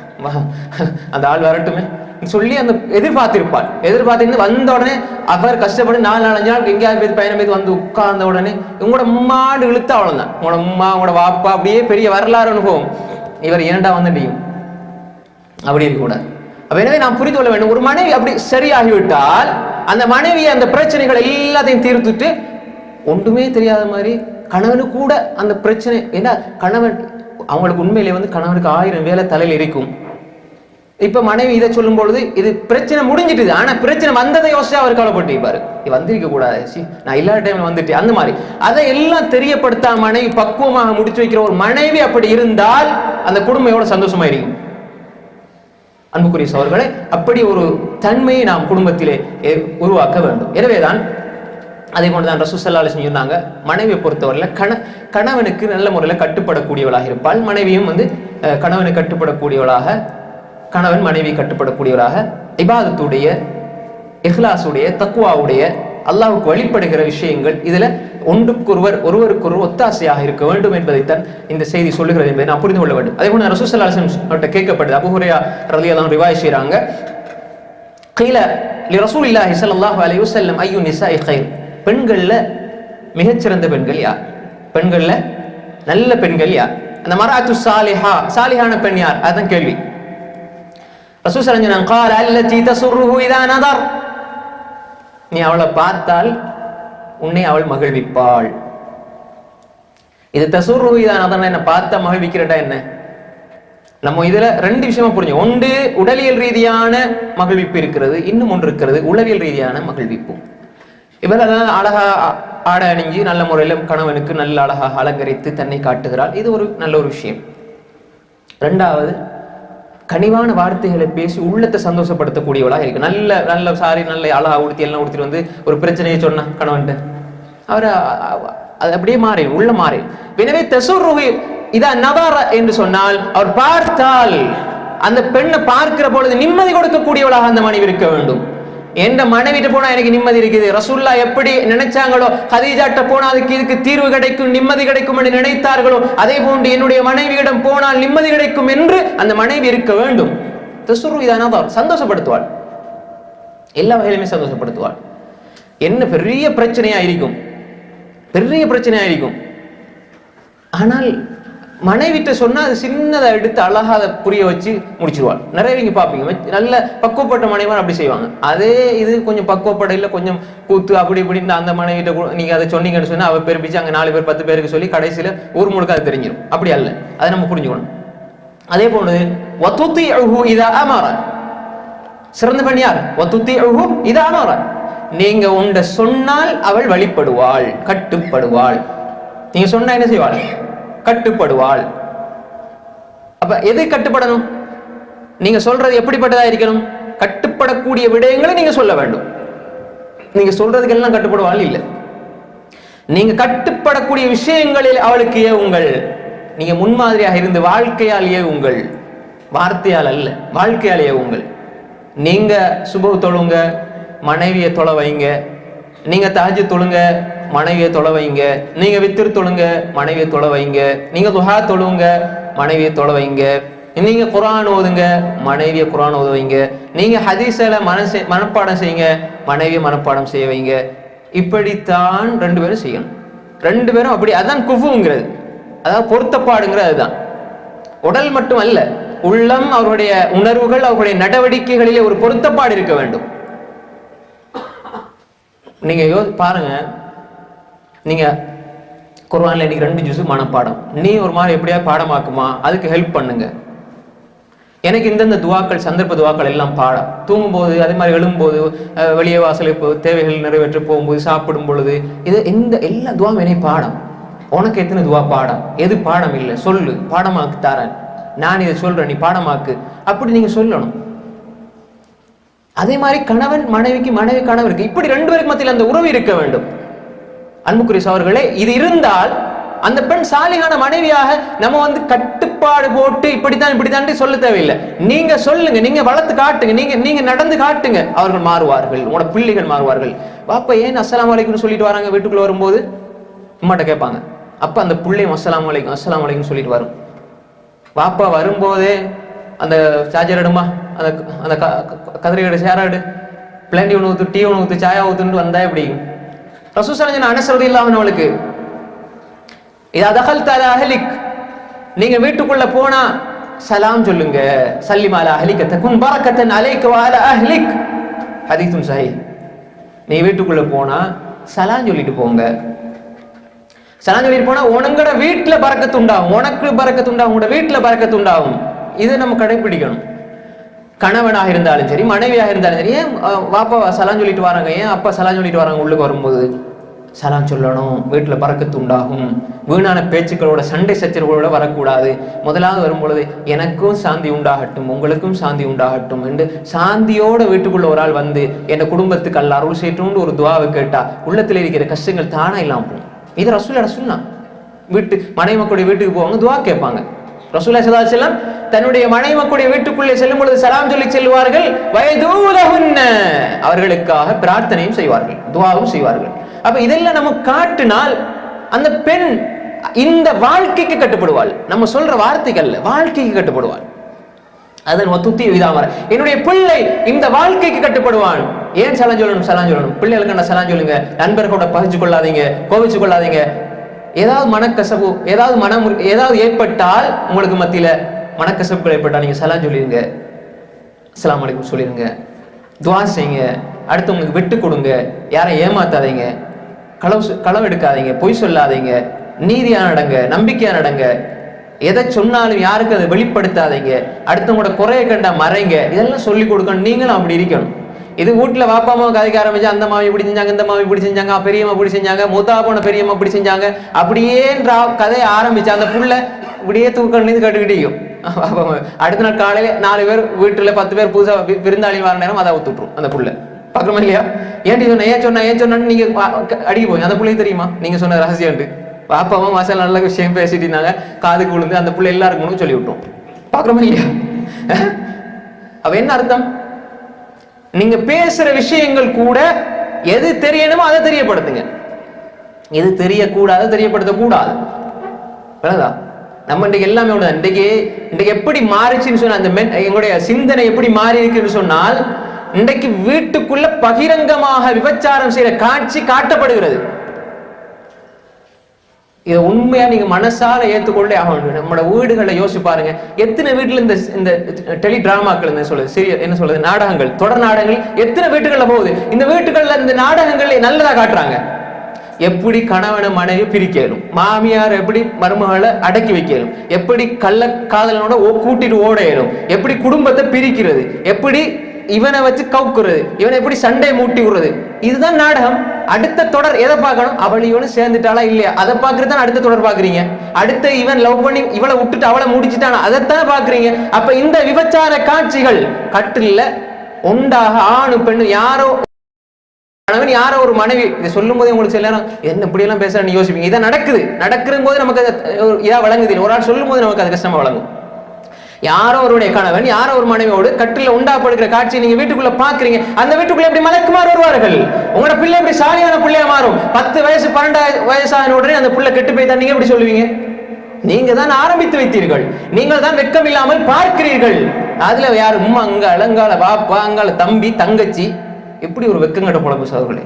அந்த ஆள் வரட்டுமே சொல்லி அந்த எதிர்பார்த்து வந்த உடனே அவர் கஷ்டப்பட்டு 4-5 நாள் எங்கேயாவது பயணம் போய் வந்து உட்கார்ந்த உடனே உங்களோட உம்மாண்டு இழுத்த அவ்வளவுதான். உங்களோட உம்மா, உங்களோட வாப்பா அப்படியே பெரிய வரலாறு அனுபவம். இவர் ஏன்டா வந்துட்டீங்க அப்படி இருக்கக்கூடாது. எனவே நாம் புரிந்து கொள்ள வேண்டும், ஒரு மனைவி அப்படி சரியாகிவிட்டால் அந்த மனைவி அந்த பிரச்சனைகள் எல்லாத்தையும் தீர்த்துட்டு ஒன்றுமே தெரியாத மாதிரி கணவனுக்கு கூட அந்த பிரச்சனை. ஏன்னா கணவன் அவங்களுக்கு உண்மையிலே கணவனுக்கு 1000 வேலை தலையில் இருக்கும். இப்ப மனைவி இதை சொல்லும் பொழுது இது பிரச்சனை முடிஞ்சிட்டுது. ஆனா பிரச்சனை வந்ததை யோசிச்சு அவர் கவலைப்பட்டு இருப்பாரு, வந்திருக்க கூடாது, நான் இல்லாத டைம்ல வந்துட்டு அந்த மாதிரி அதை எல்லாம் தெரியப்படுத்தாம மனைவி பக்குவமாக முடிச்சு வைக்கிற ஒரு மனைவி அப்படி இருந்தால் அந்த குடும்பம் எவ்வளவு சந்தோஷமா இருக்கும். அன்புக்குரிய சகோதரர்களே, அப்படி ஒரு தன்மையை நாம் குடும்பத்திலே உருவாக்க வேண்டும். எனவேதான் அதே போன்றுதான் ரசூல் ஸல்லல்லாஹு அலைஹி வஸல்லம் சொன்னாங்க, மனைவியை பொறுத்தவரையில கணவனுக்கு நல்ல முறையில் கட்டுப்படக்கூடியவளாக இருப்பாள். மனைவியும் கணவனுக்கு கட்டுப்படக்கூடியவளாக, கணவன் மனைவி கட்டுப்படக்கூடியவராக, இபாதத்துடைய, இஹ்லாசுடைய, தக்வாவுடைய, அல்லாஹ்வுக்கு வழிபடுகிற விஷயங்கள் இதுல ஒருவருக்கொருவர் ஒத்தாசையாக இருக்க வேண்டும் என்பதைத்தான் இந்த செய்தி சொல்லுகிறது என்பதை நாம் புரிந்து கொள்ள வேண்டும். அதே போல ரசூல் ஸல்லல்லாஹு அலைஹி வஸல்லம் கேட்கப்படுது, அபூ ஹுரைரா ரலியல்லாஹு அன்ஹு ரிவாயத் செய்றாங்க, قيل لرسول الله صلى الله عليه وسلم اي النساء خير, பெண்கள்ல மிகச்சிறந்த பெண்கள் யார்? பெண்கள்ல நல்ல பெண்கள் யார்? அந்த மர்அத்து சாலிஹா, சாலிஹான பெண் யார்? அதான் கேள்வி. ரசூல் ஸல்லல்லாஹு அலைஹி வஸல்லம் قال التي تسره اذا نظر, நீ அவளை பார்த்தால் உன்னை அவள் மகிழ்விப்பாள். இது தசுர்ரு இதா நதர்னா என்ன? பார்த்தா மகிழ்விக்கிறடா என்ன? நம்ம இதுல 2 விஷயமா புரிஞ்சு. ஒன்று உடலியல் ரீதியான மகிழ்விப்பு இருக்கிறது, இன்னும் ஒன்று இருக்கிறது உளவியல் ரீதியான மகிழ்விப்பு. இவர் அதான் அழகா ஆடை அணிஞ்சு நல்ல முறையில் கணவனுக்கு நல்ல அழகாக அலங்கரித்து தன்னை காட்டுகிறாள், இது ஒரு நல்ல ஒரு விஷயம். 2வது கனிவான வார்த்தைகளை பேசி உள்ளத்தை சந்தோஷப்படுத்தக்கூடியவளாக இருக்கு. நல்ல நல்ல சாரி நல்ல அழகா எல்லாம் உடுத்திட்டு ஒரு பிரச்சனையை சொன்னா கணவன்ட்டு அவர் அது அப்படியே மாறி உள்ள மாறி. எனவே தசுர்ருஹு இதா நதர என்று சொன்னால் அவர் பார்த்தால் அந்த பெண்ணை பார்க்கிற பொழுது நிம்மதி கொடுக்கக்கூடியவளாக அந்த மனைவி இருக்க வேண்டும். எந்த மனைவிட்டு போனா எனக்கு நிம்மதி இருக்குது, ரசூலுல்லாஹ் எப்படி நினைச்சாங்களோ, கதீஜாட்ட போனா இதுக்கு தீர்வு கிடைக்கும், நிம்மதி கிடைக்கும் என்று நினைத்தார்களோ, அதே போன்று என்னுடைய மனைவியிடம் போனால் நிம்மதி கிடைக்கும் என்று அந்த மனைவி இருக்க வேண்டும். தசுர்ரு இதா நதர், சந்தோஷப்படுத்துவாள், எல்லா வகையிலுமே சந்தோஷப்படுத்துவாள். என்ன பெரிய பிரச்சனையா இருக்கும், ஆனால் மனைவிட்ட சொன்னா அது சின்னதை எடுத்து அழகா அதை புரிய வச்சு முடிச்சிருவாள். நிறைய நீங்க பாப்பீங்க, நல்ல பக்குவப்பட்ட மனைவிமார் அப்படி செய்வாங்க. அதே இது கொஞ்சம் பக்குவப்பட இல்லை, கொஞ்சம் கூத்து அப்படி இப்படின்னு அந்த மனைவிட்ட நீங்க அதை சொன்னீங்கன்னு சொன்னா அவ பெருப்பிச்சு அங்க 4 பேர் 10 பேருக்கு சொல்லி கடைசியில ஊர் முழுக்க அது தெரிஞ்சிடும். அப்படி அல்ல, அதை நம்ம புரிஞ்சுக்கணும். அதே போன்று வதுதிஉஹு இதா அமர, சிறந்த பெண் யார்? வதுதிஉஹு இதா அமர, நீங்க உண்ட சொன்னால் அவள் வழிபடுவாள், கட்டுப்படுவாள். நீங்க சொன்னா என்ன செய்வாள்? கட்டுப்படுவாள். அப்ப எது கட்டுப்படணும்? நீங்க சொல்றது எப்படிப்பட்டதா இருக்கணும்? கட்டுப்படக்கூடிய விடயங்களை நீங்க சொல்ல வேண்டும். நீங்க சொல்றதுக்கு எல்லாம் கட்டுப்படுவாள் இல்லை, நீங்க கட்டுப்படக்கூடிய விஷயங்களில் அவளுக்கு ஏவுங்கள். நீங்க முன்மாதிரியாக இருந்து வாழ்க்கையால் ஏவுங்கள், வார்த்தையால் அல்ல, வாழ்க்கையால் ஏவுங்கள். நீங்க சுபஹ் தொழுங்க, மனைவியை தொலை வைங்க. நீங்க தஹஜ்ஜுத் தொழுங்க, மனைவியை தொலை வைங்க. நீங்க வித்ர் தொழுங்க, மனைவியை தொலை வைங்க. நீங்க துஹா தொழுங்க, மனைவியை தொலை வைங்க. நீங்க குர்ஆன் ஓதுங்க, மனைவியை குர்ஆன் ஓத வைங்க. நீங்க ஹதீஸல மனப்பாடம் செய்யுங்க, மனைவியை மனப்பாடம் செய்ய வைங்க. இப்படித்தான் 2 பேரும் செய்யணும். 2 பேரும் அப்படி, அதான் குஃபுங்கிறது, அதாவது பொருத்தப்பாடுங்கிறது. அதுதான் உடல் மட்டும் அல்ல, உள்ளம், அவருடைய உணர்வுகள், அவருடைய நடவடிக்கைகளிலே ஒரு பொருத்தப்பாடு இருக்க வேண்டும். நீங்க பாருங்க, நீங்க குர்ஆன்ல இன்னைக்கு 2 ஜுஸ் மனப்பாடம், நீ ஒரு மாதிரி எப்படியா பாடமாக்குமா, அதுக்கு ஹெல்ப் பண்ணுங்க. எனக்கு இந்தந்த துவாக்கள், சந்தர்ப்ப துவாக்கள் எல்லாம் பாடம். தூங்கும்போது, அதே மாதிரி எழும்போது, வெளியே வாசலுக்கு தேவைகள் நிறைவேற்ற போகும்போது, சாப்பிடும் பொழுது, இது எல்லா துவாவும் என்னை பாடம். உனக்கு எத்தனை துவா பாடம், எது பாடம் இல்லை சொல்லு, பாடமாக்கு தாரேன், நான் இதை சொல்றேன், நீ பாடமாக்கு. அப்படி நீங்க சொல்லணும். அதே மாதிரி கணவன் மனைவிக்கு, மனைவி கணவருக்கு, இப்படி ரெண்டு பேருக்கு மத்தியில் அந்த உறவு இருக்க வேண்டும். அன்புக்குரிய அவர்களே, இது இருந்தால் அந்த பெண் சாலிகான மனைவியாக நம்ம கட்டுப்பாடு போட்டு இப்படித்தான் சொல்ல தேவையில்லை. நீங்க சொல்லுங்க, நீங்க வளர்த்து காட்டுங்க, நீங்க நடந்து காட்டுங்க, அவர்கள் மாறுவார்கள், உங்களோட பிள்ளைகள் மாறுவார்கள். பாப்பா ஏன் அஸ்ஸலாமு அலைக்கும் சொல்லிட்டு வராங்க வீட்டுக்குள்ள வரும்போது அம்மாட்ட கேட்பாங்க. அப்ப அந்த பிள்ளையும் அஸ்ஸலாமு அலைக்கும் சொல்லிட்டு வரும். பாப்பா வரும்போதே அந்த சார்ஜர் எடுமா, அந்த கதிரையோட சேராடு, பிளேண்டி ஒன்று ஊத்து, டீ ஒன்று ஊத்து, சாயா ஊத்துன்னு வந்தா எப்படி? ரசூல் ஸல்லல்லாஹு அலைஹி வஸல்லம் இல்லாம அவளுக்கு இதா தகல்த அலா அஹ்லிக், நீங்க வீட்டுக்குள்ள போனா சலாம் சொல்லுங்க, சல்லிம் அலா அஹ்லிக தகுன் பரக்கத்தன் அலைக வ அலா அஹ்லிக், ஹதீஸுன் ஸஹீஹ். நீ வீட்டுக்குள்ள போனா சலாம் சொல்லிட்டு போங்க. சலாம் சொல்லிட்டு போனா உனங்கட வீட்டுல பரக்கத்து உண்டாகும், உனக்கு பரக்கத்து உண்டாகும், உங்களோட வீட்டுல பரக்கத்து உண்டாகும். இதை நம்ம கடைபிடிக்கணும். கணவனாக இருந்தாலும் சரி, மனைவியாக இருந்தாலும் சரி. ஏன் வாப்பா சலாம் சொல்லிட்டு வராங்க, ஏன் அப்பா சலாம் சொல்லிட்டு வராங்க? உள்ளுக்கு வரும்போது சலாம் சொல்லணும், வீட்டுல பரக்கத்து உண்டாகும். வீணான பேச்சுக்களோட, சண்டை சச்சரவுகளோட வரக்கூடாது. முதலாவது வரும்பொழுது எனக்கும் சாந்தி உண்டாகட்டும், உங்களுக்கும் சாந்தி உண்டாகட்டும் என்று சாந்தியோட வீட்டுக்குள்ள ஒரு ஆள் என் குடும்பத்துக்கு அல்லாஹ் அருள் செய்யட்டும்னு ஒரு துஆவை கேட்டா உள்ளத்துல இருக்கிற கஷ்டங்கள் தானா இல்லாம போகும். இது ரசூலுல்லாஹ் சொன்னா. வீட்டு மனைவி மக்களுடைய வீட்டுக்கு போவாங்க, துஆ கேட்பாங்க. ரசூலுல்லாஹி ஸல்லல்லாஹு அலைஹி வஸல்லம் தன்னுடைய மனைவி மக்களுடைய வீட்டுக்குள்ளே செல்லும் பொழுது சலாம் சொல்லி செல்வார்கள். வயதூலஹுன்ன, அவர்களுக்காக பிரார்த்தனையும் செய்வார்கள், துஆவும் செய்வார்கள். அப்ப இதெல்லாம் நம்ம காட்டினால் அந்த பெண் இந்த வாழ்க்கைக்கு கட்டுப்படுவாள். நம்ம சொல்ற வார்த்தைகள்ல வாழ்க்கைக்கு கட்டுப்படுவாள். அதன் ஒத்துத்தி விதாமர என்னுடைய பிள்ளை இந்த வாழ்க்கைக்கு கட்டுப்படுவான். ஏன் சலாம் சொல்லணும்? சலாம் சொல்லணும். பிள்ளைகளுக்கு என்ன சலாம் சொல்லுங்க. நண்பர்களோட பகிர்ந்து கொள்ளாதீங்க, கோவிச்சு கொள்ளாதீங்க. ஏதாவது மனக்கசப்பு, ஏதாவது ஏற்பட்டால், உங்களுக்கு மத்தியில மனக்கசப்புகள் ஏற்பட்டா நீங்க சலாம் சொல்லிருங்க, அஸ்ஸலாமு அலைக்கும் சொல்லிருங்க, துஆ செய்யுங்க, அடுத்தவங்களுக்கு விட்டு கொடுங்க, யாரை ஏமாத்தாதீங்க, களவு எடுக்காதீங்க, பொய் சொல்லாதீங்க, நீதியா நடங்க, நம்பிக்கையா நடங்க, எதை சொன்னாலும் யாருக்கு அதை வெளிப்படுத்தாதீங்க, அடுத்தவங்களோட குறைய கண்டா மறைங்க. இதெல்லாம் சொல்லி கொடுக்கணும். நீங்களும் அப்படி இருக்கணும். இது வீட்டுல வாப்பா அம்மா கதைக்க ஆரம்பிச்சு, அந்த மாவி இப்படி செஞ்சாங்க, இந்த மாவி இப்படி செஞ்சாங்க, பெரியம்மா இப்படி செஞ்சாங்க, மூத்தா போன பெரியம்மா இப்படி செஞ்சாங்க, அப்படியே கதையை ஆரம்பிச்சு அந்த புள்ள இப்படியே தூக்கணும் கேட்டுக்கிட்டேயும். அடுத்த நாள் காலையில 4 பேர் வீட்டுல 10 பேர் புதுசா விருந்தாளி வர நேரம் அதை ஒத்துட்டுரும் அந்த புள்ள. பாக்குறோமா இல்லையா? ஏன்டி சொன்ன, ஏன் சொன்னு நீங்க அடிக்க போய் அந்த பிள்ளைக்கு தெரியுமா நீங்க சொன்ன ரகசியம்? பாப்பா அம்மா மாசம் நல்ல விஷயம் பேசிட்டு இருந்தாங்க, காதுக்கு விழுந்து அந்த பிள்ளை எல்லாருக்கும் சொல்லி விட்டோம். பாக்குறோமா இல்லையா? அவ என்ன அர்த்தம்? நீங்க பேசுற விஷயங்கள் கூட எது தெரியணுமோ அதை தெரியப்படுத்துங்க, எது தெரியக்கூடாது தெரியப்படுத்த கூடாது. நம்ம இன்றைக்கு எல்லாமே இன்றைக்கு எப்படி மாறிச்சுன்னு சொன்னா, அந்த எங்களுடைய சிந்தனை எப்படி மாறி இருக்குன்னு சொன்னால், இன்றைக்கு வீட்டுக்குள்ள பகிரங்கமாக விபச்சாரம் செய்யற காட்சி காட்டப்படுகிறது. இதை உண்மையா நீங்க மனசால ஏற்றுக்கொள்ளே ஆக வேண்டும். நம்மளோட வீடுகளை யோசிச்சு பாருங்க, எத்தனை வீட்டுல இந்த டெலி டிராமாக்கள் என்ன சொல்றது நாடகங்கள், தொடர் நாடகங்கள் எத்தனை வீட்டுகள்ல போகுது. இந்த வீட்டுகள்ல இந்த நாடகங்கள் நல்லதா காட்டுறாங்க. எப்படி கணவன மனைவி பிரிக்கலும், மாமியார் எப்படி மருமகளை அடக்கி வைக்கலும், எப்படி கள்ள காதலனோட கூட்டிட்டு ஓடையலும், எப்படி குடும்பத்தை பிரிக்கிறது, எப்படி இவனை வச்சு கவுக்குறது, இவனை எப்படி சண்டை மூட்டி விடுறது. இதுதான் நாடகம். அடுத்த தொடர் எதை பார்க்கணும்? அவள் இவனு சேர்ந்துட்டாளா இல்லையா, அதை பாக்குறதுதான் அடுத்த தொடர் பாக்குறீங்க. அடுத்த இவன் லவ் பண்ணி இவளை விட்டுட்டு அவளை முடிச்சுட்டானா, அதைத்தான் பாக்குறீங்க. அப்ப இந்த விபச்சார காட்சிகள் கட்டில உண்டாக ஆணு பெண்ணு யாரோ கணவன் யாரோ ஒரு மனைவி இதை சொல்லும் போதே உங்களுக்கு சில நேரம் என்ன இப்படி எல்லாம் பேசுறான்னு யோசிப்பீங்க. இதை நடக்குற போது நமக்கு இதா வழங்குது. ஒரு ஆள் சொல்லும் போது நமக்கு அது கஷ்டமா வழங்கும். யாரோ அவருடைய கணவன் யாரோ ஒரு மனைவியோடு கட்டில உண்டாப்படுகிற காட்சியை நீங்க வீட்டுக்குள்ள பாக்குறீங்க. அந்த வீட்டுக்குள்ள எப்படி மலக்குமார் வருவார்கள். உங்களோட பிள்ளை எப்படி சாலியான பிள்ளையா மாறும். 10 வயசு 12 வயசான உடனே அந்த பிள்ளை கெட்டு போய் தான் நீங்க எப்படி சொல்லுவீங்க? நீங்க தான் ஆரம்பித்து வைத்தீர்கள். நீங்கள் தான் வெட்கம் இல்லாமல் பார்க்கிறீர்கள். அதுல யாரு உம்மா அங்க அலங்கால பாப்பா அங்கால தம்பி தங்கச்சி, எப்படி ஒரு வெக்கங்கட்ட பொழப்பு சோதர்களே.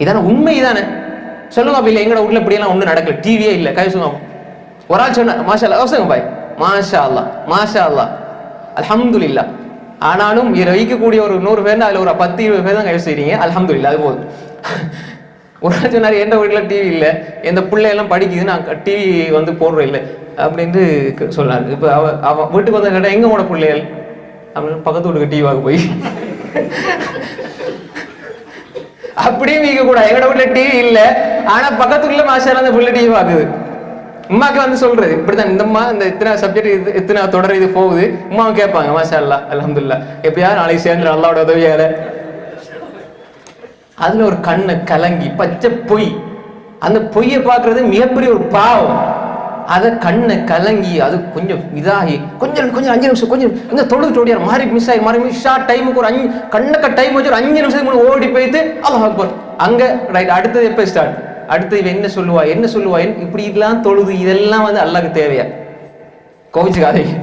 இதான உண்மை தானே? சொல்லுங்க. அப்ப இல்ல எங்கட வீட்டுல இப்படி எல்லாம் ஒண்ணு நடக்கல, டிவியே இல்ல, கை சொல்லுங்க. ஒரு ஆள் சொன்ன மாஷா அல்லாஹ் அவசரம் பாய், மாஷா அல்லாஹ் மாஷா அல்லாஹ் அல்ஹம்துலில்லாஹ். ஆனாலும் வைக்கக்கூடிய ஒரு 100 பேர் அதுல ஒரு 10-20 பேர் தான் கை செய்றீங்க. அல்ஹம்துலில்லாஹ், அது போதும். ஒரு ஆள் சொன்னாரு, எந்த வீட்டுல டிவி இல்ல, எந்த பிள்ளை எல்லாம் படிக்குது, நான் டிவி போடுறோம் இல்லை அப்படின்ட்டு சொன்னாரு. இப்ப அவ வீட்டுக்கு வந்த கேட்டா எங்க உன பிள்ளைகள் அப்படின்னு பக்கத்து வீட்டுக்கு டிவி வாங்க போய் அப்படியே வீக்க கூட எங்கட வீட்டுல டிவி இல்ல, ஆனா பக்கத்து வீட்டுல மாஷா அந்த புள்ள டிவி பாக்குது. உமாக்கு வந்து சொல்றது இப்படிதான், இந்தம்மா இந்த இத்தனை சப்ஜெக்ட் இத்தனை தொடர் இது போகுது, உமாவும் கேட்பாங்க மாஷா அல்லாஹ் அல்ஹம்துலில்லாஹ் எப்படியா நாளைக்கு சேர்ந்து அல்லாஹ்வோட உதவியால. அதுல ஒரு கண்ணு கலங்கி பச்சை பொய், அந்த பொய்யை பார்க்கறது மிகப்பெரிய ஒரு பாவம். அதை கண்ணை கலங்கி அது கொஞ்சம் இதாகி கொஞ்சம் 5 நிமிஷம் கொஞ்சம் இந்த தொழுது ஓடியார் மாறி மிஸ் ஆகி மாறி ஷார்ட் டைமுக்கு ஒரு 5 கண்ணக்க டைம் வச்சு ஒரு 5 நிமிஷத்துக்கு ஓடி போயிட்டு அல்லாஹ் அக்பர் அங்க ரைட். அடுத்தது எப்ப ஸ்டார்ட், அடுத்து இவன் என்ன சொல்லுவா இப்படி இதெல்லாம் தொழுது இதெல்லாம் வந்து அல்லாஹ்க்கு தேவையா? கோவிச்சுக்காதீங்க.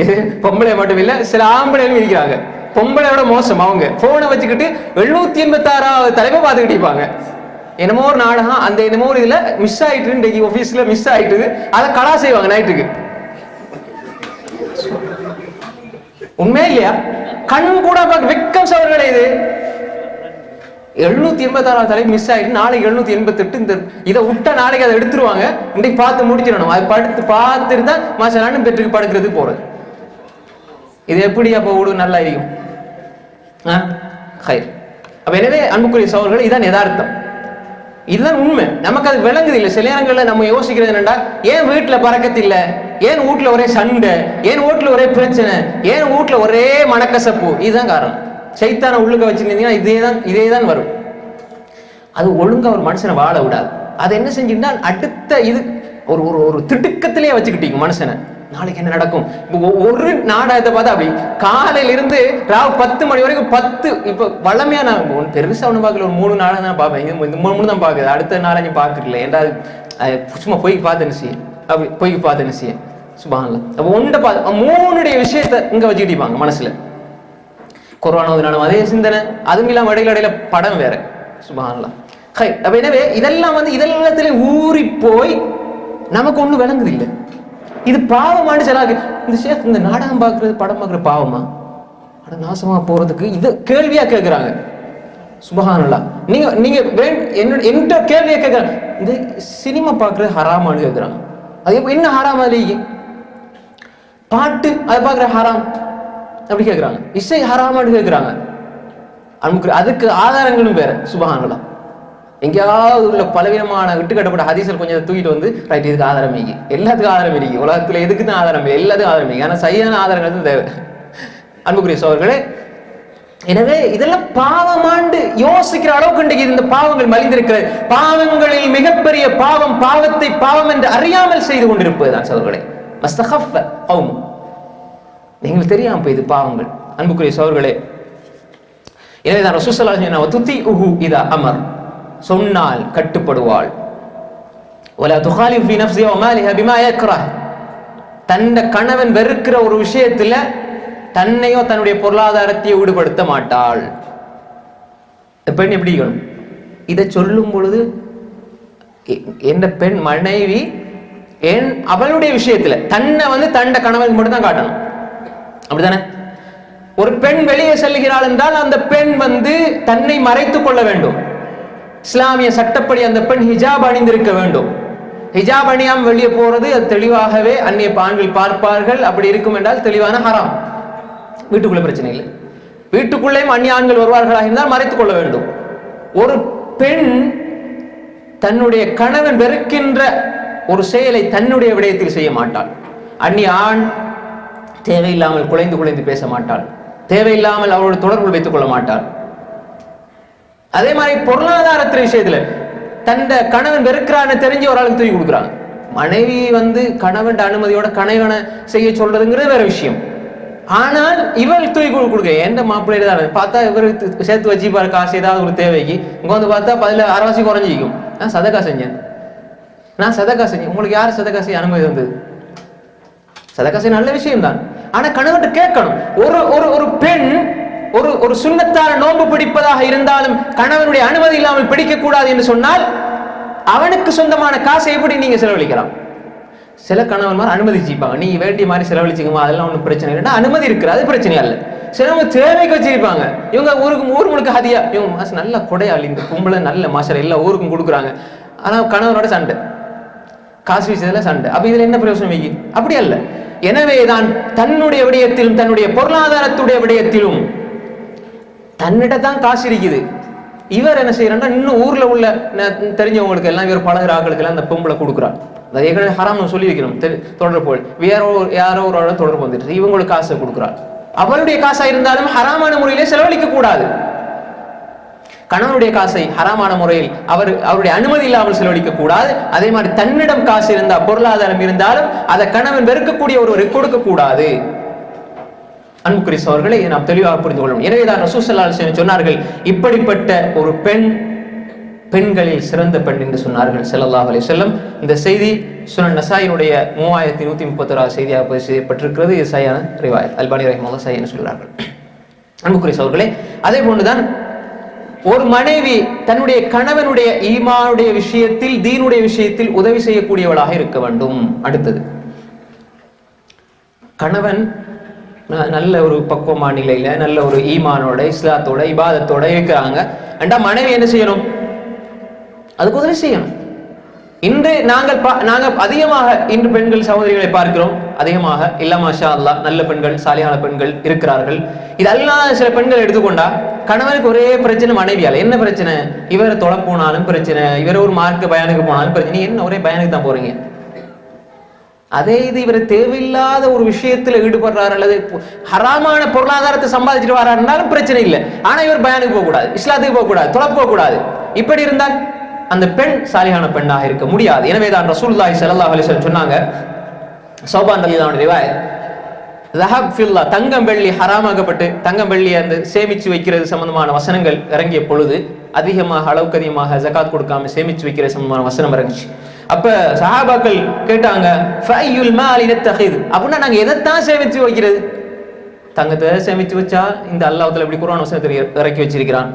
இது பொம்பளை மட்டும் இல்ல, சில ஆம்பளைகளும் இருக்கிறாங்க பொம்பளையோட மோசம். அவங்க போனை வச்சுக்கிட்டு 786வது தலைப்பை பார்த்துக்கிட்டு இருப்பாங்க. என்னமோ ஒரு நாடகம், அந்த என்னமோ ஒரு இதுல மிஸ் ஆயிட்டு, இன்றைக்கு ஆபீஸ்ல மிஸ் ஆயிட்டு, அதை கடா செய்வாங்க நைட்டுக்கு. உண்மையா இல்லையா? கண் கூட வெக்கம் சவர்களே. இது 786வது தலைப்பு மிஸ் ஆயிட்டு, நாளைக்கு 788. இந்த இதை விட்டா நாளைக்கு அதை எடுத்துருவாங்க, இன்றைக்கு பார்த்து முடிச்சிடணும். அது படுத்து பார்த்துட்டு தான் மாசம் பெற்றுக்கு படுக்கிறது போறது. இது எப்படி அப்ப விடு நல்லா இருக்கும்? அப்ப எனவே அன்புக்குரிய சகோதரர்களே, இதான் யதார்த்தம், இதுதான் உண்மை. நமக்கு அது விளங்குது இல்லை. சில நேரங்கள்ல நம்ம யோசிக்கிறது என்னன்னா, ஏன் வீட்டுல பறக்கத்து இல்ல, ஏன் வீட்டுல ஒரே சண்டை, ஏன் வீட்டுல ஒரே பிரச்சனை, ஏன் வீட்டுல ஒரே மனக்கசப்பு? இதுதான் காரணம். சைத்தான உள்ளுக்க வச்சிருந்தீங்கன்னா இதேதான் வரும். அது ஒழுங்கா ஒரு மனுஷனை வாழ விடாது. அது என்ன செஞ்சீங்கன்னா, அடுத்த இது ஒரு ஒரு திடுக்கத்திலேயே வச்சுக்கிட்டீங்க மனுஷனை. நாளைக்கு என்ன நடக்கும்? ஒரு நாடகத்தை பார்த்தா அப்படி காலையில இருந்து ராவு 10 மணி வரைக்கும் 10 இப்ப வளமையா நான் பெருசா ஒண்ணு பார்க்கல, ஒரு 3 நாடகம் தான் பார்ப்பேன். இந்த 3 தான் பாக்குது, அடுத்த நாடகம் பார்க்கல. ஏன்டா சும்மா போய் பார்த்து என்ன செய்ய, அப்படி போய் பார்த்து என்ன செய்ய சுபஹானல்லாஹ். அப்ப ஒன்றை பார்த்து 3 விஷயத்த இங்க வச்சுக்கிட்டிப்பாங்க மனசுல. கொரோனா அதே சிந்தனை, அதுவும் இல்லாம இடையில படம் வேற. சுபஹானல்லாஹ். அப்ப எனவே இதெல்லாம் வந்து இதெல்லாத்திலையும் ஊறி போய் நமக்கு ஒண்ணு விளங்குது இல்லை. இது பாவமானு சொல்லாது. இந்த ஷேக் இந்த நாடகம் பார்க்கறது படம் பார்க்கற பாவமா? அட நாசமா போறதுக்கு இது கேள்வியா கேட்கிறாங்க. சுபஹானல்லாஹ். நீங்க என்ன கேள்வியா கேட்கறாங்க, இந்த சினிமா பார்க்கறது ஹராமானு கேட்கறாங்க. அது என்ன ஹராமா? பாட்டு அதை பார்க்கற ஹராம் அப்படி கேட்கறாங்க. இசை ஹராமானு கேட்கறாங்க. அதுக்கு ஆதாரங்களும் வேற. சுபஹானல்லாஹ். எங்கேயாவது உள்ள பலவிதமான விட்டுக்கட்டப்பட்ட ஹதீஸல் கொஞ்சம் தூக்கிட்டு வந்து ரைட், இதுக்கு ஆதாரம் இருக்கு, எல்லாத்துக்கும் ஆதாரம் இருக்கு, உலகத்துல எதுக்கு தான் ஆதாரம் இல்லை, எல்லாத்துக்கும் ஆதாரம் இருக்கு. ஆனா சரியான ஆதாரங்கள் தான் தேவை. அன்புக்குரிய சகோதரர்களே, எனவே இதெல்லாம் பாவமாண்டு யோசிக்கிற அளவுக்கு இன்றைக்கு இந்த பாவங்கள் மலிந்திருக்கிறது. பாவங்களில் மிகப்பெரிய பாவம் பாவத்தை பாவம் என்று அறியாமல் செய்து கொண்டிருப்பதுதான் சகோதரர்களே. மஸ்தகஃப கௌம், நீங்கள் தெரியாம போய் இது பாவங்கள். அன்புக்குரிய சகோதரர்களே, எனவே தான் ரசூல் ஸல்லல்லாஹு அலைஹி வஸல்லம் துதிஉஹு இதா அமர், சொன்னால் கட்டுப்படுவாள். வலா துகாலிஃப் ஃபீ நஃப்ஸிஹா வ மாலிஹா பிமா யக்ரஹ், தன்ன கணவன் வெறுக்கிற ஒரு விஷயத்துல தன்னையோ தன்னுடைய பொருளாதாரத்தையோ ஈடுபடுத்த மாட்டாள். பெண் எப்படி இருக்கணும்? இதை சொல்லும் பொழுது எந்த பெண் மனைவி அவளுடைய விஷயத்துல தன்னை வந்து தண்ட கணவன் மட்டும் தான் காட்டணும். அப்படித்தானே? ஒரு பெண் வெளியே செல்கிறாள் என்றால் அந்த பெண் வந்து தன்னை மறைத்துக் கொள்ள வேண்டும். இஸ்லாமிய சட்டப்படி அந்த பெண் ஹிஜாப் அணிந்திருக்க வேண்டும். ஹிஜாப் அணியாம வெளியே போறது அது தெளிவாகவே அந்நிய ஆண்கள் பார்ப்பார்கள். அப்படி இருக்கும் என்றால் தெளிவான ஹராம். வீட்டுக்குள்ள பிரச்சனை இல்லை, வீட்டுக்குள்ளேயும் அந்நிய ஆண்கள் வருவார்களாக இருந்தால் மறைத்துக் கொள்ள வேண்டும். ஒரு பெண் தன்னுடைய கணவன் வெறுக்கின்ற ஒரு செயலை தன்னுடைய விடயத்தில் செய்ய மாட்டாள். அந்நிய ஆண் தேவையில்லாமல் குலைந்து பேச மாட்டாள், தேவையில்லாமல் அவரோட தொடர்பு வைத்துக் கொள்ள மாட்டாள். அதே மாதிரி பொருளாதாரத்தின் விஷயத்துல தந்த கணவன் வெறுக்கிறான்னு தெரிஞ்சு ஒரு ஆளுக்கு தூக்கி கொடுக்குறாங்க. மனைவி வந்து கணவன் அனுமதியோட கணவனை செய்ய சொல்றதுங்கிறது வேற விஷயம். ஆனால் இவள் தூக்கி கொடுக்க எந்த மாப்பிள்ளை தான் பார்த்தா இவர் சேர்த்து வச்சுப்பாரு காசு ஏதாவது ஒரு தேவைக்கு. இங்க வந்து பார்த்தா 10 குறைஞ்சிக்கும். நான் சதக்கா செஞ்சேன், உங்களுக்கு யாரு சதக்கா செய்ய அனுமதி வந்தது? சதக்கா செய்ய நல்ல விஷயம் தான், ஆனா கணவன் கேட்கணும். ஒரு பெண் ஒரு சுன்னத்தான நோன்பு பிடிப்பதாக இருந்தாலும் கணவனுடைய அனுமதி இல்லாமல் பிடிக்க கூடாது என்று சொன்னால் அவனுக்கு சொந்தமான காசை எப்படி நீங்க செலவழிக்கலாம்? சில கணவன்மார் அனுமதிச்சிருப்பாங்க, நீ வேண்டிய மாதிரி செலவழிச்சுக்கமா, அதெல்லாம் ஒன்றும் பிரச்சனை இல்லைன்னா அனுமதி இருக்கு, அது பிரச்சனையா இல்லை. சிலவங்க தேவைக்கு வச்சிருப்பாங்க. இவங்க ஊர் முழுக்க ஹதியா, இவங்க நல்ல கொடையாளி, இந்த கும்பல நல்ல மாசம் எல்லா ஊருக்கும் கொடுக்குறாங்க. ஆனா கணவனோட சண்டை, காசு விஷயத்துல சண்டை. அப்ப இதுல என்ன பிரயோசனம் வைக்கி? அப்படி அல்ல. எனவேதான் தன்னுடைய விடயத்திலும் தன்னுடைய பொருளாதாரத்துடைய விடயத்திலும் தன்னிடத்தான் காசு இருக்குது. இவர் என்ன செய்யறாருன்னா இன்னும் ஊர்ல உள்ள தெரிஞ்சவங்களுக்கு எல்லாம் இவர் பழகிற ஆக்களுக்கு எல்லாம் அந்த பொம்பளை கொடுக்குறார். ஏற்கனவே ஹராம் சொல்லியிருக்கிறோம் தொடர்பு போல் யாரோ ஒரு தொடர்பு வந்துட்டு இவங்களுக்கு காசை கொடுக்குறாள், அவருடைய காசா இருந்தாலும் ஹராமான முறையிலே செலவழிக்க கூடாது. கணவனுடைய காசை ஹராமான முறையில் அவருடைய அனுமதி இல்லாமல் செலவழிக்க கூடாது. அதே மாதிரி தன்னிடம் காசு இருந்தால், பொருளாதாரம் இருந்தாலும் அதை கணவன் வெறுக்கக்கூடிய ஒருவருக்கு கொடுக்க கூடாது. அன்புக்குரிய சகோதரர்களை நாம் தெளிவாக புரிந்து கொள்ளணும். எனவேதான் ரசூல் ஸல்லல்லாஹு அலைஹி வஸல்லம் சொன்னார்கள், இப்படிப்பட்ட ஒரு பெண்களில் சிறந்த பெண் என்று சொன்னார்கள் ஸல்லல்லாஹு அலைஹி வஸல்லம். இந்த செய்தி சுனன் நசாயினுடைய 3131 செய்தியாக பதிவு செய்யப்பட்டிருக்கிறது. இது சஹீஹான ரிவாயத். அல்பானி ரஹிமஹுல்லாஹ் சஹீஹ் என்று சொல்கிறார்கள். அன்புக்குரிய சகோதரர்களே, அதே போன்றுதான் ஒரு மனைவி தன்னுடைய கணவனுடைய ஈமானுடைய விஷயத்தில், தீனுடைய விஷயத்தில் உதவி செய்யக்கூடியவளாக இருக்க வேண்டும். அடுத்தது, கணவன் நல்ல ஒரு பக்குவமான நிலையில, நல்ல ஒரு ஈமானோட, இஸ்லாத்தோட, இபாதத்தோட இருக்கிறாங்க. மனைவி என்ன செய்யணும்? அதுக்கு உதவி செய்யணும். இன்று நாங்கள் அதிகமாக இன்று பெண்கள் சகோதரிகளை பார்க்கிறோம். அதிகமாக இல்ல மாஷா அல்லாஹ் நல்ல பெண்கள், சாலியான பெண்கள் இருக்கிறார்கள். இதெல்லாம் சில பெண்கள் எடுத்துக்கொண்டா கணவனுக்கு ஒரே பிரச்சனை மனைவியால. என்ன பிரச்சனை? இவரை தொலை போனாலும் பிரச்சனை, இவரை ஒரு மார்க்க பயானுக்கு போனாலும் பிரச்சனை. என்ன ஒரே பயானுக்கு தான் போறீங்க? அதே இது இவர் தேவையில்லாத ஒரு விஷயத்துல ஈடுபடுறாரு அல்லது ஹராமான பொருளாதாரத்தை சம்பாதிச்சுட்டு வர்றாருனாலும் பிரச்சனை இல்லை. ஆனா இவர் பயானுக்கு போக கூடாது, இஸ்லாத்துக்கு போக கூடாது, தொலை போக கூடாது. இப்படி இருந்தால் அந்த பெண் சாலிஹான பெண்ணாக இருக்க முடியாது. எனவேதான் ரசூலுல்லாஹி ஸல்லல்லாஹு அலைஹி வஸல்லம் சொன்னாங்க, சௌபான் ரலியல்லாஹு அன்ஹு ரிவாயத், ذهب في الله, தங்கம் வெள்ளி ஹராமாகப்பட்டு தங்கம் வெள்ளி அந்த சேமிச்சு வைக்கிறது சம்பந்தமான வசனங்கள் இறங்கிய பொழுது அதிகமாக அளவுக்கு அதிகமாக ஜகாத் கொடுக்காம சேமிச்சு வைக்கிற சம்பந்தமான வசனம் இறங்குச்சு. அப்ப சஹாபாக்கள் கேட்டாங்க, ஃபையுல் மாலி நத்தஹித், அப்படின்னா நாங்க எதைத்தான் சேமிச்சு வைக்கிறது? தங்கத்தை சேமிச்சு வச்சா இந்த அல்லாஹ் தஆலா இப்படி குர்ஆன் வசனத்தை இறக்கி வச்சிருக்கிறான்.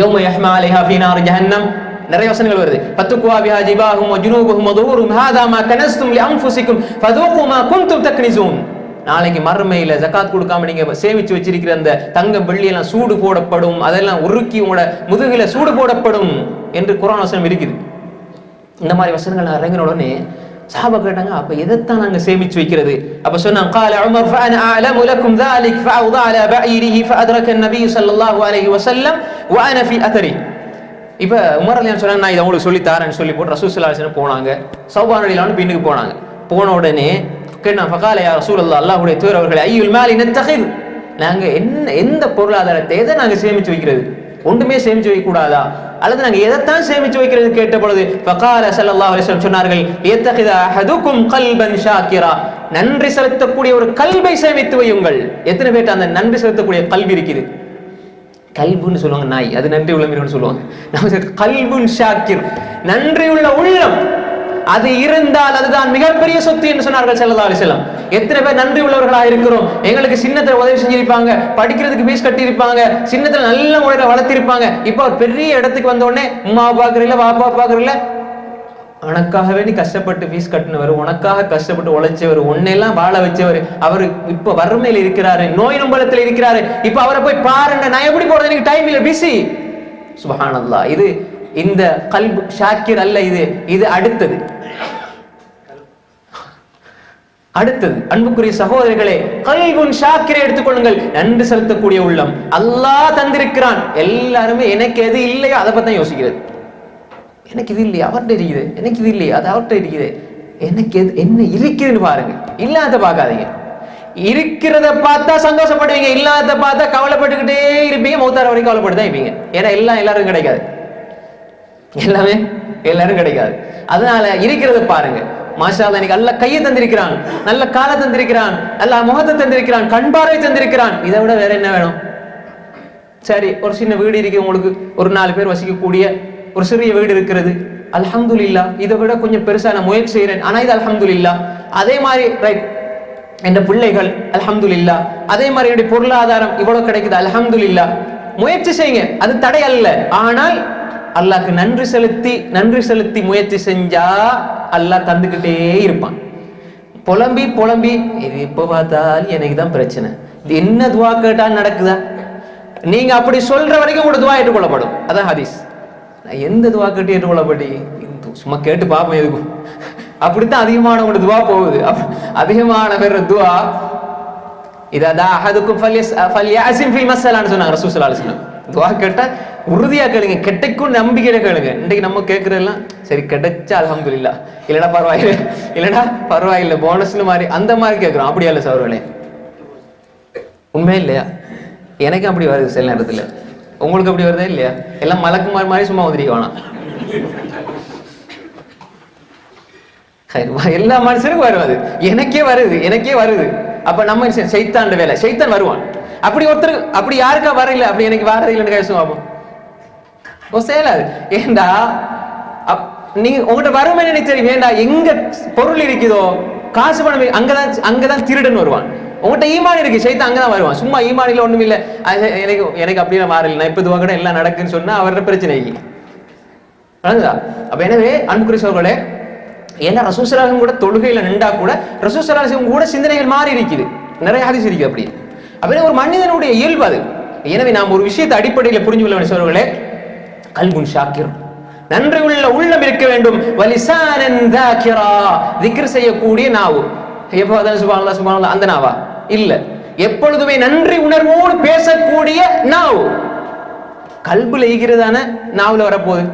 யௌம யஹ்மா அலைஹா ஃபீ நார் ஜஹன்னம், நிறைய வசனங்கள் வருது. ஃபத்துக்வா பிஹா ஜிபாஹும் வஜுனூபுஹும் வதுஹுரும் ஹாதா மா கனஸ்தும் லிஅன்ஃபுசிக்கும் ஃபதுகு மா குன்தும் தக்னிஸூன். நாளைக்கு மறுமையில ஜகாத் கொடுக்காம நீங்க சேமிச்சு வச்சிருக்கிற அந்த தங்கம் வெள்ளி எல்லாம் சூடு போடப்படும், அதெல்லாம் உருக்கி உங்களோட முதுகில சூடு போடப்படும் என்று குர்ஆன் வசனம் இருக்குது. இந்த மாதிரி வசனங்கள் இறங்கின உடனே சஹாபா கேட்டாங்க, அப்ப எதைத்தான் நாங்க சேமிச்சு வைக்கிறது? அப்ப சொன்னாங்க, قال عمر فانا اعلم لكم ذلك فاوضع على بعيره فادرك النبي صلى الله عليه وسلم وانا في اثره. இப்ப உமர் ரலியல்லாஹு சொன்னாங்க, நான் இதை உங்களுக்கு சொல்லி தாரேன்னு சொல்லி போட்டு ரசூல் ஸல்லல்லாஹு அலைஹி வஸல்லம் போனாங்க. சௌபான் ரலியல்லாஹு பின்னுக்கு போனாங்க. போன உடனே கேட்டா, ஃபகால யா ரசூலல்லாஹ், அல்லாஹ்வுடைய தூதர் அவர்களே, ஐயுல் மாலி நத்தஹித், நாங்க எந்த பொருளாதாரத்தை எதை நாங்க சேமிச்சு வைக்கிறது? ஒன்றுமே சேமிச்சு வைக்க கூடாதா? அல்லது நாங்க எதைத்தான் சேமிச்சு வைக்கிறது கேட்ட பொழுது ஃபகால ஸல்லல்லாஹு அலைஹி வஸல்லம் சொன்னார்கள், லியத்தஹித அஹதுக்கும் கல்பன் ஷாக்கிரா, நன்றி செலுத்தக்கூடிய ஒரு கல்பை சேமித்து வையுங்கள். எத்தனை பேர் அந்த நன்றி செலுத்தக்கூடிய கல்வி இருக்குது? கல்புன்னு சொல்லுவாங்க நாய், அது நன்றி உள்ள மீன் சொல்லுவாங்க. நம்ம கல்புன் ஷாக்கிர், நன்றி உள்ள உள்ளம், அது இருந்தால் அதுதான் மிகப்பெரிய சொத்து என்று சொன்னார்கள் ஸல்லல்லாஹு அலைஹி வஸல்லம். எத்தனை பேர் நன்றி உள்ளவர்களாக இருக்கிறோம்? எங்களுக்கு சின்னத்துல உதவி செஞ்சிருப்பாங்க, படிக்கிறதுக்கு ஃபீஸ் கட்டி இருப்பாங்க, சின்னத்துல நல்ல முறையில வளர்த்திருப்பாங்க. இப்போ ஒரு பெரிய இடத்துக்கு வந்த உடனே உமா பாக்குறீங்களா, வாப்பா பாக்குறீங்களா, உனக்காகவே நீ கஷ்டப்பட்டு ஃபீஸ் கட்டினவர், உனக்காக கஷ்டப்பட்டு உழைச்சவர், உன்னையெல்லாம் வாழ வச்சவர், அவர் இப்ப வறுமையில இருக்கிறாரு, நோய் நம்பலத்தில் இருக்கிறாரு, இப்ப அவரை போய் பாருங்க, நான் எப்படி போறது, எனக்கு டைம் இல்ல, பிஸி. சுப்ஹானல்லாஹ், இது இந்த கல்பு ஷாக்கிர் அல்ல, இது அடுத்தது. அன்புக்குரிய சகோதரர்களே, கல்புன் ஷாக்கிரை எடுத்துக்கொள்ளுங்கள், நன்றி செலுத்தக்கூடிய உள்ளம். அல்லாஹ் தந்திருக்கிறான், எல்லாருமே எனக்கு எது இல்லையோ அதை பத்தி யோசிக்கிறது. எனக்கு இது இல்லையா, அவர்கிட்ட இருக்குது, எனக்கு இது இல்லையா, அது அவர்கிட்ட இருக்குது, எனக்கு எது என்ன இருக்குதுன்னு பாருங்க, இல்லாத பார்க்காதீங்க. இருக்கிறத பார்த்தா சந்தோஷப்படுவீங்க, இல்லாத பார்த்தா கவலைப்பட்டுக்கிட்டே இருப்பீங்க, மௌத்தார வரைக்கும் கவலைப்பட்டுதான் இருப்பீங்க. ஏன்னா எல்லாரும் கிடைக்காது, எல்லாரும் கிடைக்காது. அதனால இருக்கிறத பாருங்க. மாஷா அல்லாஹ், இன்னைக்கு அல்லாஹ் கையை தந்திருக்கிறான், நல்ல காலை தந்திருக்கிறான், அல்லாஹ் முகத்தை தந்திருக்கிறான், கண் பார்வை தந்திருக்கிறான். இதை விட வேற என்ன வேணும்? சரி, ஒரு சின்ன வீடு இருக்கு, உங்களுக்கு ஒரு 4 பேர் வசிக்கக்கூடிய ஒரு சிறிய வீடு இருக்கிறது, அல்ஹம்துலில்லாஹ். இதை விட கொஞ்சம் பெருசா நான் முயற்சி செய்யறேன், ஆனா இது அல்ஹம்துலில்லாஹ். அதே மாதிரி ரைட், என்ற பிள்ளைகள் அல்ஹம்துலில்லாஹ். அதே மாதிரி என்னுடைய பொருளாதாரம் இவ்வளவு கிடைக்குது, அல்ஹம்துலில்லாஹ். முயற்சி செய்யுங்க, அது தடை அல்ல. ஆனால் அல்லாஹ்க்கு நன்றி செலுத்தி முயற்சி செஞ்சா அல்லாஹ் தந்துகிட்டே இருப்பான். புலம்பி இது எப்ப பார்த்தாலும் எனக்கு தான் பிரச்சனை, என்ன துவா கேட்டா நடக்குதா, நீங்க அப்படி சொல்ற வரைக்கும் உங்களோட துவா ஏற்றுக்கொள்ளப்படும். அதான் ஹதீஸ். எந்த துவா கேட்டு ஏற்றுக்கொள்ளப்படி, சும்மா கேட்டு பார்ப்போம் எதுக்கும், அப்படித்தான் அதிகமான உங்களோட துவா போகுது. அதிகமான பேர் துவா இதா அஹதுக்கும் ஃபல்யஸிம் ஃபில் மஸ்அலான்னு சொன்னாங்க ரசூல் ஸல்லல்லாஹு அலைஹி வஸல்லம். துவா கேட்டா உறுதியா கேளுங்க, கிடைக்கும் நம்பிக்கையில கேளுங்க. இன்னைக்கு நம்ம கேட்கறதெல்லாம் சரி கிடைச்சா அல்ஹம்துலில்லாஹ், இல்லடா பரவாயில்ல, இல்லடா பரவாயில்ல போனஸ்னு மாதிரி அந்த மாதிரி கேட்கிறோம். அப்படியா இல்ல சகோதரர்களே? உண்மையே இல்லையா? எனக்கு அப்படி வருது சில நேரத்துல. உங்களுக்கு அப்படி வருதா இல்லையா? எல்லாம் மலக்குமார் மாதிரி சும்மா வந்துருக்க வேணாம். எல்லா மனுஷனுக்கும் வருவது, எனக்கே வருது. அப்ப நம்ம சைத்தான் வேலை, சைத்தான் வருவான். அப்படி ஒருத்தர் அப்படி யாருக்கா வரல, அப்படி எனக்கு வரது இல்லைன்னு கேசுவாப்போம் செய்யலாது. ஏண்டா நீங்க உங்கள்கிட்ட வருமே எனக்கு தெரியும். ஏண்டா எங்க பொருள் இருக்குதோ காசு பணம் அங்கதான் திருடன் வருவான். உங்கள்கிட்ட ஈமான் இருக்கு, சைத்தான் அங்கதான் வருவான். சும்மா ஈமானில ஒண்ணும் இல்லை, எனக்கு அப்படியே மாறல, நான் இப்ப இதுவாக எல்லாம் நடக்குன்னு சொன்னா அவரோட பிரச்சனை. அப்ப எனவே அன்புக்குரிய சகோதரர்களே, ஏன்னா ரசூல் ஸல்லல்லாஹு அலைஹி வஸல்லம் கூட தொழுகையில நின்றா கூட ரசூல் ஸல்லல்லாஹு அலைஹி வஸல்லம் கூட சிந்தனைகள் மாறி இருக்குது. நிறைய ஹதீஸ் இருக்கு அப்படி. அப்ப ஒரு மனிதனுடைய இயல்பு அது. எனவே நாம் ஒரு விஷயத்தை அடிப்படையில் புரிஞ்சு கொள்ள வேண்டிய சகோதரர்களே, கல்புன் ஷாக்கிர், நன்றி உள்ள உள்ளம் இருக்க வேண்டும். வலிசானன் தாக்கிரா, திக்ர் செய்யக்கூடிய நாவு. எப்போதான் சுப்ஹானல்லாஹ் சுப்ஹானல்லாஹ் அந்த நாவா இல்ல, எப்பொழுதுமே நன்றி உணர்வோடு பேசக்கூடிய நாவு. கல்புல ஈகிறதான நாவுல வரப்போகுது.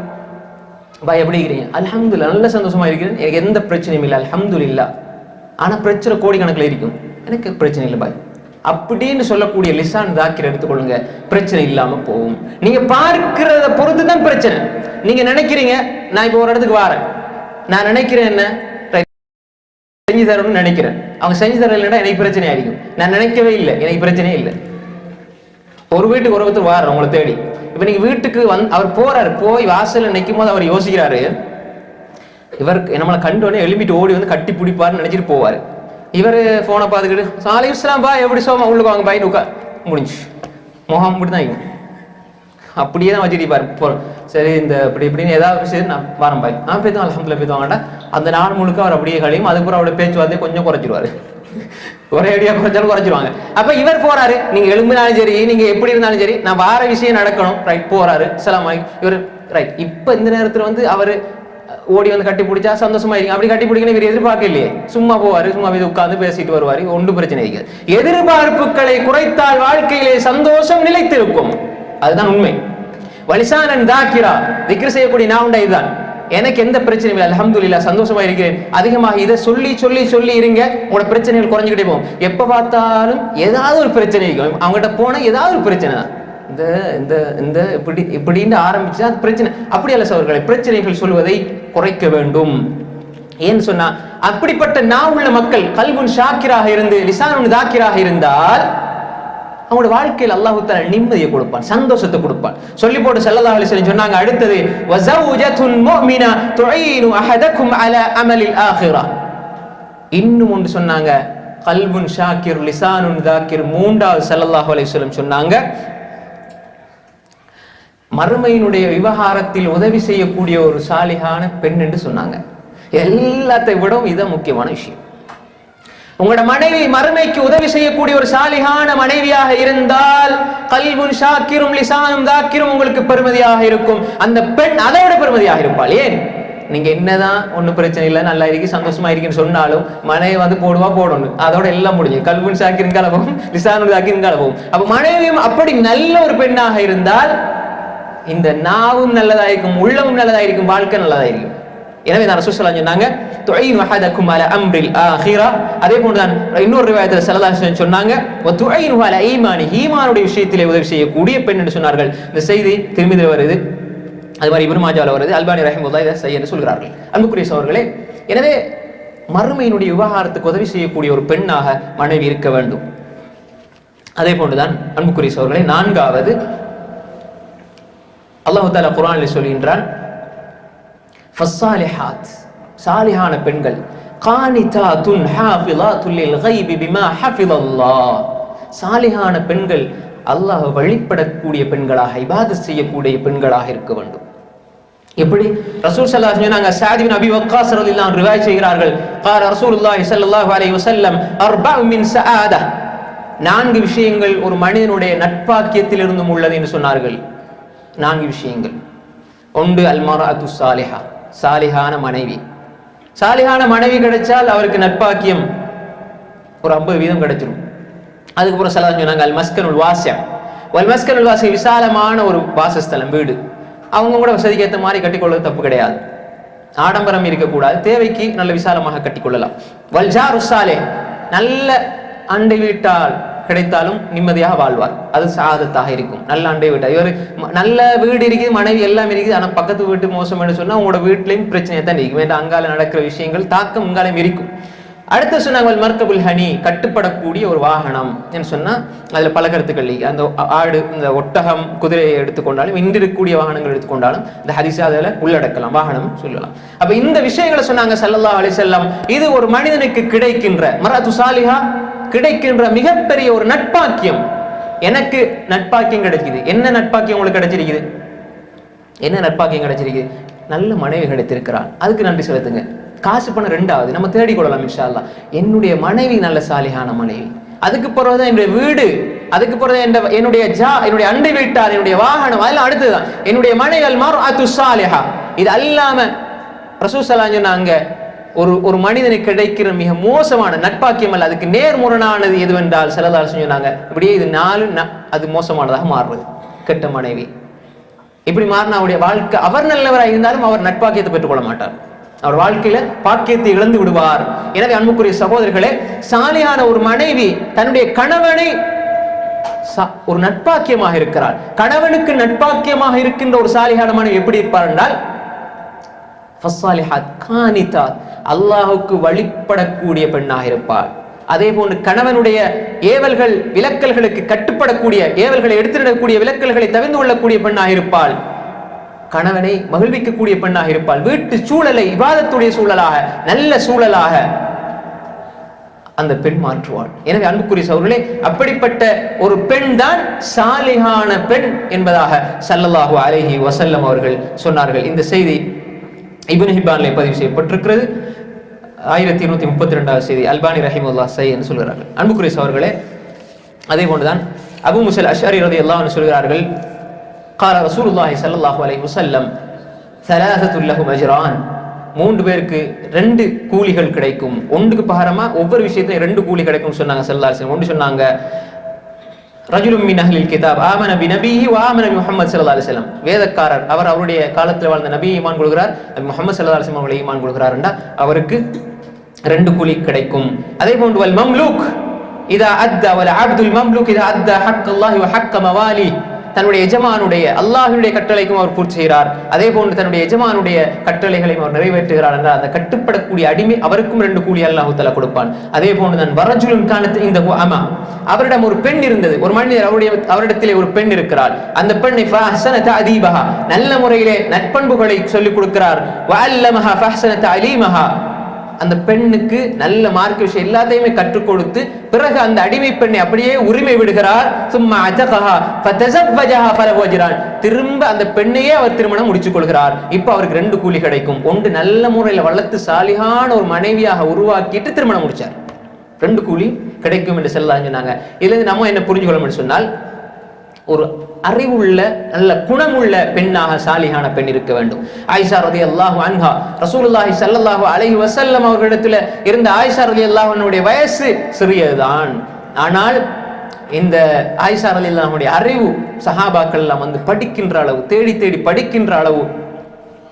பாய் எப்படி இருக்கிறீங்க? அல்ஹம்துலில்லாஹ், நல்ல சந்தோஷமா இருக்கிறேன், எனக்கு எந்த பிரச்சனையும் இல்லை, அல்ஹம்துலில்லாஹ். ஆனா பிரச்சனை கோடிக்கணக்கில் இருக்கும், எனக்கு பிரச்சனை இல்லை பாய் அப்படின்னு சொல்லக்கூடிய லிசான் தாக்கிர எடுத்துக்கொள்ளுங்க, பிரச்சனை இல்லாம போகும். நீங்க பார்க்கிறத பொறுத்து தான் பிரச்சனை. நீங்க நினைக்கிறீங்க நான் இப்ப ஒரு இடத்துக்கு வரேன், நான் நினைக்கிறேன் என்ன செஞ்சு தரணும்னு நினைக்கிறேன், அவங்க செஞ்சு தரலன்னா எனக்கு பிரச்சனை ஆയിരിக்கும். நான் நினைக்கவே இல்லை, எனக்கு பிரச்சனையே இல்லை. ஒரு வீட்டுக்கு ஒருத்தர் வார உங்களை தேடி, இப்ப நீங்க வீட்டுக்கு அவர் போறாரு, போய் வாசல்ல நிற்கும் போது அவர் யோசிக்கிறாரு, இவர் நம்மளை கண்டோடனே எழுப்பிட்டு ஓடி வந்து கட்டி பிடிப்பாருன்னு நினைச்சிட்டு போவாரு. இவர் போனை பார்த்துக்கிட்டு சாலை இஸ்லாம் பா எப்படி சோமா உள்ளுக்கு வாங்க பாய் உட்கா முடிஞ்சு முகம் இப்படிதான் அப்படியே தான் வச்சுட்டு பாரு. சரி இந்த இப்படி இப்படின்னு ஏதாவது சரி நான் வரேன் பாய் பேசுவோம் அல்ஹம்துலில்லாஹ் பேசுவாங்கடா. அந்த நாள் முழுக்க அவர் அப்படியே கழியும். அதுக்கப்புறம் அவருடைய பேச்சுவார்த்தை கொஞ்சம் குறைச்சிருவாரு, ஒரே அடியா குறைச்சாலும் குறைச்சிருவாங்க. அப்ப இவர் போறாரு, நீங்க எழும்பினாலும் சரி நீங்க எப்படி இருந்தாலும் சரி நான் வார விஷயம் நடக்கணும், ரைட் போறாரு சலாம் இவர் ரைட். இப்ப இந்த நேரத்துல வந்து அவரு ஓடி வந்து கட்டி பிடிச்சா சந்தோஷமா இருக்கு. அப்படி கட்டி பிடிக்கணும் இவர் எதிர்பார்க்க இல்லையே, சும்மா போவாரு, சும்மா இது உட்கார்ந்து பேசிட்டு வருவாரு, ஒன்றும் பிரச்சனை இருக்காது. எதிர்பார்ப்புகளை குறைத்தால் வாழ்க்கையிலே சந்தோஷம் நிலைத்திருக்கும், அதுதான் உண்மை. வலிசானன் தாக்கிரா, திக்ர் செய்யக்கூடிய நான் இதுதான். எனக்கு எந்த பிரச்சனையும் இல்லை, அல்ஹம்துலில்லாஹ் சந்தோஷமா இருக்கிறேன். அதிகமாக இதை சொல்லி சொல்லி சொல்லி இருங்க, உங்களோட பிரச்சனைகள் குறைஞ்சிக்கிட்டே போகும். எப்ப பார்த்தாலும் ஏதாவது ஒரு பிரச்சனை இருக்கும், அவங்ககிட்ட போனா ஏதாவது ஒரு பிரச்சனை தான். இந்த இந்த இந்த இப்படி இப்படின்னு ஆரம்பிச்சா அது பிரச்சனை. அப்படி அல்ல சகோதரர்களே, பிரச்சனைகள் சொல்வதை குறைக்க வேண்டும். ஏன்னு சொன்னா அப்படிப்பட்ட நான் உள்ள மக்கள் கல்புன் ஷாக்கிராக இருந்து லிசானுன் தாக்கிராக இருந்தால் அவங்களோட வாழ்க்கையில் அல்லாஹ் தஆலா நிம்மதியை கொடுப்பான், சந்தோஷத்தை கொடுப்பான். சொல்லி போட்டு ஸல்லல்லாஹு அலைஹி வஸல்லம் சொன்னாங்க அடுத்தது வஸௌஜத்துன் முஃமினா துஈனு அஹதக்கும் அலா அமலில் ஆখিরা. இன்னும் ஒன்று சொன்னாங்க கல்புன் ஷாக்கிர் லிசானுன் தாக்கிர். மூன்றாவது ஸல்லல்லாஹு அலைஹி வஸல்லம் சொன்னாங்க மறுமையினுடைய விவகாரத்தில் உதவி செய்யக்கூடிய ஒரு சாலிகான பெண் என்று சொன்னாங்க. எல்லாத்தை விடவும் இதுதான் முக்கியமான விஷயம். உங்களோட மனைவி மறுமைக்கு உதவி செய்யக்கூடிய ஒரு சாலிகான மனைவியாக இருந்தால் கல்புன் ஷாக்கிரும் லிசானும் தாக்கிரும் உங்களுக்கு பெருமதியாக இருக்கும். அந்த பெண் அதை விட பெருமதியாக இருப்பாள். ஏன்? நீங்க என்னதான் ஒன்னும் பிரச்சனை இல்லை, நல்லா இருக்கு, சந்தோஷமா இருக்குன்னு சொன்னாலும் மனைவி வந்து போடணும், அதோட எல்லாம் முடிஞ்சு. கல்புன் ஷாக்கிரும் கலவும் லிசானும் தாக்கிரும் கலவும். அப்ப மனைவியும் அப்படி நல்ல ஒரு பெண்ணாக இருந்தால் இந்த நாவும் நல்லதாயிருக்கும், உள்ளமும் நல்லதாயிருக்கும், வாழ்க்கை நல்லதாயிருக்கும். எனவே நான் ரசூல் ஸல்லல்லாஹு அலைஹி வஸல்லம் சொன்னாங்க துஈனு அஹதக்கும் அலா அம்ரில் ஆখিরা. அதே போன்று தான் இன்னொரு ரிவாயத்தில் ஸல்லல்லாஹு அலைஹி வஸல்லம் சொன்னாங்க வ துஈனு அலா ஈமானி, ஈமானுடைய விஷயத்திலே உதவி செய்யக்கூடிய பெண் என்று சொன்னார்கள். இந்த செய்தி திருமிதியில் வருது, அது மாதிரி இப்னு மாஜாவில் வருது, அல்பானி ரஹிமஹுல்லாஹ் இதை சஹீஹ் என்று சொல்கிறார்கள். அன்புக்குரிய சகோதரர்களே, எனவே மறுமையினுடைய விவகாரத்துக்கு உதவி செய்யக்கூடிய ஒரு பெண்ணாக மனைவி இருக்க வேண்டும். அதே போன்றுதான் அன்புக்குரிய சகோதரர்களே, நான்காவது அல்லாஹ் தஆலா குர்ஆனில் சொல்கின்றான் ஃபஸ்ஸாலிஹாத், சாலிஹான பெண்கள், கானிதாத்துன் ஹாஃபிலாத்துல் லில் கைபி பிமா ஹஃபிதல்லாஹ், சாலிஹான பெண்கள் அல்லாஹ் வழிபடக்கூடிய பெண்களாக இபாதத் செய்யக்கூடிய பெண்களாக இருக்க வேண்டும். எப்படி? ரசூல் ஸல்லல்லாஹு அலைஹி வஸல்லம் சஅத் இப்னு அபி வக்காஸ் ரலியல்லாஹு அன்ஹு ரிவாயத் செய்கிறார்கள், قال ரசூலுல்லாஹி ஸல்லல்லாஹு அலைஹி வஸல்லம் அர்பஉ மின் சஆதா, நான்கு விஷயங்கள் ஒரு மனிதனுடைய நட்பாக்கியத்தில் இருந்தும் உள்ளது என்று சொன்னார்கள். நான்கு விஷயங்கள். ஒன்று அல் மர்அத்து சாலிஹா, சாலிஹான மனைவி. சாலிஹான மனைவி கிடைச்சால் அவருக்கு நட்பாக்கியம் ஒரு 50% கிடைச்சிடும். அதுக்கப்புறம் ஸல்லல்லாஹு அலைஹி வஸல்லம் அல் மஸ்கனுல் வாஸி', வல் மஸ்கனுல் வாசி, விசாலமான ஒரு வாசஸ்தலம், வீடு. அவங்க கூட வசதிக்கு ஏற்ற மாதிரி கட்டிக்கொள்வது தப்பு கிடையாது. ஆடம்பரம் இருக்கக்கூடாது, தேவைக்கு நல்ல விசாலமாக கட்டிக்கொள்ளலாம். வல் ஜாரு சாலிஹ், நல்ல அண்டை வீட்டால் கிடைத்தாலும் நிம்மதியாக வாழ்வார், அது சாதத்தாக இருக்கும். நல்ல அண்டை வீட்டார், இவர் நல்ல வீடு இருக்குது, மனைவி எல்லாம் இருக்குது, ஆனால் பக்கத்து வீட்டு மோசம் என்று சொன்னா உங்களோட வீட்டிலையும் பிரச்சனையை தான் இருக்கும். வேண்டாம், அங்கால நடக்கிற விஷயங்கள் தாக்கம் இங்காலையும் இருக்கும். அடுத்து சொன்னாங்க மர்கபுல் ஹனி, கட்டுப்படக்கூடிய ஒரு வாகனம் என்று சொன்னா அதுல பல கருத்துக்கள். அந்த ஆடு, இந்த ஒட்டகம், குதிரையை எடுத்துக்கொண்டாலும், இன்று இருக்கக்கூடிய வாகனங்கள் எடுத்துக்கொண்டாலும் இந்த ஹதீஸ் அதில் உள்ளடக்கலாம், வாகனம் சொல்லலாம். அப்ப இந்த விஷயங்களை சொன்னாங்க ஸல்லல்லாஹு அலைஹி வஸல்லம். இது ஒரு மனிதனுக்கு கிடைக்கின்ற மர்அத்து சாலிஹா கிடைக்கின்ற மிகப்பெரிய ஒரு நட்பாக்கியம். எனக்கு நட்பாக்கியம் கிடைக்குது. என்ன நட்பாக்கியம் உங்களுக்கு கிடைச்சிருக்குது? என்ன நட்பாக்கியம் கிடைச்சிருக்குது? நல்ல மனைவி கிடைத்திருக்கிறான், அதுக்கு நன்றி செலுத்துங்க. காசு பணம் ரெண்டாவது, நம்ம தேடிக்கொள்ளலாம் இன்ஷா அல்லாஹ். என்னுடைய மனைவி நல்ல சாலிஹான மனைவி, அதுக்கு பிறகுதான் என்னுடைய வீடு, அதுக்கு பிறகு என்னுடைய அண்டை வீட்டார், என்னுடைய வாகனம், அதெல்லாம் அடுத்ததுதான் என்னுடைய மனைவி. அல் மர்அத்து சாலிஹா. இது அல்லாம ரசூல் ஸல்லல்லாஹு அலைஹி வஸல்லம் சொன்னாங்க, ஒரு மனிதனுக்கு கிடைக்கிற மிக மோசமான நட்பாக்கியம் அல்ல, அதுக்கு நேர்முரணானது எதுவென்றால் ஸல்லல்லாஹு அலைஹி வஸல்லம் சொன்னாங்க, இப்படியே இது 4 அது மோசமானதாக மாறுறது. கெட்ட மனைவி இப்படி மாறினா அவருடைய வாழ்க்கை, அவர் நல்லவராக இருந்தாலும் அவர் நட்பாக்கியத்தை பெற்றுக்கொள்ள மாட்டார், அவர் வாழ்க்கையில பாக்கியத்தை இழந்து விடுவார். எனவே அன்புக்குரிய சகோதரர்களே, சாலியான ஒரு மனைவி தன்னுடைய கணவனை ஒரு நட்பாக்கியமாக இருக்கிறார். கணவனுக்கு நட்பாக்கியமாக இருக்கின்ற ஒரு சாலியான மனைவி எப்படி இருப்பார் என்றால் ஃபஸ்ஸாலிஹாத் கானிதாத், அல்லாஹ்வுக்கு வழிபடக்கூடிய பெண்ணாக இருப்பார். அதே போன்று கணவனுடைய ஏவல்கள் விலக்கல்களுக்கு கட்டுப்படக்கூடிய, ஏவல்களை எடுத்துடக்கூடிய, விலக்கல்களை தவிர்த்து கொள்ளக்கூடிய பெண்ணாக இருப்பாள். கணவனை மகிழ்விக்கக்கூடிய பெண்ணாக இருப்பாள். வீட்டு சூழலை இபாதத்துடைய சூழலாக, நல்ல சூழலாக அந்த பெண் மாற்றுவாள். எனவே அன்புக்குரிய சகோதரர்களே, அப்படிப்பட்ட ஒரு பெண் தான் சாலிஹான பெண் என்பதாக ஸல்லல்லாஹு அலைஹி வஸல்லம் அவர்கள் சொன்னார்கள். இந்த செய்தி இப்னு ஹிப்பானிலே பதிவு செய்யப்பட்டிருக்கிறது. 1232வது செய்தி. அல்பானி ரஹிமஹுல்லாஹ் சஹீஹ் என்று சொல்கிறார்கள். அன்புக்குரிய சகோதரர்களே, அதே போன்றுதான் அபூ முஸல் அஷ்அரி ரலியல்லாஹு அன்ஹு சொல்கிறார்கள், قال رسول الله صلى الله عليه وسلم ثلاثة لهم أجران, 3 பேருக்கு 2 கூலிகள் கிடைக்கும். ஒன்றுக்கு பகரமா ஒவ்வொரு விஷயத்தையும் 2 கூலி கிடைக்கும் சொன்னாங்க ஸல்லல்லாஹு அலைஹி வஸல்லம். ஒன்று சொன்னாங்க, ரஜுலும் மின் அஹ்லில் கிதாப் ஆமன பிநபிஹி வ ஆமன பிமுஹம்மத் ஸல்லல்லாஹு அலைஹி வஸல்லம், வேதக்காரர், அவர் அவருடைய காலத்தில் வாழ்ந்த நபியை ஈமான் கொள்கிறார், முஹம்மது ஸல்லல்லாஹு அலைஹி வஸல்லம் அவர்களை ஈமான் கொள்கிறார் என்றால் அவருக்கு 2 கூலி கிடைக்கும். அதே போன்று வல் மம்லூக் இதா அத்தா வல் அப்துல் மம்லூக் இதா அத்தா ஹக்கல்லாஹி வ ஹக்க மவாலி, தன்னுடைய எஜமானுடைய அல்லாஹ்வுடைய கட்டளைக்கும் அவர் பூர்த்தி செய்கிறார், அதே போன்று தன்னுடைய எஜமானுடைய கட்டளைகளையும் அவர் நிறைவேற்றுகிறார் என்றால் அந்த கட்டுப்படக்கூடிய அடிமை அவருக்கும் 2 கூலி அல்லாஹ் தஆலா கொடுப்பான். அதே போன்று தான் வரஜுலுன் கானத் இன்தஹு அமா, அவரிடம் ஒரு பெண் இருந்தது, ஒரு மனிதர், அவரிடத்திலே ஒரு பெண் இருக்கிறார். அந்த பெண்ணை ஃபஹ்ஸன தஅதீபஹா, நல்ல முறையிலே நட்பண்புகளை சொல்லிக் கொடுக்கிறார். வஅல்லமஹா ஃபஹ்ஸன தஅலீமஹா, அந்த பெண்ணுக்கு நல்ல மார்க்க விஷயம் எல்லாத்தையுமே கற்றுக் கொடுத்து பிறகு அந்த அடிமை பெண்ணை அப்படியே உரிமை விடுகிறார். சும்மா அஜகஹா ஃபதஸவ்வஜஹா ஃபலஹு அஜ்ரான், திரும்ப அந்த பெண்ணையே அவர் திருமணம் முடிச்சுக் கொள்கிறார். இப்போ அவருக்கு 2 கூலி கிடைக்கும். ஒன்று நல்ல முறையில் வளர்த்து சாலிஹான ஒரு மனைவியாக உருவாக்கிட்டு திருமணம் முடிச்சார், 2 கூலி கிடைக்கும் என்று ஸல்லல்லாஹு சொன்னாங்க. இதுல நம்ம என்ன புரிஞ்சுக்கொள்ளணும்னு சொன்னால், ஒரு அறிவுள்ள நல்ல குணமுள்ள பெண்ணாக சாலிஹான பெண் இருக்க வேண்டும். ஆயிஷா ரலியல்லாஹு அன்ஹா, ரசூலுல்லாஹி ஸல்லல்லாஹு அலைஹி வஸல்லம் அவர்களிடத்தில் இருந்த ஆயிஷா ரலியல்லாஹு அன்ஹுடைய வயசு சிறியதுதான். ஆனால் இந்த ஆயிஷா ரலியல்லாஹு அன்ஹுடைய அறிவு சஹாபாக்கள் எல்லாம் வந்து படிக்கின்ற அளவு, தேடி தேடி படிக்கின்ற அளவு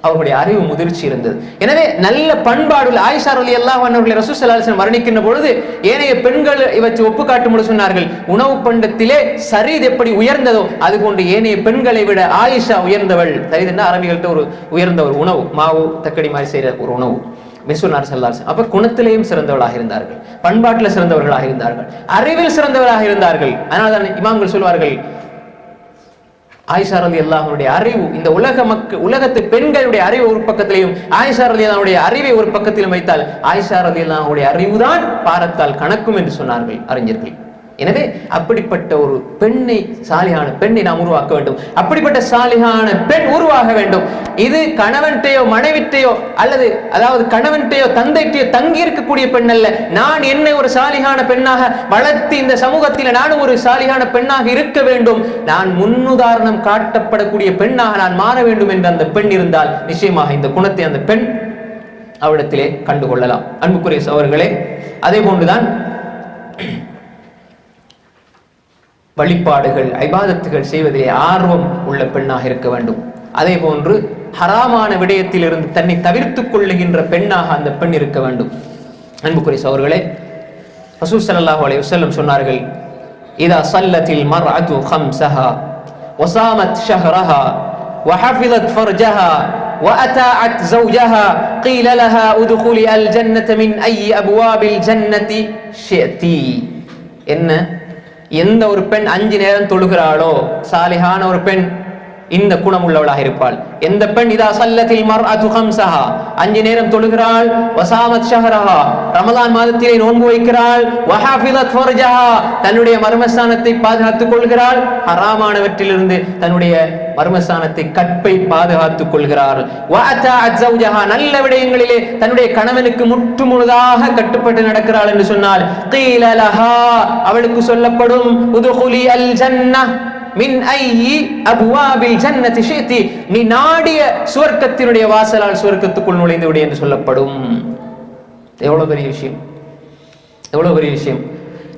அவர்களுடைய அறிவு முதிர்ச்சி இருந்தது. எனவே நல்ல பண்பாடுள்ள ஆயிஷா ரலியல்லாஹு அன்ஹா அவர்களை ரசூல் ஸல்லல்லாஹு அலைஹி வஸல்லம் வர்ணிக்கின்ற பொழுது ஏனைய பெண்கள் இவற்றை ஒப்பு காட்டும்போது சொன்னார்கள், உணவு பண்டத்திலே சரீத் எப்படி உயர்ந்ததோ அதுபோன்று ஏனைய பெண்களை விட ஆயிஷா உயர்ந்தவள். சரீத் என்ன அரபிகள்கிட்ட ஒரு உயர்ந்த ஒரு உணவு, மாவு தக்கடி மாதிரி செய்யற ஒரு உணவு சொன்னார் ஸல்லல்லாஹு அலைஹி வஸல்லம். அப்ப குணத்திலேயும் சிறந்தவர்களாக இருந்தார்கள், பண்பாட்டில் சிறந்தவர்களாக இருந்தார்கள், அறிவில் சிறந்தவர்களாக இருந்தார்கள். அதனால்தான் இமாம்கள் சொல்வார்கள், ஆயிஷா ரலியல்லாஹு அன்ஹுடைய அறிவு, இந்த உலகத்து பெண்களுடைய அறிவு ஒரு பக்கத்திலையும் ஆயிஷா ரலியல்லாஹு அன்ஹுடைய அறிவை ஒரு பக்கத்திலும் வைத்தால் ஆயிஷா ரலியல்லாஹு அன்ஹுடைய அறிவுதான் பாரத்தால் கணக்கும் என்று சொன்னார்கள் அறிஞர்கள். எனவே அப்படிப்பட்ட ஒரு பெண்ணை, சாலிஹான பெண்ணை நாம் உருவாக்க வேண்டும். அப்படிப்பட்ட சாலிஹான பெண் உருவாக வேண்டும். இது கணவன்கிட்டயோ மனைவிட்டையோ அல்லது கணவன்கிட்டயோ தந்தைட்டையோ தங்கி இருக்கக்கூடிய பெண் அல்ல. நான் என்னை ஒரு சாலிஹான பெண்ணாக வளர்த்து இந்த சமூகத்தில் நானும் ஒரு சாலிஹான பெண்ணாக இருக்க வேண்டும், நான் முன்னுதாரணம் காட்டப்படக்கூடிய பெண்ணாக நான் மாற வேண்டும் என்று அந்த பெண் இருந்தால் நிச்சயமாக இந்த குணத்தை அந்த பெண் அவரிடத்திலே கண்டுகொள்ளலாம். அன்புக்குரிய சகோதரர்களே, அதே போன்றுதான் வழிபாடுகள் இபாதத்துகள் செய்வதிலே ஆர்வம் உள்ள பெண்ணாக இருக்க வேண்டும். அதே போன்று ஹராமான விடயத்திலிருந்து தன்னை தவிர்த்துக் கொள்ளுகின்ற பெண்ணாக அந்த பெண் இருக்க வேண்டும். அன்புக்குரிய சகோதரர்களே, ரசூல் ஸல்லல்லாஹு அலைஹி வஸல்லம் சொன்னார்கள், இதா ஸல்லத்தில் மர்அத்து خمسها وصامت شهرها وحفظت فرجها وأطاعت زوجها قيل لها ادخلي الجنة من أي أبواب الجنة شئت. என்ன, எந்த ஒரு பெண் 5 நேரம் தொழுகிறாளோ சாலிஹான ஒரு பெண் இந்த குணம் உள்ளவளாக இருப்பாள். எந்த பெண் இதா ஸல்லத்தில் மர்அத்து خمسها 5 நேரம் தொழுகிறாள், வஸாமத் ஷஹரஹா ரமலான் மாதத்திலே நோன்பு வைக்கிறாள், வஹாஃபிதத் ஃபர்ஜஹா தன்னுடைய மர்மஸ்தானத்தை பாதுகாத்துக் கொள்கிறாள், ஹராமானவற்றிலிருந்து தன்னுடைய மர்மஸ்தானத்தை கற்பை பாதுகாத்துக் கொள்கிறாள், வஅதாஅத் ஸௌஜஹா நல்ல விடயங்களிலே தன்னுடைய கணவனுக்கு முற்றுமுழுதாக கட்டுப்பட்டு நடக்கிறாள் என்று சொன்னால், கீல லஹா அவளுக்கு சொல்லப்படும், உதுகுலி அல் ஜன்னah மின் ஐயி அபுவாபில் ஜன்னதி ஷிதி நீ நாடிய சுவர்க்கத்தினுடைய வாசலால் சுவர்க்கத்துக்குள் நுழைந்து விடு என்று சொல்லப்படும். எவ்வளவு பெரிய விஷயம், எவ்வளவு பெரிய விஷயம்.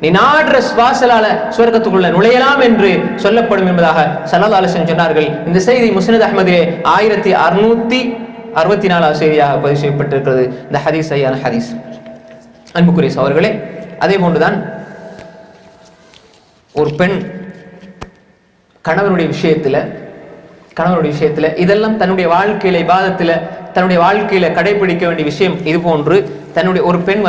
நீ நாடுற வாசலால சுவர்க்கத்துக்குள்ள நுழையலாம் என்று சொல்லப்படும் என்பதாக ஸல்லல்லாஹு அலைஹி வஸல்லம் சொன்னார்கள். இந்த செய்தி முஸ்னத் அஹ்மதிலே 1664 செய்தியாக பதிவு செய்யப்பட்டிருக்கிறது. இந்த ஹதீஸ் சரியான ஹதீஸ். அன்புக்குரிய சகோதரர்களே, அதே போன்றுதான் ஒரு பெண் கணவனுடைய விஷயத்துல இதெல்லாம் தன்னுடைய வாழ்க்கையில இபாதத்துல தன்னுடைய வாழ்க்கையில கடைபிடிக்க வேண்டிய விஷயம். இது போன்று தன்னுடைய ஒரு பெண்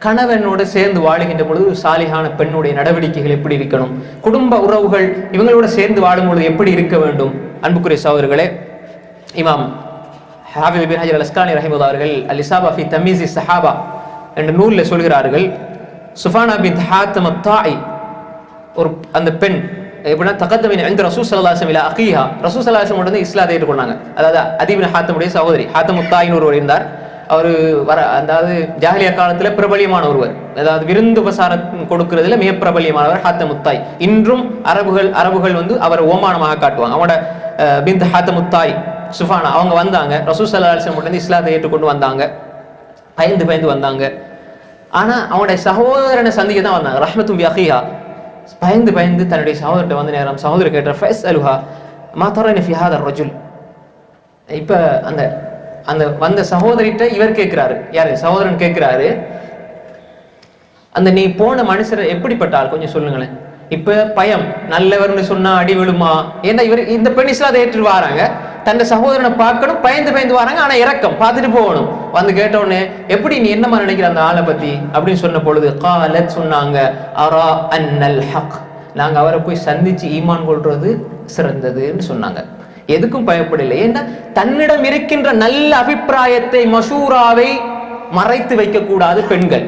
கணவனோடு சேர்ந்து வாழுகின்ற பொழுது சாலிஹான பெண்ணுடைய நடவடிக்கைகள் எப்படி இருக்கணும், குடும்ப உறவுகள் இவங்களோட சேர்ந்து வாழும் பொழுது எப்படி இருக்க வேண்டும். அன்புக்குரிய சகோதரர்களே, இமாம் ஹாஃபிஸ் இப்னு ஹஜர் அல்-அஸ்கலானி ரஹிமஹுல்லாஹ் அவர்கள் அல்-இஸாபா ஃபி தமீஸி ஸஹாபா என்ற நூலில் சொல்கிறார்கள், சுஃபானா பின்த் ஹாத்தம் அத்-தாஇ ஒரு அந்த பெண் எப்படின்னா தகத்தமின் இந்த ரசூல் ஸல்லல்லாஹு அலைஹி வஸல்லம் அகீஹா ரசூல் ஸல்லல்லாஹு அலைஹி வஸல்லம் வந்து இஸ்லாத்தை ஏற்றுக்கொண்டாங்க. அதாவது அதி இப்னு ஹாத்தமுடைய சகோதரி ஹாத்தம் அத்-தாயின்னு ஒருவர் இருந்தார். அவர் அதாவது ஜாஹிலியா காலத்துல பிரபலியமான ஒருவர், அதாவது விருந்து உபசாரம் கொடுக்கிறதுல மிக பிரபலியமானவர் ஹாத்தம் அத்-தாய். இன்றும் அரபுகள் வந்து அவர் ஓமானமாக காட்டுவாங்க. அவனோட பின்த் ஹாத்தம் அத்-தாய் சுஃபானா அவங்க வந்தாங்க, ரசூல் ஸல்லல்லாஹு அலைஹி வஸல்லம் இஸ்லாத்தை ஏற்றுக்கொண்டு வந்தாங்க, பயந்து வந்தாங்க. ஆனா அவனுடைய சகோதரனை சந்திக்க தான் வந்தாங்க. ரஹ்மத்தும் பி அகீஹா பயந்து தன்னுடைய சகோதரர்கிட்ட வந்து நேரம் சகோதரர் கேட்ட ஃபஸ்அலுஹா மா தரன ஃபி ஹாதா ரஜுல். இப்ப அந்த அந்த வந்த சகோதரிட்ட இவர் கேட்கிறாரு, யாரு சகோதரன் கேட்கிறாரு, அந்த நீ போன மனுஷர் எப்படிப்பட்ட ஆள் கொஞ்சம் சொல்லுங்களேன். இப்ப பயம், நல்லவர்னு சொன்னா அடி விழுமா, ஏன்னா இவர் இந்த பெண் இஸ்லாத்தை ஏற்று வராங்க, தன் சகோதரனை பார்க்கணும், பயந்து வராங்க, ஆனா இறக்கம் பார்த்துட்டு போகணும். வந்து கேட்டோடனே எப்படி நீ என்னமா நினைக்கிற அந்த ஆளை பத்தி அப்படின்னு சொன்ன பொழுது காலத் சொன்னாங்க, அரா அன்னல் ஹக் நாங்க அவரை போய் சந்திச்சு ஈமான் கொள்றது சிறந்ததுன்னு சொன்னாங்க. எதுக்கும் பயப்படலை, ஏன்னா தன்னிடம் இருக்கின்ற நல்ல அபிப்பிராயத்தை மஷூராவை மறைத்து வைக்க கூடாது பெண்கள்.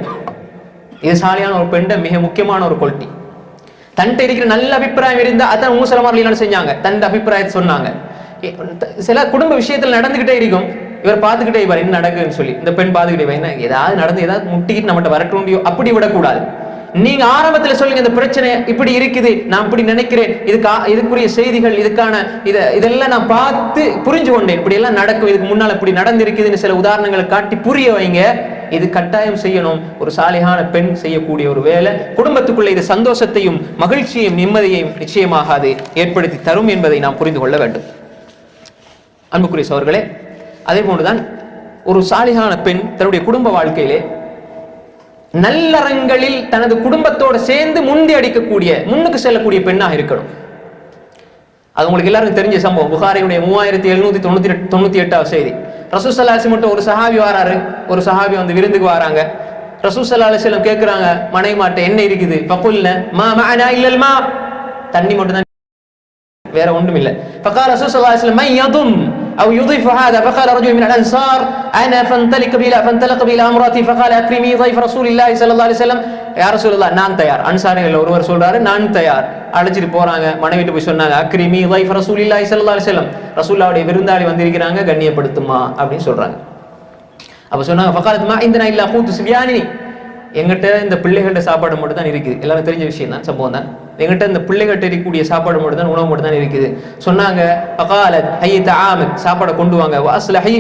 இது சாலியான ஒரு பெண்ட மிக முக்கியமான ஒரு குவாலிட்டி. தன்கிட்ட இருக்கிற நல்ல அபிப்பிராயம் இருந்தா அதான் மூசலமாரில் செஞ்சாங்க, தன் அபிப்பிராயத்தை சொன்னாங்க. சில குடும்ப விஷயத்துல நடந்துகிட்டே இருக்கும், இவர் பார்த்துக்கிட்டே இவர் என்ன நடக்குதுன்னு சொல்லி இந்த பெண் பார்த்துக்கிட்டே என்ன ஏதாவது நடந்து ஏதாவது முட்டிக்கிட்டு நம்மகிட்ட வரட்டுண்டியோ அப்படி விடக்கூடாது. நீங்க ஆரம்பத்துல சொல்லுங்க, இந்த பிரச்சனை இப்படி இருக்குது, நான் இப்படி நினைக்கிறேன், இதுக்குரிய செய்திகள் இதெல்லாம் நான் பார்த்து புரிஞ்சு கொண்டேன், இப்படி எல்லாம் நடக்கும், இதுக்கு முன்னால் இப்படி நடந்திருக்குதுன்னு சில உதாரணங்களை காட்டி புரிய வைங்க. இது கட்டாயம் செய்யணும். ஒரு சாலிஹான பெண் செய்யக்கூடிய ஒரு வேலை, குடும்பத்துக்குள்ள இது சந்தோஷத்தையும் மகிழ்ச்சியையும் நிம்மதியையும் நிச்சயமாக அது ஏற்படுத்தி தரும் என்பதை நாம் புரிந்து கொள்ள வேண்டும். அன்புக்குரிய சகோதரர்களே, அதே போன்றுதான் ஒரு சாலிஹான பெண் தன்னுடைய குடும்ப வாழ்க்கையிலே நல்லறங்களில் தனது குடும்பத்தோடு சேர்ந்து முந்தி அடிக்கக்கூடிய முன்னுக்கு செல்லக்கூடிய பெண்ணாக இருக்கணும். அது உங்களுக்கு எல்லாருக்கும் தெரிஞ்ச சம்பவம். புகாரியுடைய 3798 செய்தி. ரசூல் ஸல்லல்லாஹு அலைஹி வஸல்லம் ஒரு சஹாபி வராரு, ஒரு சஹாபி வந்து விருந்துக்கு வராங்க. ரசூல் ஸல்லல்லாஹு அலைஹி வஸல்லம் கேட்கிறாங்க மனைவிமாட்ட என்ன இருக்குது, ஃபகுல்ன மா மஅனா இல்லல் மா தண்ணி மட்டும் தான், வேற ஒன்றும் இல்லை. فقال رسول الله صلى الله عليه وسلم من يضم او يضيف هذا فقال رجل من الانصار انا فانطلق بلا امراتي فقال اكرمي ضيف رسول الله صلى الله عليه وسلم يا رسول الله நான் தயார். அன்சாரிகள் ஒருவர் சொல்றாரு நான் தயார். அழைச்சிட்டு போறாங்க, மனைவிட்டு போய் சொன்னாங்க அக்ரிமி ضيف رسول الله صلى الله عليه وسلم ரசூலுல்லாஹ்வுடைய விருந்தாளி வந்திருக்கிறாங்க, கண்ணியப்படுத்துமா அப்படின்னு சொல்றாங்க. அப்ப சொன்னாங்க فقالت ما عندنا الا قوت صبياني எங்கிட்ட இந்த பிள்ளைகளோட சாப்பாடு மட்டும் தான் இருக்குது. எல்லாரும் தெரிஞ்ச விஷயம் தான், சம்பவம் தான். எங்கிட்ட இந்த பிள்ளைகள்கிட்ட இருக்கக்கூடிய சாப்பாடு மட்டும் தான், உணவு மட்டும் தான் இருக்குது. சொன்னாங்க ஃபகாலத் ஹய்ய தஆமக் சாப்பாடை கொண்டு வாங்க, வஅஸ்லஹி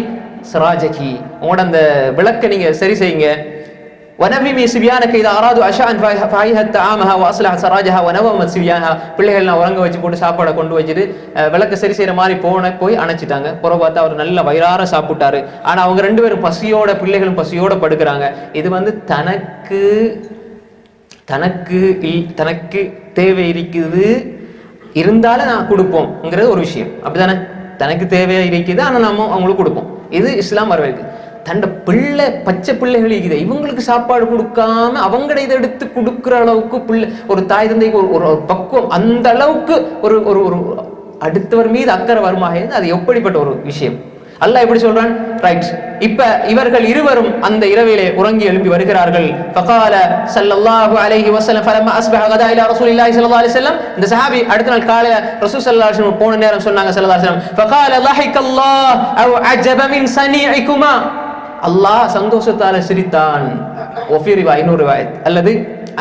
சிராஜகி உங்களோட அந்த விளக்கை நீங்க சரி செய்யுங்க, வனவிமி சிபியானக்கு இதை ஆராது அஷான் ஃபாயிஹத் ஆமஹா வாஸ்லஹ சராஜஹா வனவமத் சிபியானஹா. பிள்ளைகள்லாம் உறங்க வச்சு போட்டு சாப்பாடை கொண்டு வச்சுட்டு விளக்கு சரி செய்யற மாதிரி போய் அணைச்சிட்டாங்க. புறம் பார்த்தா அவர் நல்ல வயிறார சாப்பிட்டாரு. ஆனா அவங்க 2 பேரும் பசியோட, பிள்ளைகளும் பசியோட படுக்கிறாங்க. இது தனக்கு தேவை இருக்குது, இருந்தாலும் நான் கொடுப்போம்ங்கிறது ஒரு விஷயம். அப்படித்தானே? தனக்கு தேவையா இருக்குது, ஆனா நாம அவங்களுக்கு கொடுப்போம். இது இஸ்லாம் வரவேற்கு. தண்ட பிள்ளை, பச்சை பிள்ளைகள் இருக்குது, இவங்களுக்கு சாப்பாடு கொடுக்காம அவங்கள இதை எடுத்து கொடுக்குற அளவுக்கு பிள்ளை, ஒரு தாய் தந்தைக்கு ஒரு பக்குவம், அந்த அளவுக்கு ஒரு ஒரு ஒரு அடுத்தவர் மீது அக்கறை வருமாக இருந்து அது எப்படிப்பட்ட ஒரு விஷயம். அல்லாஹ் எப்படி சொல்றான்? ரைட், இப்ப இவர்கள் இருவரும் அந்த இரவிலே உறங்கி எழும்பி வருகிறார்கள். ஃபகால ஸல்லல்லாஹு அலைஹி வஸல்லம் ஃபலமா அஸ்பஹ கதா இலா ரசூலில்லாஹி ஸல்லல்லாஹு அலைஹி வஸல்லம். இந்த சஹாபி அடுத்த நாள் காலையில ரசூல் ஸல்லல்லாஹு அலைஹி வஸல்லம் போன நேரம் சொன்னாங்க ஸல்லல்லாஹு அலைஹி வஸல்லம், ஃபகால லஹிகல்லாஹ் அவ் அஜப மின் சனீஇகுமா. அல்லாஹ் சந்தோஷத்தால சிரித்தான். ஒஃபி ரிவாய், இன்னொரு ரிவாயத், அல்லது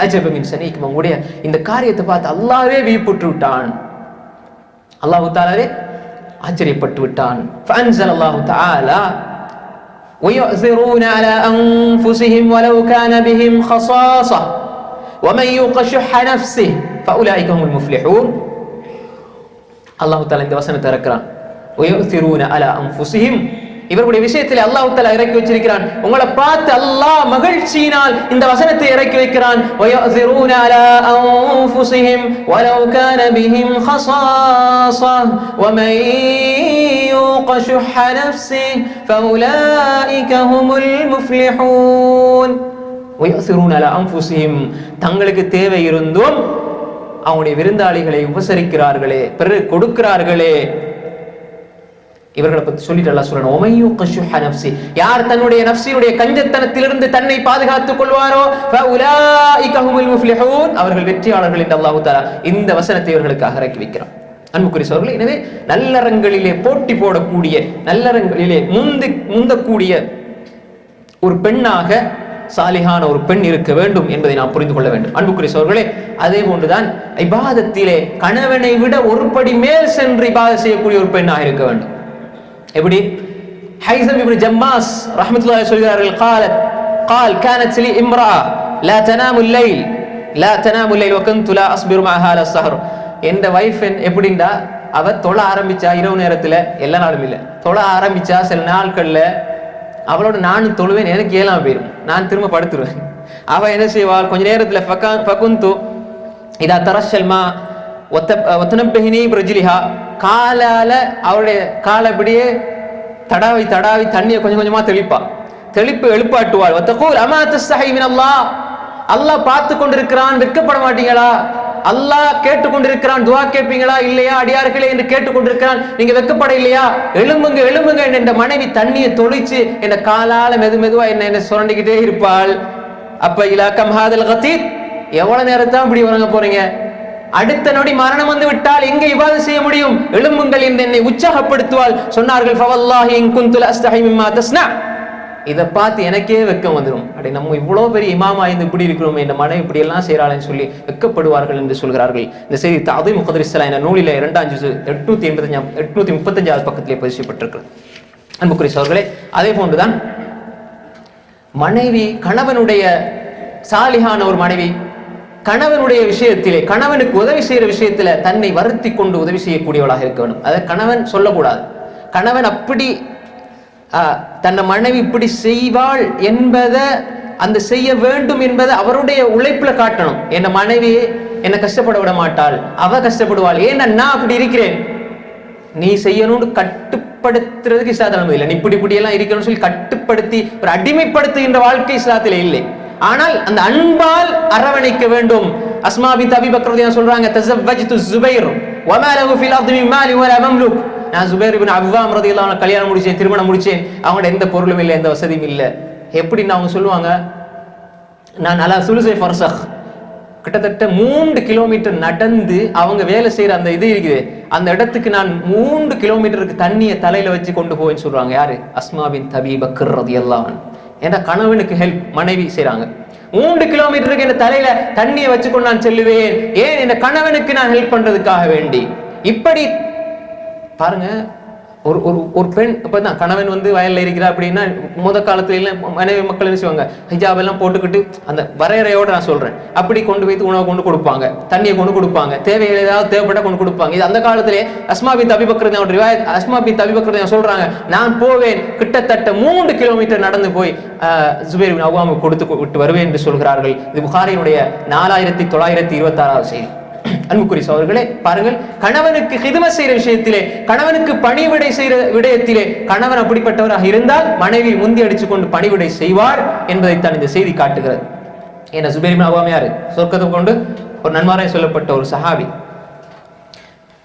அஜப மின் சனீஇகுமா, உங்களுடைய இந்த காரியத்தை பார்த்து அல்லாஹ்வே வியப்புற்று விட்டான், அல்லாஹ் தஆலாவே ஆச்சரியப்பட்டு விட்டான். فأنزل الله تعالى ويؤثرون على أنفسهم ولو كان بهم خصاصة ومن يوق شح نفسه فأولئك هم المفلحون. அல்லாஹ் தஆலா இந்த வசனத்தை இறக்குறான். ويؤثرون على أنفسهم, இவர்களுடைய விஷயத்தில் அல்லாஹ் தஆலா இறக்கி வச்சிருக்கிறான். உங்களை பார்த்து அல்லாஹ் மகிழ்ச்சியினால் இந்த வசனத்தை இறக்கி வைக்கிறான். وَيَؤْثِرُونَ عَلَى أَنفُسِهِمْ وَلَوْ كَانَ بِهِمْ خَصَاصَةٌ وَمَن يُوقَ شُحَّ نَفْسِهِ فَأُولَئِكَ هُمُ الْمُفْلِحُونَ. وَيَؤْثِرُونَ عَلى أَنفُسِهِمْ, தங்களுக்கு தேவை இருந்தும் அவங்களுடைய விருந்தாளிகளை உபசரிக்கிறார்களே, பிறகு கொடுக்கிறார்களே, இவர்களை பத்தி சொல்லிட்டு அல்லாஹ் சொல்றான், ஒமையு கஷுஹ நஃப்ஸி, யார் தன்னுடைய நஃப்ஸினுடைய கஞ்சத்தனத்திலிருந்து தன்னை பாதுகாத்துக் கொள்வாரோ ஃபஉலாயிக ஹுமுல் முஃப்லிஹூன், அவர்கள் வெற்றியாளர்கள் என்று அல்லாஹ் தஆலா இந்த வசனத்தை இவர்களுக்காக இறக்கி வைக்கிறான். அன்புக்குரிய சகோதரர்களே, எனவே நல்லறங்களிலே போட்டி போடக்கூடிய, நல்லறங்களிலே முந்தக்கூடிய ஒரு பெண்ணாக சாலிஹான ஒரு பெண் இருக்க வேண்டும் என்பதை நாம் புரிந்து கொள்ள வேண்டும். அன்புக்குரிய சகோதரர்களே, அதே போன்றுதான் இபாதத்திலே கணவனை விட ஒரு படி மேல் சென்று இபாதத் செய்யக்கூடிய ஒரு பெண்ணாக இருக்க வேண்டும். எப்படி? ஹைஸம் இப்னு ஜம்மாஸ் ரஹ்மத்துல்லாஹி அலைஹி சொல்கிறார்கள், قال كانت لي امرأة لا تنام الليل وكنت لا أصبر معها على السهر. என்ற வைஃப் எப்படின்னா, அவ தொழ ஆரம்பிச்சா இரவு நேரத்துல, எல்லா நாளும் இல்ல, தொழ ஆரம்பிச்சா சில நாட்கள்ல அவளோட நானும் தொழுவேன், எனக்கு ஏழாம போயிடும், நான் திரும்ப படுத்துருவேன். அவ என்ன செய்வாள், கொஞ்ச நேரத்துல ஃபகுந்து இதா தரஷல்மா ஒத்தனப்பகினி பிரஜிலிஹா, காலால அவருடைய காலை அப்படியே தடாவி தடாவி தண்ணியை கொஞ்சம் கொஞ்சமா தெளிப்பு எழுப்பாட்டுவாள். வத்தகூல் அமா தஸ்தஹி மின் அல்லாஹ், அல்லாஹ் பார்த்து கொண்டிருக்கிறான், வெட்கப்பட மாட்டீங்களா? அல்லாஹ் கேட்டுக்கொண்டிருக்கிறான், துஆ கேட்பீங்களா இல்லையா அடியார்களே என்று கேட்டுக்கொண்டிருக்கிறான், நீங்க வெட்கப்பட இல்லையா? எழும்புங்க எழும்புங்க என்ற மனைவி தண்ணியை தொளிச்சு என்ற காலால மெதுவா என்ன சுரண்டிக்கிட்டே இருப்பாள். அப்ப இலா கம் ஹாதல் கதீத், எவ்வளவு நேரத்தான் இப்படி உறங்க போறீங்க? அடுத்த நொடி மரணம் வந்து விட்டால் எங்க இபாதத் செய்ய முடியும்? எழும்புங்கள் என்று என்னை உற்சாகப்படுத்துவாள். சொன்னார்கள், ஃபவல்லாஹி இன் குன்து லஅஸ்தஹி மிம்மா தஸ்னா. இதை பார்த்து எனக்கே வெக்கம் வந்துடும். அப்படி நம்ம இவ்வளவு பெரிய இமாமா இருந்து இப்படி இருக்கிறோம், என் மனைவி இப்படி எல்லாம் செய்யறாள்னு சொல்லி வெக்கப்படுவார்கள் என்று சொல்கிறார்கள். இந்த செய்தி தஅதீம் கத்ர் ஸலா என்ற நூலிலே 2ஆம் ஜுஸ் 835 பக்கத்திலே பதிக்கப்பட்டிருக்கிறது. அன்புக்குரிய சகோதரர்களே, அதே போன்றுதான் மனைவி, கணவனுடைய சாலிஹான ஒரு மனைவி கணவனுடைய விஷயத்திலே, கணவனுக்கு உதவி செய்யற விஷயத்துல தன்னை வருத்தி கொண்டு உதவி செய்யக்கூடியவளாக இருக்க வேண்டும். அதை கணவன் சொல்லக்கூடாது. கணவன் அப்படி தன்னை மனைவி இப்படி செய்வாள் என்பதை, அந்த செய்ய வேண்டும் என்பதை அவருடைய உழைப்புல காட்டணும். என் மனைவி என்னை கஷ்டப்பட விட மாட்டாள், அவ கஷ்டப்படுவாள், ஏன்னா நான் அப்படி இருக்கிறேன், நீ செய்யணும்னு கட்டுப்படுத்துறதுக்கு இஸ்லாத்துல இல்லை. நீ இப்படி எல்லாம் இருக்கணும்னு சொல்லி கட்டுப்படுத்தி ஒரு அடிமைப்படுத்துகின்ற வாழ்க்கை இஸ்லாத்திலே இல்லை. ஆனால் அந்த அன்பால் அரவணைக்க வேண்டும். அஸ்மா பின்த் அபி பக்ர் ரலியல்லாஹு சொல்றாங்க, தஸவ்வஜ்து ஸுபைர் வமா லஹு ஃபில் அர்தி மின் மாலி வலா மம்லூக். நான் ஸுபைர் இப்னு அவ்வாம் ரலியல்லாஹு அன்ஹு கல்யாணம் முடிச்சேன், திருமணம் முடிச்சேன், அவங்கட எந்த பொருளும் இல்லை, எந்த வசதியும் இல்லை. எப்படின்னு அவங்க சொல்லுவாங்க, நான் அலா சுலுஸை ஃபர்ஸக், கிட்டத்தட்ட 3 கிலோமீட்டர் நடந்து அவங்க வேலை செய்யற அந்த இது இருக்குது, அந்த இடத்துக்கு நான் 3 கிலோமீட்டருக்கு தண்ணியை தலையில வச்சு கொண்டு போவேன்னு சொல்றாங்க. யாரு? அஸ்மா பின்த் அபி பக்ர் ரலியல்லாஹு அன்ஹு. ஏன்னா கணவனுக்கு ஹெல்ப் மனைவி செய்றாங்க. 3 கிலோமீட்டருக்கு என் தலையில தண்ணியை வச்சுக்கொண்டு நான் செல்லுவேன், ஏன்? என் கணவனுக்கு நான் ஹெல்ப் பண்றதுக்காக வேண்டி. இப்படி பாருங்க, ஒரு ஒரு ஒரு பெண் இப்பதான் கணவன் வந்து வயல்ல இருக்கிறா அப்படின்னா முத காலத்துல மனைவி மக்கள் என்ன செய்வாங்க, ஹிஜாப் எல்லாம் போட்டுக்கிட்டு அந்த வரையறையோட நான் சொல்றேன், அப்படி கொண்டு போய் உணவை கொண்டு கொடுப்பாங்க, தண்ணியை கொண்டு கொடுப்பாங்க, தேவைகள் ஏதாவது தேவைப்பட்ட கொண்டு கொடுப்பாங்க. இது அந்த காலத்திலே அஸ்மா பின்த் அபீ பக்ர் அஸ்மா பின்த் அபீ பக்ர் சொல்றாங்க, நான் போவேன் கிட்டத்தட்ட 3 கிலோமீட்டர் நடந்து போய் ஜுபைர் பின் அவ்வாம் கொடுத்து விட்டு வருவேன் என்று சொல்கிறார்கள். இது புகாரியினுடைய 4926 செய்தி. அன்புக்குரிய சகோதரர்களே, பாருங்கள், கணவனுக்கு ஹிதமத் செய்யற விஷயத்திலே, கணவனுக்கு பணிவிடை செய்யற விடயத்திலே கணவன் அப்படிப்பட்டவராக இருந்தால் மனைவி முந்தி அடிச்சு கொண்டு பணிவிடை செய்வார் என்பதைத்தான் இந்த செய்தி காட்டுகிறது. ஏன்னா ஜுபைர் பின் அவ்வாம் யாரு? சொர்க்கத்தை கொண்டு ஒரு நன்மாராய் சொல்லப்பட்ட ஒரு சஹாபி.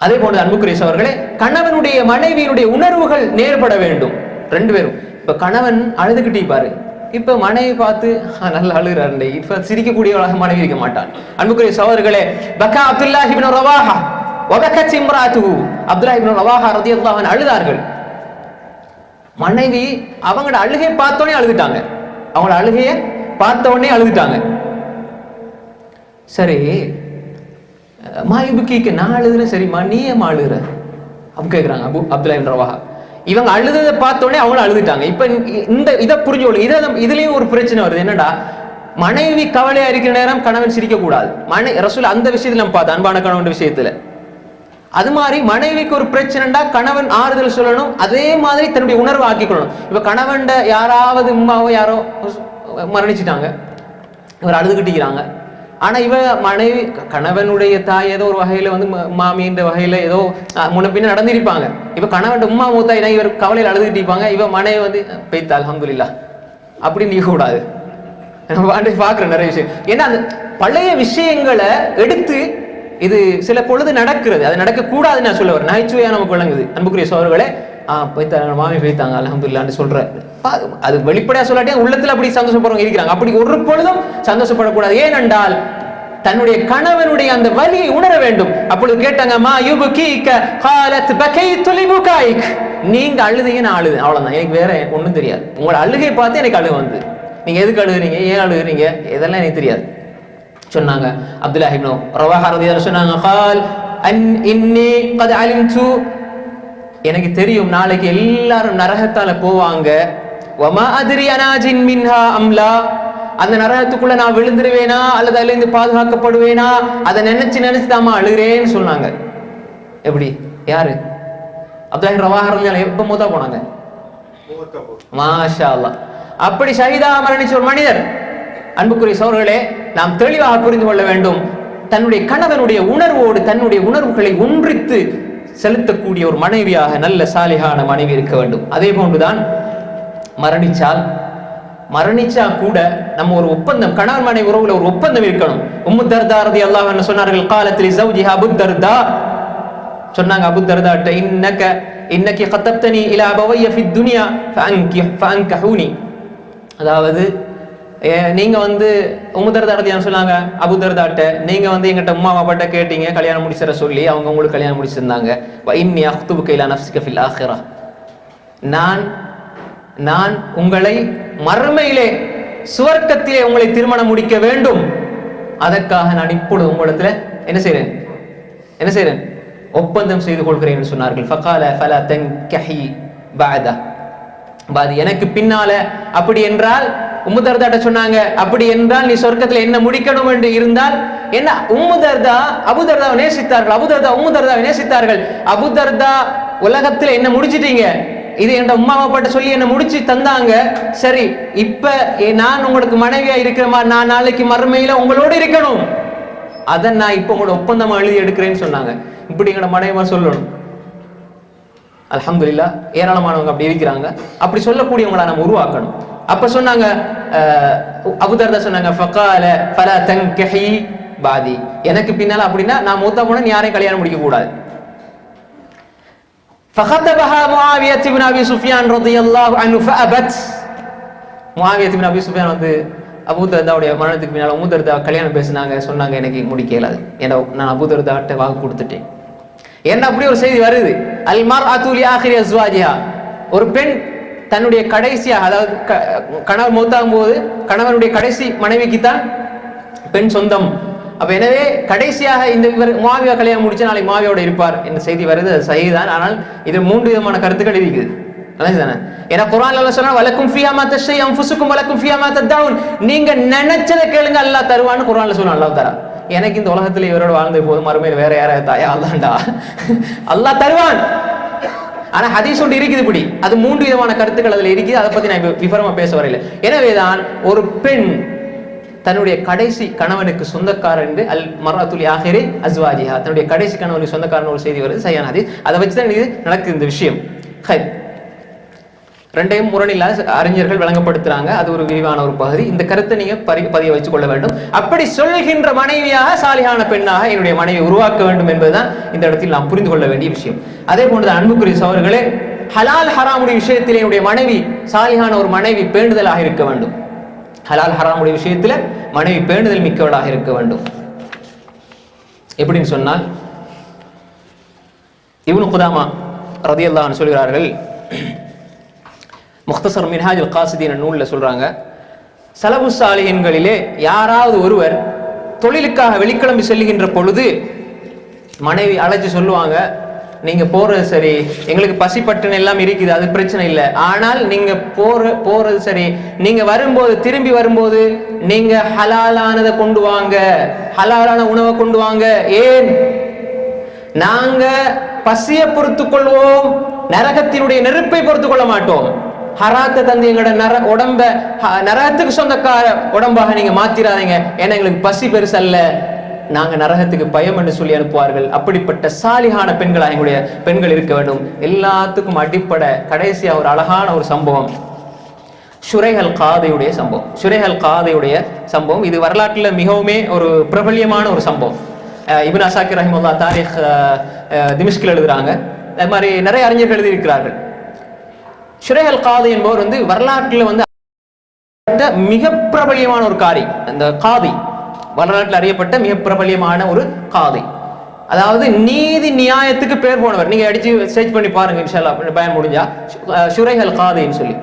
அதே போன்று அன்புக்குரிய சகோதரர்களே, கணவனுடைய மனைவியினுடைய உணர்வுகள் நேர்பட வேண்டும். 2 பேரும். இப்ப கணவன் அழுதுகிட்டே பாரு, இப்ப மனைவி பார்த்து நல்லா அழுகிறாரு, இப்ப சிரிக்கக்கூடியவளாக மனைவி இருக்க மாட்டான். அன்புக்குரிய சகோதரர்களே, பக்கா அப்துல்லாஹ் இப்னு ரவாஹா வபக்கத் இம்ராத்துஹு, அப்துல்லாஹ் இப்னு ரவாஹா ரலியல்லாஹு அன்ஹு அழுதார்கள். மனைவி அவங்களோட அழுகையை பார்த்தோன்னே அழுதுட்டாங்க. அவங்களோட அழுகையை பார்த்தோன்னே அழுதுட்டாங்க. சரி, மாயுபுக்கிக்கு நான் அழுதுறேன், சரிம்மா நீ ஏன் அழுகுற அப்படி கேட்கிறாங்க அப்துல்லாஹ் இப்னு ரவாஹா. இவங்க அழுததை பார்த்தோன்னே அவங்களும் அழுதுட்டாங்க. இப்ப இந்த இதை புரிஞ்சு இதுலயும் ஒரு பிரச்சனை வருது. என்னடா, மனைவி கவலையா இருக்கிற நேரம் கணவன் சிரிக்க கூடாது. ரசூல் அந்த விஷயத்துல நம்ம பார்த்தோம், அன்பான கணவன் விஷயத்துல. அது மாதிரி மனைவிக்கு ஒரு பிரச்சனைடா கணவன் ஆறுதல் சொல்லணும், அதே மாதிரி தன்னுடைய உணர்வை ஆக்கிக்கொள்ளணும். இப்ப கணவன் யாராவது உமாவோ யாரோ மரணிச்சுட்டாங்க, இவர் அழுதுகிட்டிருக்கிறாங்க. ஆனா இவ மனைவி கணவனுடைய தாய் ஏதோ ஒரு வகையில வந்து மாமின்ற வகையில ஏதோ முன்ன பின்ன நடந்திருப்பாங்க. இப்ப கணவன் உம்மா மூத்தாயினா இவர் கவலையில் அழுதுகிட்டு இருப்பாங்க, இவ மனைவி வந்து பெய்தா அல்ஹம்துலில்லாஹ் அப்படின்னு நீக்க கூடாது. பாக்குற நிறைய விஷயம். ஏன்னா அந்த பழைய விஷயங்களை எடுத்து இது சில பொழுது நடக்கிறது, அது நடக்க கூடாதுன்னு நான் சொல்ல வரேன். நகைச்சுவையா நமக்கு விளங்குது. அன்புக்குரிய சோழர்களே, போய்த்தாங்க மாமி போய்த்தாங்க அல்ஹம்துலில்லாஹ்னு சொல்ற, அது வெளிப்படையா சொல்லாட்டியா உள்ளத்துல அப்படி சந்தோஷப்படுறவங்க இருக்கிறாங்க. அப்படி ஒரு பொழுதும் சந்தோஷப்படக்கூடாது. ஏனென்றால் தன்னுடைய கணவனுடைய அந்த வலியை உணர வேண்டும். அப்பொழுது கேட்டாங்க, மா யுபுகீக காலத் பகைது லிபுகாயிக், நீங்க அழுதீங்க நான் அழுது, அவ்வளவுதான், எனக்கு வேற ஒண்ணும் தெரியாது. உங்களோட அழுகை பார்த்து எனக்கு அழுக வந்து, நீங்க எதுக்கு அழுகுறீங்க, ஏன் அழுகுறீங்க, இதெல்லாம் எனக்கு தெரியாது சொன்னாங்க. அப்துல்லாஹ் இப்னு ரவாஹா ரலியல்லாஹு சொன்னாங்க, கால் இன்னி கத் அலிம்து, எனக்கு தெரியும் நாளைக்கு எல்லாரும் நரகத்தால போவாங்க, வமா அத்ரி அனாஜின் மின்ஹா அம்லா, அந்த நரகத்துக்குள்ள நான் விழுந்துருவேனா அல்லது அதுல இருந்து பாதுகாக்கப்படுவேனா அதை நினைச்சு தாமா அழுகிறேன்னு சொன்னாங்க. எப்படி, யாரு? அப்துல்லாஹ் ரவாஹா ரலியல்லாஹு எப்ப மூத்தா போனாங்க? மாஷா அல்லாஹ். அப்படி ஷஹீதா மரணிச்ச ஒரு மனிதர். அன்புக்குரிய சகோதரர்களே, நாம் தெளிவாக புரிந்து கொள்ள வேண்டும், தன்னுடைய கணவனுடைய உணர்வோடு தன்னுடைய உணர்வுகளை ஒன்றித்து செலுத்தக்கூடிய ஒரு மனைவியாக நல்ல சாலிகான மனைவி இருக்க வேண்டும். அதே போன்றுதான் மரணிச்சா கூட நம்ம ஒரு ஒப்பந்தம், கணவன் மனைவி உறவுல ஒரு ஒப்பந்தம் இருக்கணும். உம்மு தர்தா ரலியல்லாஹு அன்ஹா சொன்னார்கள், காலத்தில் ஜௌஜிஹா அபூ தர்தா, சொன்னாங்க அபூ தர்தாட்ட, இன்னக்கி கத்தப்தனி இலா அபவைய ஃபித் துன்யா ஃபஅன்கஹூனி, அதாவது நீங்க வந்து உம்மு தர்தா ரலியல்லாஹு சொன்னாங்க அபூ தர்தாட்ட, நீங்க வந்து எங்கிட்ட உம்மா பாப்பாட்ட கேட்டீங்க கல்யாணம் முடிச்சிட சொல்லி, அவங்க உங்களுக்கு கல்யாணம் முடிச்சிருந்தாங்க. வ இன்னி அக்துபுக இலா நஃப்ஸிக ஃபில் ஆখিরা, நான் உங்களை மறுமையிலே சுவர்க்கத்திலே உங்களை திருமணம் முடிக்க வேண்டும், அதற்காக நான் இப்பொழுது உங்களிடத்துல என்ன செய்றேன் ஒப்பந்தம் செய்து கொள்கிறேன் என்று சொன்னார்கள். ஃபகால ஃபலா தன்கஹி பஅதா, எனக்கு பின்னால அப்படி என்றால், உம்மு தர்தாட்ட சொன்னாங்க, அப்படி என்றால் நீ சொர்க்கத்துல என்ன முடிக்கணும் என்று இருந்தால் என்ன, உம்மு தர்தா அபூ தர்தாவை நேசித்தார்கள், அபூ தர்தா உம்மு தர்தாவை நேசித்தார்கள். அபூ தர்தா உலகத்துல என்ன முடிச்சிட்டீங்க, இது என் உம்மா அப்பாட்ட சொல்லி என்ன முடிச்சு தந்தாங்க, சரி இப்ப நான் உங்களுக்கு மனைவியா இருக்கிறமா, நான் நாளைக்கு மறுமையில உங்களோட இருக்கணும், அதை நான் இப்ப உங்களோட ஒப்பந்தமா எழுதி எடுக்கிறேன்னு சொன்னாங்க. இப்படி எங்களோட மனைவிமா சொல்லணும். அல்ஹம்துலில்லாஹ், ஏராளமானவங்க அப்படி இருக்கிறாங்க. அப்படி சொல்லக்கூடியவங்களா நம்ம உருவாக்கணும். அப்ப சொன்னாங்க, அபூ தர்தா சொன்னாங்க, ஃபகால ஃபலா தன்கஹி பாதி, எனக்கு பின்னால அப்படின்னா நான் மூத்தா போனா நீ யாரையும் கல்யாணம் முடிக்க கூடாது. فخطبها معاوية بن أبي سفيان رضي الله عنه فأبت. معاوية بن أبي سفيان வந்து அபூ தர்தாவுடைய மரணத்துக்கு பின்னால் உம்மு தர்தா கல்யாணம் பேசினாங்க, சொன்னாங்க எனக்கு முடிக்க இயலாது, ஏன்னா நான் அபூ தர்தாட்ட வாக்கு கொடுத்துட்டேன். என்ன அப்படி ஒரு செய்தி வருது, அல் மர்அத்து லி ஆகிரி அஸ்வாஜிஹா, ஒரு பெண் தன்னுடைய கடைசியாக, அதாவது கணவர் மௌத்தாகும் போது கணவனுடைய கடைசி மனைவிக்கு தான் பெண் சொந்தம். அப்ப எனவே கடைசியாக இந்த இவர் முஆவியா கல்யாணம் முடிச்சு நாளைக்கு முஆவியாவோட இருப்பார் என்ற செய்தி வருது, அது சரிதான். ஆனால் இது 3 விதமான கருத்துக்கள் இருக்குது. ஏன்னா குர்ஆன்ல அல்லாஹ் சொல்றான் வலக்கும் ஃபியா மா தஷை அன்ஃபுசுக்கும் வலக்கும் ஃபியா மா ததவுன், நீங்க நினைச்சதை கேளுங்க அல்லாஹ் தருவான்னு குர்ஆன்ல சொல்றான். அல்லாஹ் தரா எனக்கு இந்த உலகத்துல இவரோட வாழ்ந்த போது மறுமையில் வேற யாராவது தாயா அல்லாஹ்டா அல்லாஹ் தருவான். ஆனா ஹதீஸ் ஒன்று இருக்குது இப்படி, அது 3 விதமான கருத்துக்கள் அதுல இருக்குது. அதை பத்தி நான் விவரமா பேச வரையில. எனவேதான் ஒரு பெண் தன்னுடைய கடைசி கணவனுக்கு சொந்தக்காரர் என்று அல் மர்அத்துல் ஆஹிரி அஸ்வாஜிஹா, தன்னுடைய கடைசி கணவனுக்கு சொந்தக்காரன் ஒரு செய்தி வருது, சரியான ஹதீஸ். அதை வச்சுதான் இது நடக்குது இந்த விஷயம். ரெண்டையும் முரணில்லாத அறிஞர்கள் விளங்கப்படுத்துறாங்க. அது ஒரு விரிவான ஒரு பகுதி. இந்த கருத்தை நீங்க பதிய வச்சுக் கொள்ள வேண்டும். அப்படி சொல்கின்ற மனைவியாக சாலிஹான பெண்ணாக என்னுடைய மனைவி உருவாக்க வேண்டும் என்பதுதான் இந்த இடத்தில் நாம் புரிந்து கொள்ள வேண்டிய விஷயம். அதே போன்று அன்புக்குரிய சகோதரர்களே, ஹலால் ஹராமுடைய விஷயத்தில் என்னுடைய மனைவி சாலிஹான ஒரு மனைவி பேணுதலாக இருக்க வேண்டும். ஹலால் ஹராமுடைய விஷயத்துல மனைவி பேணுதல் மிக்கவளாக இருக்க வேண்டும். எப்படின்னு சொன்னால் இப்னு குதாமா ரலியல்லாஹு அன்ஹு சொல்கிறார்கள், முக்தசர் மின்ஹாஜுல் காசிதீன் நூல்ல சொல்றாங்க, சலபு சாலிஹீன்களிலே யாராவது ஒருவர் தொழிலுக்காக வெளிக்கிளம்பி செல்லுகின்ற பொழுது மனைவி அழைச்சு சொல்லுவாங்க, நீங்க போறது சரி, எங்களுக்கு பசி பட்டினி எல்லாம் இருக்குது, அது பிரச்சனை இல்லை, ஆனால் நீங்க போறது சரி, நீங்க வரும்போது திரும்பி வரும்போது நீங்க ஹலாலானதை கொண்டு வாங்க, ஹலாலான உணவை கொண்டு வாங்க. ஏன்? நாங்க பசியை பொறுத்துக் கொள்வோம், நரகத்தினுடைய நெருப்பை பொறுத்துக் கொள்ள மாட்டோம். ஹராத்தை தந்து எங்களோட உடம்ப நரகத்துக்கு சொந்தக்கார உடம்பாக நீங்க மாத்திராதீங்க, ஏன்னா எங்களுக்கு பசி பெருசல்ல, நாங்க நரகத்துக்கு பயம் என்று சொல்லி அனுப்புவார்கள். அப்படிப்பட்ட சாலிஹான பெண்களாக எங்களுடைய பெண்கள் இருக்க வேண்டும். எல்லாத்துக்கும் அடிப்படை கடைசியா ஒரு அழகான ஒரு சம்பவம், ஷுரைஹல் காதியுடைய சம்பவம். ஷுரைஹல் காதியுடைய சம்பவம் இது வரலாற்றில் மிகவுமே ஒரு பிரபல்யமான ஒரு சம்பவம். இப்னு அசாக்கிர் ரஹிமஹுல்லாஹ் தாரிக் திமிஷ்கில் எழுதுறாங்க. அது மாதிரி நிறைய அறிஞர்கள் எழுதியிருக்கிறார்கள். ஷுரைஹல் காதி என்பவர் வரலாற்றில் மிக பிரபல்யமான ஒரு காரி. அந்த காதி வரலாற்றில் அறியப்பட்ட மிக பிரபல்யமான ஒரு காதி, அதாவது நீதி நியாயத்துக்கு பேர் போனவர். நீங்க அடிச்சு சர்ச் பண்ணி பாருங்க இன்ஷா அல்லாஹ் பயன் முடிஞ்சா, ஷுரைஹல் காதின்னு சொல்லி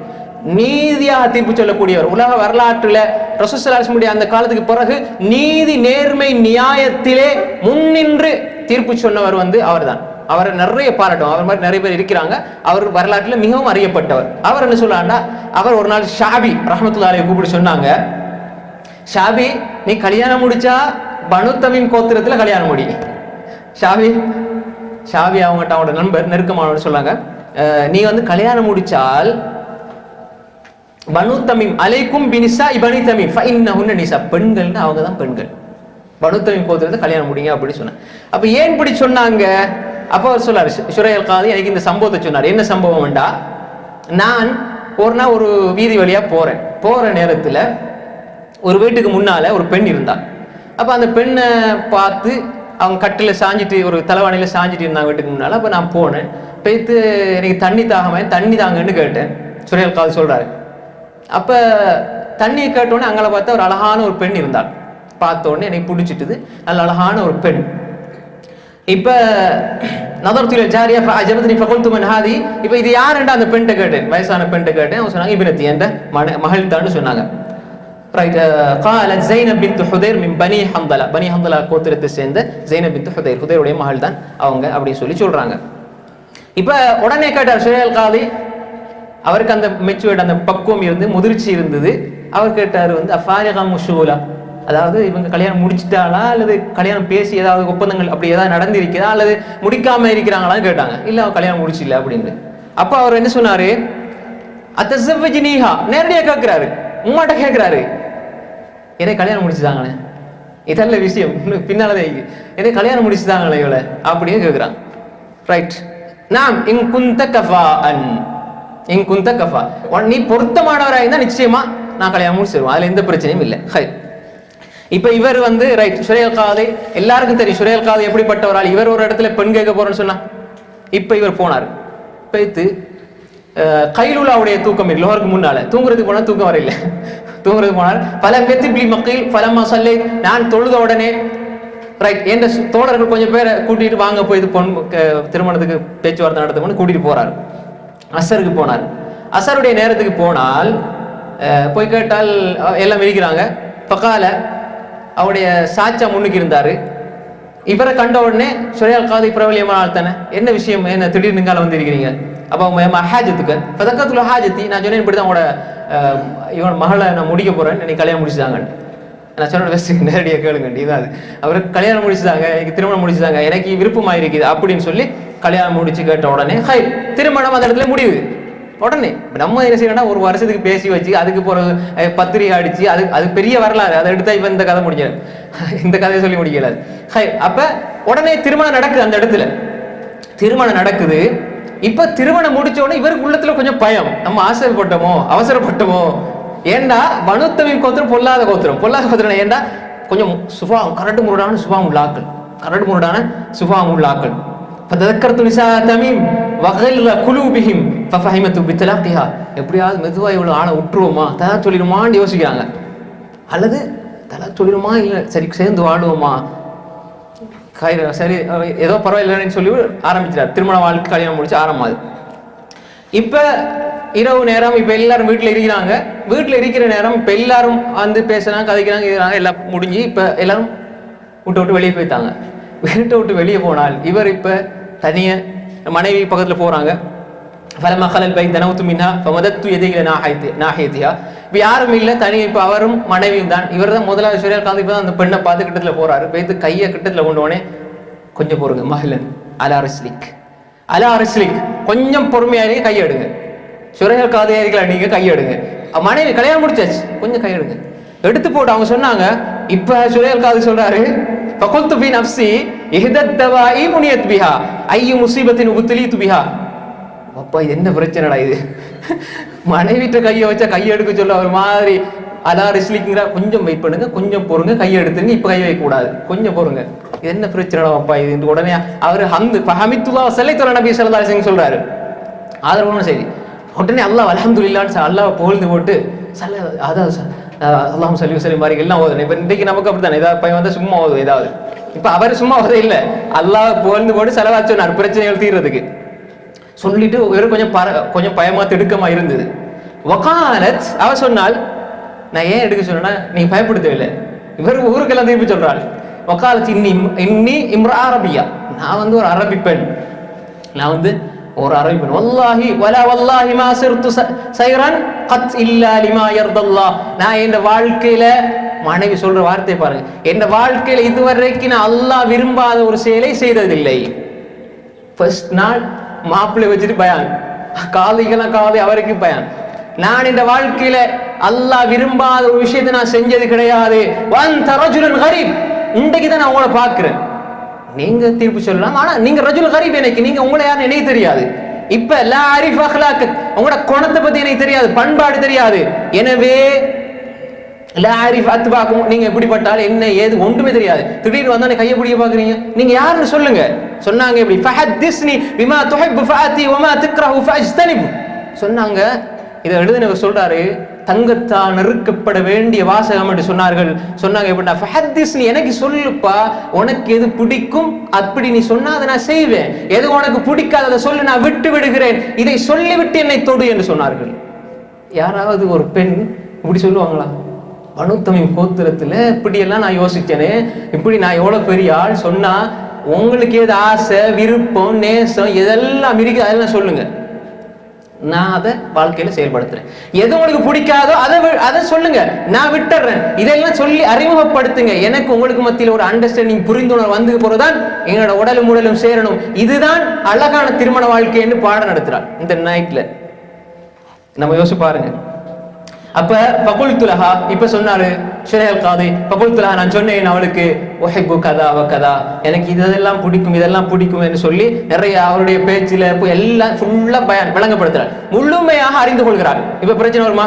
நீதியாக தீர்ப்பு சொல்லக்கூடியவர். உலக வரலாற்றில் ரசூலுல்லாஹி ஸல்லல்லாஹு அலைஹி வஸல்லம் அந்த காலத்துக்கு பிறகு நீதி நேர்மை நியாயத்திலே முன்னின்று தீர்ப்பு சொன்னவர் அவர்தான். அவரை நிறைய பாராட்டும், அவர் மாதிரி நிறைய பேர் இருக்கிறாங்க. அவர் வரலாற்றில் மிகவும் அறியப்பட்டவர். அவர் என்ன சொல்லாண்டா, அவர் ஒரு நாள் ஷாபி ரஹ்மத்துல்லாஹி அலைஹி கூப்பிட்டு சொன்னாங்க, ஷாபி நீ கல்யாணம் முடிச்சா பனு தமீம் கோத்திரத்துல கல்யாணம் முடி. ஷாபி அவங்ககிட்ட அவங்களோட நண்பர் நெருக்கமானவர் சொன்னாங்க, நீ கல்யாணம் முடிச்சால் பனு தமீம் அலைக்கும் பினிசா இபனி தமீம் ஃபஇன்னஹுன்ன நிசா, பெண்கள்னா அவங்க தான் பெண்கள், பனு தமீம் கோத்திரத்தை கல்யாணம் முடிங்க அப்படின்னு சொன்னாங்க. அப்ப ஏன் இப்படி சொன்னாங்க? அப்ப அவர் சொல்லாரு, ஷுரைஹல் காதி எனக்கு இந்த சம்பவத்தை சொன்னார். என்ன சம்பவம்டா, நான் ஒரு நாள் ஒரு வீதி வழியா போற நேரத்துல ஒரு வீட்டுக்கு முன்னால ஒரு பெண் இருந்தாள். அப்ப அந்த பெண்ணை பார்த்து அவங்க கட்டில சாஞ்சிட்டு ஒரு தலைவாணியில சாஞ்சிட்டு இருந்தாங்க வீட்டுக்கு முன்னால. அப்ப நான் போனேன், போய்த்து எனக்கு தண்ணி தாங்கன்னு கேட்டேன். ஷுரைஹல் காதி சொல்றாரு. அப்ப தண்ணியை கேட்டோடனே அங்கே பார்த்தா ஒரு அழகான ஒரு பெண் இருந்தாள். பார்த்த உடனே எனக்கு பிடிச்சிட்டுது, நல்ல அழகான ஒரு பெண். இப்ப நதர்துல ஜாரியா ஃபஅஜபத்னி ஃபகுல்து மன் ஹாதி, இப்ப இது யாருண்டா அந்த பெண்கிட்ட கேட்டேன், வயசான பெண்கிட்ட கேட்டேன். அவங்க சொன்னாங்க இப்னதி என்ற மகள் தான் சொன்னாங்க. ரைட். قالت زينب بنت حذير من بني حنظله, பனி ஹந்தலா கோத்திரத்தை சேர்ந்த ஜைனப் பின்த் ஹுதைர், ஹுதைருடைய மகள் தான் அவங்க அப்படின்னு சொல்றாங்க. இப்ப உடனே கேட்டார் ஷுரைஹல் காதி, அவருக்கு அந்த மெச்சூர்ட் அந்த பக்குவம் முதிர்ச்சி இருந்தது. அவர் கேட்டார் அஃபாரிகா முஷூலா, அதாவது இவங்க கல்யாணம் முடிச்சுட்டாளா அல்லது கல்யாணம் பேசி ஏதாவது ஒப்பந்தங்கள் அப்படி ஏதாவது நடந்திருக்கிறதா அல்லது முடிக்காம இருக்கிறாங்களான்னு கேட்டாங்க. இல்ல அவன் கல்யாணம் முடிச்சில்ல அப்படின்னு. அப்ப அவர் என்ன சொன்னாரு, அத்தஸவ்வஜ்னீஹா, நேரடியா கேட்கிறாரு, உம்மாட்ட கேட்கிறாரு, என்னை கல்யாணம் முடிச்சுதாங்களே, இதல்ல விஷயம் பின்னாலதான் என்னை கல்யாணம் முடிச்சுதாங்களே இவளை அப்படின்னு கேட்கிறாங்க. ரைட். நாம் இன் குந்த கஃபாஅன், நீ பொருத்தமானவராக இருந்தா நிச்சயமா நான் கல்யாணம் முடிச்சிருவோம், அதுல எந்த பிரச்சனையும் இல்லை. இப்ப இவர் ரைட், ஷுரைஹல் காதி எல்லாருக்கும் தெரியும் ஷுரைஹல் காதி எப்படிப்பட்டவரால். இவர் ஒரு இடத்துல பெண் கேட்க போறேன்னு சொன்னா, இப்ப இவர் போனார், போய்த்து கைலுலாவுடைய தூக்கம் இல்லை, லோகருக்கு முன்னால தூங்குறதுக்கு போனா தூக்கம் வரையில, தூங்குறதுக்கு போனார். பல மெத்திப்லி மக்கள் பலமா சொல்லை, நான் தொழுத உடனே ரைட் என்ற தோழர்கள் கொஞ்சம் பேரை கூட்டிட்டு வாங்க போய் பொன் திருமணத்துக்கு பேச்சுவார்த்தை நடத்துக்கணும்னு கூட்டிட்டு போறாரு. அசருக்கு போனார். அசருடைய நேரத்துக்கு போனால் போய் கேட்டால் எல்லாம் இருக்கிறாங்க. பக்கால அவருடைய சாச்சா முன்னுக்கு இருந்தாரு. இவரை கண்ட உடனே ஷுரையால் காதி பிரபலியமான ஆள் தானே, என்ன விஷயம், என்ன திடீர்னு இங்கால வந்து இருக்கிறீங்க, அப்போ அவங்க ஹாஜத்துக்கு பதக்கத்துல ஹாஜத்தி, நான் சொன்னேன் இப்படி தான் உங்களோட இவன் மகளை நான் முடிக்க போறேன், நீ கல்யாணம் முடிச்சுதாங்க. நான் சொன்ன பெஸ்ட் நேரடியாக கேளுங்க, இதான் அவரு கல்யாணம் முடிச்சுதாங்க, எனக்கு திருமணம் முடிச்சுதாங்க, எனக்கு விருப்பமாக இருக்குது அப்படின்னு சொல்லி கல்யாணம் முடிச்சு கேட்ட உடனே ஹை திருமணம் அந்த இடத்துல முடிவு. உடனே நம்ம என்ன செய்யணும்னா ஒரு வருஷத்துக்கு பேசி வச்சு அதுக்கு போற பத்திரிகை அடிச்சு அது பெரிய வரலாறு, அதை எடுத்தா இப்ப இந்த கதை முடியாது, இந்த கதையை சொல்லி முடிக்கல. ஹை அப்ப உடனே திருமணம் நடக்குது, அந்த இடத்துல திருமணம் நடக்குது. இப்ப திருமணம் முடிச்ச உடனே இவருக்கு உள்ளத்துல கொஞ்சம் பயம், நம்ம ஆசைப்பட்டோமோ அவசரப்பட்டோமோ. ஏண்டா பனு தமீம் கோத்திரம் பொல்லாத கோத்திரம். ஏண்டா கொஞ்சம் கரடு முரடான சுபாவம் உள்ள ஆக்கள், கரடு முரடான சுபாவம் உள்ள ஆக்கள். فذكرت نساء تميم وغل قلوبهم ففهمت بطلاقها. எப்படியாவது மெதுவா இவ்வளவு ஆளை விட்டுருவோமா, தலா சொல்லிடுமான்னு யோசிக்கிறாங்க, அல்லது தலா சொல்லிடுமா இல்லை சரி சேர்ந்து வாழுவோமா, சரி ஏதோ பரவாயில்லைன்னு சொல்லி ஆரம்பிச்சிடார். திருமண வாழ்க்கை கல்யாணம் முடிச்சு ஆரம்பமாது. இப்ப இரவு நேரம், இப்ப எல்லாரும் வீட்டுல இருக்கிறாங்க. வீட்டுல இருக்கிற நேரம் இப்ப எல்லாரும் வந்து பேசுறாங்க, கதைக்கிறாங்க, இருக்கிறாங்க, எல்லாம் முடிஞ்சு இப்ப எல்லாரும் விட்டு வெளியே போயிட்டாங்க. வீட்டை விட்டு வெளியே போனால் இவர் இப்ப தனிய மனைவி பக்கத்துல போறாங்க. ஃபலமா கலல் பை தனவுத்து மின்னா ஃபமதத்து யதைஹி நாஹியதிஹா. இப்ப யாரும் இல்லை, தனி இப்ப அவரும் மனைவியும் தான். இவர் தான் முதலாவது ஷுரையால் காதி அந்த பெண்ணை பார்த்து கிட்டத்துல போறாரு. போய்த்து கையை கிட்டத்துல கொண்டு போனே, கொஞ்சம் பொறுங்க மஹ்லன் அலா ரிஸ்லிக், கொஞ்சம் பொறுமையாக கையெடுங்க. ஷுரையால் காதியா இருக்கலாம், நீங்க கையெடுங்க. மனைவி கல்யாணம் முடிச்சாச்சு, கொஞ்சம் கையெடுங்க. எடுத்து போட்டு அவங்க சொன்னாங்க. இப்ப ஷுரையால் காதி சொல்றாரு, فقلت في نفسي اهدى الدواء منيت بها اي مصيبه ابتليت بها. அப்பா என்ன பிரச்சனைடா இது, மனைவிட்ட கையை வச்சா கையை எடுக்க சொல்ல ஒரு மாதிரி அலா ரிஸ்லிக்ங்கிற, கொஞ்சம் வெயிட் பண்ணுங்க, கொஞ்சம் பொறுங்க, கையை எடுத்துங்க, இப்ப கையை வைக்க கூடாது, கொஞ்சம் பொறுங்க, இது என்ன பிரச்சனைடா அப்பா இது. உடனே அவர் ஹமிதுல்லாஹ் ஸல்லல்லாஹு நபி ஸல்லல்லாஹு அலைஹி வஸல்லம் சொல்றாரு, ஆதரவான செய்தி. உடனே அல்லாஹ் அல்ஹம்துலில்லாஹ் அல்லாஹ் புகழ்ந்து போட்டு அதான் அல்லாஹும் ஸல்லி வஸல்லிம் பாரிக் எல்லாம் ஓதுறேன். இப்ப இன்றைக்கு நமக்கு அப்படித்தானே, ஏதாவது பையன் வந்து சும்மா ஓதும் ஏதாவது. இப்ப அவர் சும்மா ஓத இல்லை, அல்லாஹ் புகழ்ந்து போட்டு ஸலவாத் சொன்னார் பிரச்சனைகள் தீர்றதுக்கு. சொல்லிட்டு ஒரு கொஞ்சம் பயமா திடுக்கமா இருந்தது. வகாலத் அவ சொன்னால், நான் ஏன் எடுக்க சொன்னா நீங்க பயப்படுத்தவில்லை, இவர் ஊருக்கெல்லாம் திருப்பி சொல்றாள். வகாலத் இன்னி இம்ரா அரபியா, நான் வந்து ஒரு அரபி பெண், நான் வந்து ஒரு அரபி பெண். வல்லாஹி வலா வல்லாஹி மா சிர்து சைரன் கத் இல்லா லிமா யர்தல்லாஹ். நான் இந்த வாழ்க்கையில, மனைவி சொல்ற வார்த்தை பாருங்க, என் வாழ்க்கையில இதுவரைக்கும் நான் அல்லாஹ் விரும்பாத ஒரு செயலை செய்ததில்லை. ஃபர்ஸ்ட் நாள் மாப்பிள்ளை வச்சுட்டு பயான், காலைக்கெல்லாம் காலை அவருக்கு பயான், நான் இந்த வாழ்க்கையில அல்லாஹ் விரும்பாத ஒரு விஷயத்தை நான் செஞ்சது கிடையாது. வந்த ரஜுலன் கரீப், இன்றைக்கு தான் நான் உங்களை பார்க்கிறேன். நீங்க தீர்ப்பு சொல்லலாம், ஆனா நீங்க ரஜுல் கரீப், எனக்கு நீங்க உங்களை யாருன்னு எனக்கு தெரியாது. இப்ப லா அரிஃப் அக்லாக், உங்களோட குணத்தை பத்தி எனக்கு தெரியாது, பண்பாடு தெரியாது. எனவே லா அரிஃப் அத்பாக்கும், நீங்க எப்படிப்பட்டால் என்ன ஏது ஒன்றுமே தெரியாது. திடீர்னு வந்தா கையை பிடிக்க பாக்குறீங்க, நீங்க யாருன்னு சொல்லுங்க. சொன்னாங்க இப்படி ஃபஹத்திஸ்னி பிமா துஹிப்பு ஃபஅதி வமா தக்ரஹு ஃபஅஜ்தனிப். சொன்னாங்க, இதை எழுதினவர் சொல்றாரு, தங்கத்தால் நெருக்கப்பட வேண்டிய வாசகம் என்று சொன்னார்கள். சொன்னாங்க எப்படின்னா, ஃபஹத்திஸ்னி, எனக்கு சொல்லுப்பா, உனக்கு எது பிடிக்கும் அப்படி நீ சொன்னா அதை நான் செய்வேன், எது உனக்கு பிடிக்காத சொல்லு, நான் விட்டு விடுகிறேன், இதை சொல்லிவிட்டு என்னை தொடு என்று சொன்னார்கள். யாராவது ஒரு பெண் இப்படி சொல்லுவாங்களா? பனு தமீம் கோத்திரத்துல இப்படியெல்லாம் நான் யோசிச்சேனே, இப்படி நான் எவ்வளவு பெரிய ஆள் சொன்னா, உங்களுக்கு ஏது ஆசை விருப்பம் நேசம் எதெல்லாம் இருக்கு அதெல்லாம் சொல்லுங்க, நான் அதை வாழ்க்கையில செயல்படுத்துறேன். எது உங்களுக்கு பிடிக்காதோ அதை சொல்லுங்க, நான் விட்டுறேன். இதெல்லாம் சொல்லி அறிமுகப்படுத்துங்க. எனக்கு உங்களுக்கு மத்தியில் ஒரு அண்டர்ஸ்டாண்டிங், புரிந்துணர்வு வந்து போறதுதான் எங்களோட உடலும் உடலும் சேரணும். இதுதான் அழகான திருமண வாழ்க்கைன்னு பாடம் நடத்துறாள் இந்த நைட்ல. நம்ம யோசிச்சு பாருங்க. அப்ப ஃபகுல்துலஹா, இப்ப சொன்னாரு ஷுரையால் காதி, ஃபகுல்துலஹா, நான் சொன்னேன் அவளுக்கு, உஹிப்பு கதா வ கதா, எனக்கு இதெல்லாம் பிடிக்கும் இதெல்லாம் பிடிக்கும் என்று சொல்லி நிறைய அவருடைய பேச்சில எல்லாம் ஃபுல்லா விளங்கப்படுத்துறார், முழுமையாக அறிந்து கொள்கிறார். இப்ப பிரச்சனை வருமா?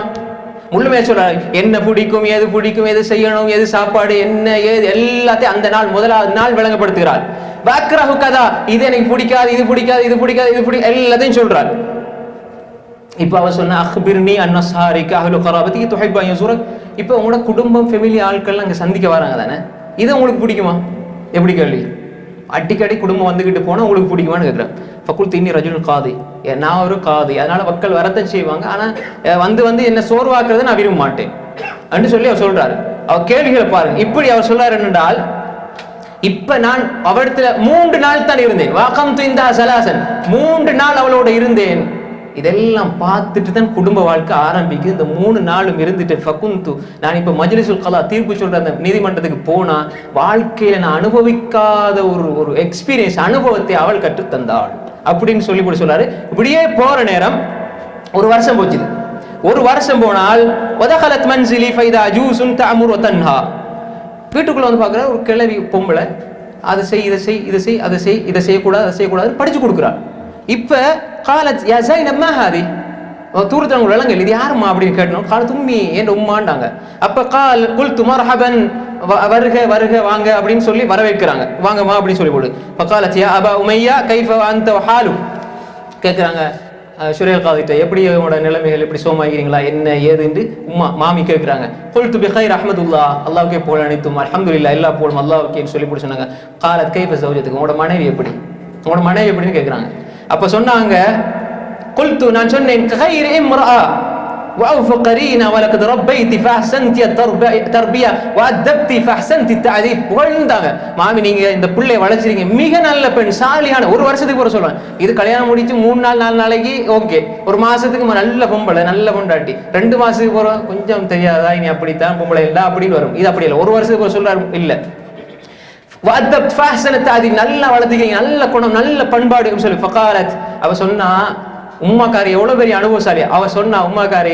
முழுமையா சொல்றாரு, என்ன பிடிக்கும் எது செய்யணும், எது சாப்பாடு, என்ன ஏது எல்லாத்தையும் அந்த நாள் முதலாவது நாள் விளங்கப்படுத்துகிறார். வக்ரஹு கதா, இது எனக்கு பிடிக்காது, இது பிடிக்காது, இது பிடிக்காது, இது பிடிக்காது, எல்லாத்தையும் சொல்றார். இப்ப அவ சொன்ன, அக்பிர்னி அன்னசாரிக்கு அஹ்லு கராபதி துஹிப்பு அன் யஸூரக். இப்ப உங்களோட குடும்பம் ஃபேமிலி ஆட்கள் அங்க சந்திக்க வராங்க தானே, இது உங்களுக்கு பிடிக்குமா? எப்படி கேள்வி? அடிக்கடி குடும்பம் வந்துகிட்டு போனா உங்களுக்கு பிடிக்குமான்னு கேட்கிறேன். ஃபகுல்து இன்னி ரஜுலுன் காதி, நான் ஒரு காதி, அதனால மக்கள் வரத்தான் செய்வாங்க, ஆனா வந்து என்ன சோர்வாக்குறதை நான் விரும்ப மாட்டேன் அப்படின்னு சொல்லி அவர் சொல்றாரு. அவர் கேள்விகளை பாருங்க. இப்படி அவர் சொல்றாரு என்றால், இப்ப நான் அவரிடத்துல 3 நாள் தான் இருந்தேன். வாகம்து இந்தா சலாசன், 3 நாள் அவளோட இருந்தேன். இதெல்லாம் பார்த்துட்டு தான் குடும்ப வாழ்க்கை ஆரம்பிக்குது. இந்த 3 நாளும் இருந்துட்டு ஃபகுந்து, நான் இப்ப மஜ்லிசுல் கலா தீர்ப்பு சொல்ற அந்த நீதிமன்றத்துக்கு போனா வாழ்க்கையில நான் அனுபவிக்காத ஒரு எக்ஸ்பீரியன்ஸ், அனுபவத்தை அவள் கற்று தந்தாள் அப்படின்னு சொல்லி கூட சொல்றாரு. இப்படியே போற நேரம் 1 வருஷம் போச்சுது. 1 வருஷம் போனால் வதகலத் மன்சிலி ஃபைதா அஜூசுன் தஅமுரு வதன்ஹா, வீட்டுக்குள்ள வந்து பார்க்குற ஒரு கிழவி பொம்பளை, அதை செய் இதை செய் இதை செய் அதை செய் இதை செய்யக்கூடாது அதை செய்யக்கூடாது படிச்சு கொடுக்குறாள். இப்ப காலத் யா ஸைனப் மா ஹாதி, தூரத்தில் அவங்க விளங்கல இது யாருமா அப்படின்னு கேட்டோம். காலத்து உம்மி என் உம்மாண்டாங்க. அப்ப கால் குல்து மர்ஹபன், வருக வருக வாங்க அப்படின்னு சொல்லி வரவேற்கிறாங்க. வாங்கம்மா அப்படின்னு சொல்லி போடு. பகாலத் யா அபா உமையா கைஃப அன்த வஹாலு, கேட்குறாங்க ஷுரைல் காதிட்ட, எப்படி உங்களோட நிலைமைகள், எப்படி சோமாகிறீங்களா என்ன ஏதுன்னு மாமி கேட்குறாங்க. குல்து பிகைர் அஹ்மதுல்லாஹ், அல்லாஹ்வுக்கே புகழ் அனைத்தும், அல்ஹம்துலில்லாஹ் எல்லா புகழும் அல்லாஹ்வுக்கேன்னு சொல்லி போட்டு சொன்னாங்க. காலத் கைஃப ஸௌஜத்துக்கு, உங்களோட மனைவி எப்படி, உங்களோட மனைவி எப்படின்னு கேட்குறாங்க. அப்ப சொன்னாங்க, குல்து நான் சொன்னேன், கைர் இம்ரா وأوفق قرينا ولقد ربيت فأحسنت التربية وأدبت فأحسنت التعذيب. புகழ்ந்தாங்க, மாமி நீங்க இந்த பிள்ளை வளர்ச்சிருக்கீங்க, மிக நல்ல பெண், சாலியான. 1 வருஷத்துக்கு போற சொல்லுவாங்க. இது கல்யாணம் முடிச்சு 3 நாள் 4 நாளைக்கு ஓகே, 1 மாசத்துக்கு நல்ல பொம்பளை நல்ல பொண்டாட்டி, 2 மாசத்துக்கு போற கொஞ்சம் தெரியாதா இனி அப்படித்தான் பொம்பளை இல்லை அப்படின்னு வரும். இது அப்படி இல்லை, 1 வருஷத்துக்கு போற சொல்றாரு இல்ல. வஅதப்த் ஃபஅஹ்சனத் தஅதீப், நல்லா வளர்த்துக்கீங்க, நல்ல குணம் நல்ல பண்பாடு சொல்லி. ஃபகாலத், அவ சொன்னா, உம்மாக்காரி எவ்வளவு பெரிய அனுபவசாலி. அவ சொன்னா, உம்மாக்காரி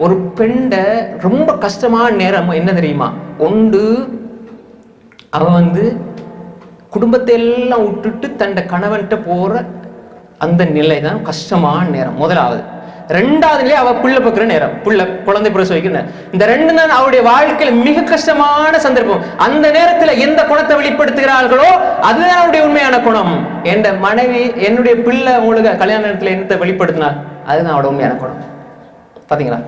ஒரு பெண்ட ரொம்ப கஷ்டமான நேரம் என்ன தெரியுமா, ஒன்று அவ வந்து குடும்பத்தை எல்லாம் விட்டுட்டு தன் கணவன்கிட்ட போற அந்த நிலை தான் கஷ்டமான நேரம் முதலாவது. 2வது நிலை அவ பிள்ளை பக்கிற நேரம், பிள்ளை குழந்தை பிரசவிக்கிற நேரம். இந்த 2 தான் அவருடைய வாழ்க்கையில மிக கஷ்டமான சந்தர்ப்பம். அந்த நேரத்துல எந்த குணத்தை வெளிப்படுத்துகிறார்களோ அதுதான் அவருடைய உண்மையான குணம். என் மனைவி என்னுடைய பிள்ளை உங்களுக்கு கல்யாண நேரத்துல என்னத்தை வெளிப்படுத்தினார், அதுதான் அவரோட உண்மையான குணம். பாத்தீங்களா,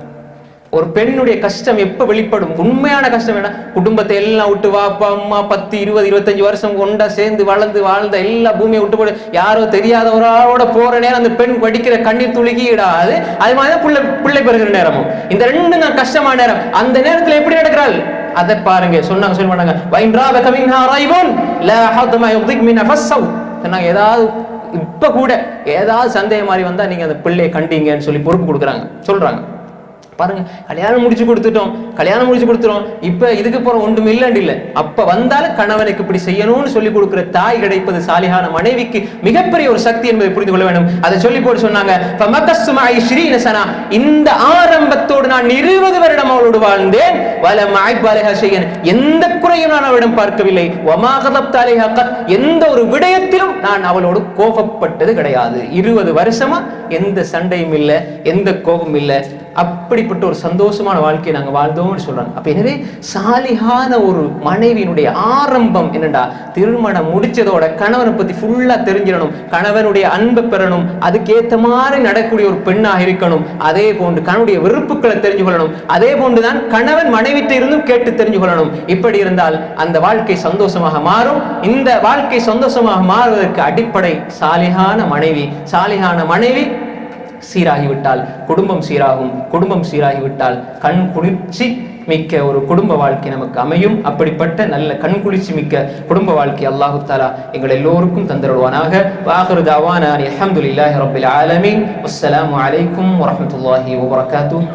ஒரு பெண்ணுடைய கஷ்டம் எப்ப வெளிப்படும், உண்மையான கஷ்டம் என்ன, குடும்பத்தை எல்லாம் விட்டு வாப்பா அம்மா 10 20 25 வருஷம் கொண்டா சேர்ந்து வளர்ந்து வாழ்ந்த எல்லா பூமியை விட்டு போடு, யாரோ தெரியாத ஒரு ஆளோட போற நேரம் அந்த பெண் வடிக்கிற கண்ணீர் துளிக்கி இடாது. அது மாதிரி பிள்ளை பெறுகிற நேரமும் இந்த 2 தான் கஷ்டமான நேரம். அந்த நேரத்துல எப்படி நடக்கிறாள் அதை பாருங்க. சொன்னாங்க, சொல்ல மாட்டாங்க, வைன்ராபக மின்ஹா ரைபுன் லா ஹத்மா யுதிக் மின் ஃபஸ்ஸௌ, சொன்னாங்க ஏதாவது இப்ப கூட ஏதாவது சந்தேகம் மாதிரி வந்தா நீங்க அந்த பிள்ளையை கண்டீங்கன்னு சொல்லி பொறுப்பு கொடுக்குறாங்க சொல்றாங்க. பாருங்க, கல்யாணம் முடிச்சு கொடுத்துட்டோம், இப்ப இதுக்கு போற ஒன்றும் இல்லைன்னு இல்லை. அப்ப வந்தாலும் கணவனுக்கு இப்படி செய்யணும்னு சொல்லி கொடுக்கிற தாய் கிடைப்பது சாலிஹான மனைவிக்கு மிகப்பெரிய ஒரு சக்தி என்பதை புரிந்து கொள்ள வேண்டும். அதை சொல்லி போட்டு சொன்னாங்க, இந்த ஆரம்பத்தோடு நான் 20 வருடம் அவளோடு வாழ்ந்தேன், எந்த குறையும் நான் அவளிடம் பார்க்கவில்லை, எந்த ஒரு விடயத்திலும் நான் அவளோடு கோபப்பட்டது கிடையாது. 20 வருஷமா எந்த சண்டையும் இல்லை, எந்த கோபம் இல்லை. அப்படிப்பட்ட ஒரு சந்தோஷமான வாழ்க்கையை நாங்க வாழ்ந்தோம்னு சொல்றாங்க. அப்ப எனவே சாலிஹான ஒரு மனைவியினுடைய ஆரம்பம் என்னடா, திருமணம் முடிச்சதோட கணவனை பத்தி ஃபுல்லா தெரிஞ்சிடணும், கணவனுடைய அன்பை பெறணும், அதுக்கேற்ற மாதிரி நடக்கக்கூடிய ஒரு பெண்ணாக இருக்கணும். அதே போன்று கணவனுடைய விருப்புகளை தெரிஞ்சு கொள்ளணும். அதே போன்றுதான் கணவன் மனைவிட்ட இருந்தும் கேட்டு தெரிஞ்சு கொள்ளணும். இப்படி இருந்தால் அந்த வாழ்க்கை சந்தோஷமாக மாறும். இந்த வாழ்க்கை சந்தோஷமாக மாறுவதற்கு அடிப்படை சாலிஹான மனைவி. சாலிஹான மனைவி சீராகிவிட்டால் குடும்பம் சீராகும். குடும்பம் சீராகிவிட்டால் கண் குளிர்ச்சி மிக்க ஒரு குடும்ப வாழ்க்கை நமக்கு அமையும். அப்படிப்பட்ட நல்ல கண் குளிர்ச்சி மிக்க குடும்ப வாழ்க்கை அல்லாஹு தஆலா எங்கள் எல்லோருக்கும் தந்தருள்வானாக. வாஹிரு தஅவானா அல்ஹம்துலில்லாஹி ரப்பில் ஆலமீன். வஸ்ஸலாமு அலைக்கும் வரஹ்மத்துல்லாஹி வபரகாத்துஹு.